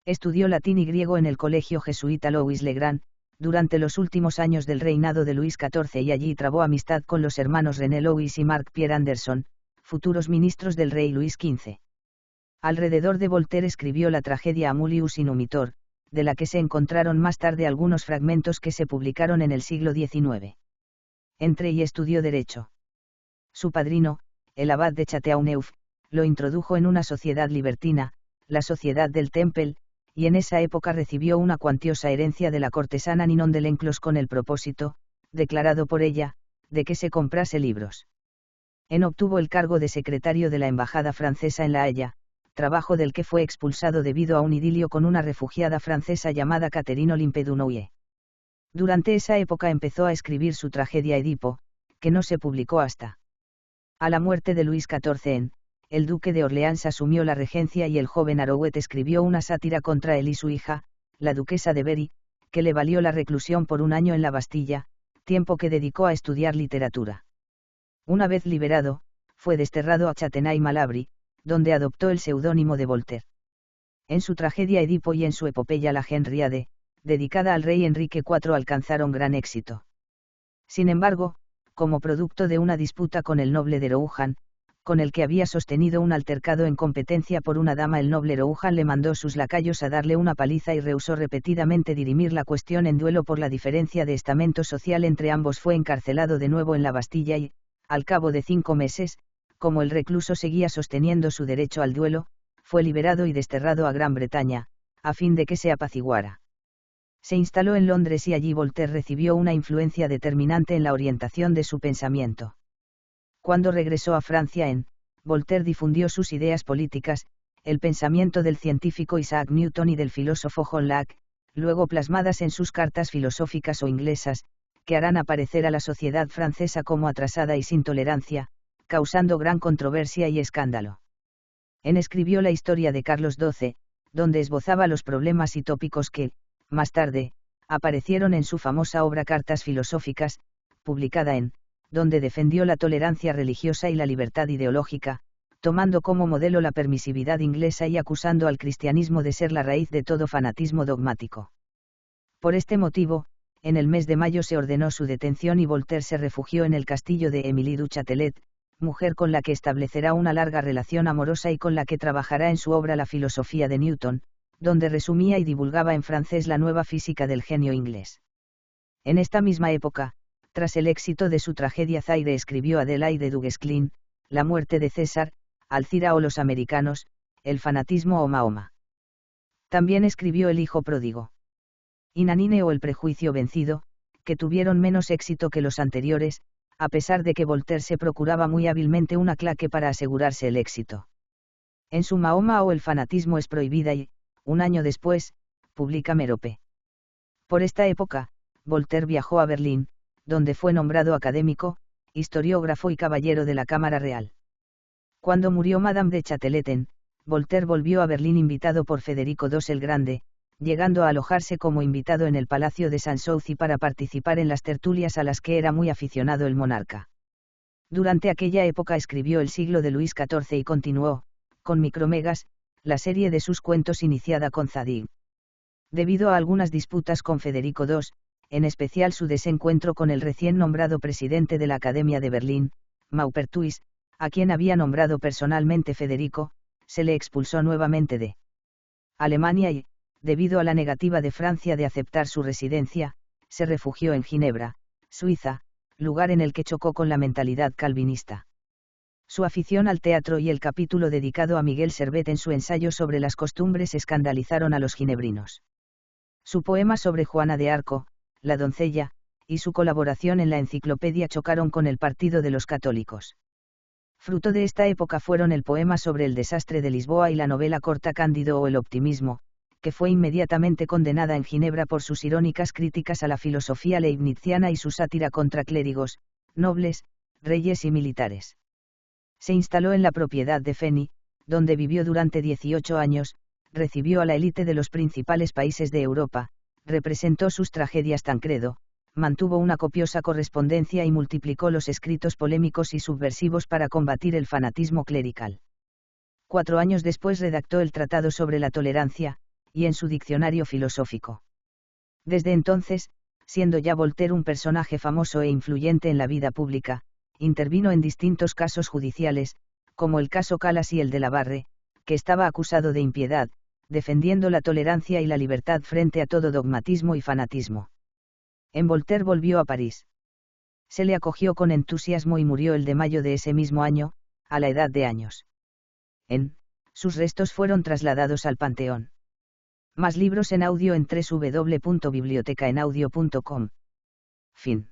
Estudió latín y griego en el colegio jesuita Louis le Grand, durante los últimos años del reinado de Luis XIV y allí trabó amistad con los hermanos René Louis y Marc Pierre Anderson, futuros ministros del rey Luis XV. Alrededor de Voltaire escribió la tragedia Amulius y Numitor, de la que se encontraron más tarde algunos fragmentos que se publicaron en el siglo XIX. Entré y estudió Derecho. Su padrino, el abad de Chateauneuf, lo introdujo en una sociedad libertina, la Sociedad del Temple, y en esa época recibió una cuantiosa herencia de la cortesana Ninon de Lenclos con el propósito, declarado por ella, de que se comprase libros. Obtuvo el cargo de secretario de la Embajada francesa en La Haya, trabajo del que fue expulsado debido a un idilio con una refugiada francesa llamada Catherine Olympe Dunoyer. Durante esa época empezó a escribir su tragedia Edipo, que no se publicó hasta. A la muerte de Luis XIV, el duque de Orleans asumió la regencia y el joven Arouet escribió una sátira contra él y su hija, la duquesa de Berry, que le valió la reclusión por un año en la Bastilla, tiempo que dedicó a estudiar literatura. Una vez liberado, fue desterrado a Châtenay-Malabry, donde adoptó el seudónimo de Voltaire. En su tragedia Edipo y en su epopeya La Henriade, dedicada al rey Enrique IV, alcanzaron gran éxito. Sin embargo, como producto de una disputa con el noble de Rohan, con el que había sostenido un altercado en competencia por una dama, el noble Rohan le mandó sus lacayos a darle una paliza y rehusó repetidamente dirimir la cuestión en duelo por la diferencia de estamento social entre ambos. Fue encarcelado de nuevo en la Bastilla y, al cabo de 5 meses, como el recluso seguía sosteniendo su derecho al duelo, fue liberado y desterrado a Gran Bretaña, a fin de que se apaciguara. Se instaló en Londres y allí Voltaire recibió una influencia determinante en la orientación de su pensamiento. Cuando regresó a Francia Voltaire difundió sus ideas políticas, el pensamiento del científico Isaac Newton y del filósofo John Locke, luego plasmadas en sus cartas filosóficas o inglesas, que harán aparecer a la sociedad francesa como atrasada y sin tolerancia, causando gran controversia y escándalo. Escribió la historia de Carlos XII, donde esbozaba los problemas y tópicos que, más tarde, aparecieron en su famosa obra Cartas filosóficas, publicada donde defendió la tolerancia religiosa y la libertad ideológica, tomando como modelo la permisividad inglesa y acusando al cristianismo de ser la raíz de todo fanatismo dogmático. Por este motivo, en el mes de mayo se ordenó su detención y Voltaire se refugió en el castillo de Émilie du Châtelet, mujer con la que establecerá una larga relación amorosa y con la que trabajará en su obra La filosofía de Newton, donde resumía y divulgaba en francés la nueva física del genio inglés. En esta misma época, tras el éxito de su tragedia Zaire, escribió Adelaide du Guesclin, La muerte de César, Alcira o los americanos, El fanatismo o Mahoma. También escribió El hijo pródigo y Nanine o El prejuicio vencido, que tuvieron menos éxito que los anteriores, a pesar de que Voltaire se procuraba muy hábilmente una claque para asegurarse el éxito. En su Mahoma o El fanatismo es prohibida y, un año después, publica Merope. Por esta época, Voltaire viajó a Berlín, donde fue nombrado académico, historiógrafo y caballero de la Cámara Real. Cuando murió Madame de Châtelet, Voltaire volvió a Berlín invitado por Federico II el Grande, llegando a alojarse como invitado en el Palacio de Sanssouci para participar en las tertulias a las que era muy aficionado el monarca. Durante aquella época escribió El siglo de Luis XIV y continuó, con Micromegas, la serie de sus cuentos iniciada con Zadig. Debido a algunas disputas con Federico II, en especial su desencuentro con el recién nombrado presidente de la Academia de Berlín, Maupertuis, a quien había nombrado personalmente Federico, se le expulsó nuevamente de Alemania y, debido a la negativa de Francia de aceptar su residencia, se refugió en Ginebra, Suiza, lugar en el que chocó con la mentalidad calvinista. Su afición al teatro y el capítulo dedicado a Miguel Servet en su ensayo sobre las costumbres escandalizaron a los ginebrinos. Su poema sobre Juana de Arco, la doncella, y su colaboración en la enciclopedia chocaron con el partido de los católicos. Fruto de esta época fueron el poema sobre el desastre de Lisboa y la novela corta Cándido o El optimismo, que fue inmediatamente condenada en Ginebra por sus irónicas críticas a la filosofía leibniziana y su sátira contra clérigos, nobles, reyes y militares. Se instaló en la propiedad de Feni, donde vivió durante 18 años, recibió a la élite de los principales países de Europa, representó sus tragedias Tancredo, mantuvo una copiosa correspondencia y multiplicó los escritos polémicos y subversivos para combatir el fanatismo clerical. 4 años después redactó el Tratado sobre la Tolerancia, y en su diccionario filosófico. Desde entonces, siendo ya Voltaire un personaje famoso e influyente en la vida pública, intervino en distintos casos judiciales, como el caso Calas y el de Labarre, que estaba acusado de impiedad, defendiendo la tolerancia y la libertad frente a todo dogmatismo y fanatismo. En Voltaire volvió a París. Se le acogió con entusiasmo y murió el de mayo de ese mismo año, a la edad de años. Sus restos fueron trasladados al Panteón. Más libros en audio en www.bibliotecaenaudio.com. Fin.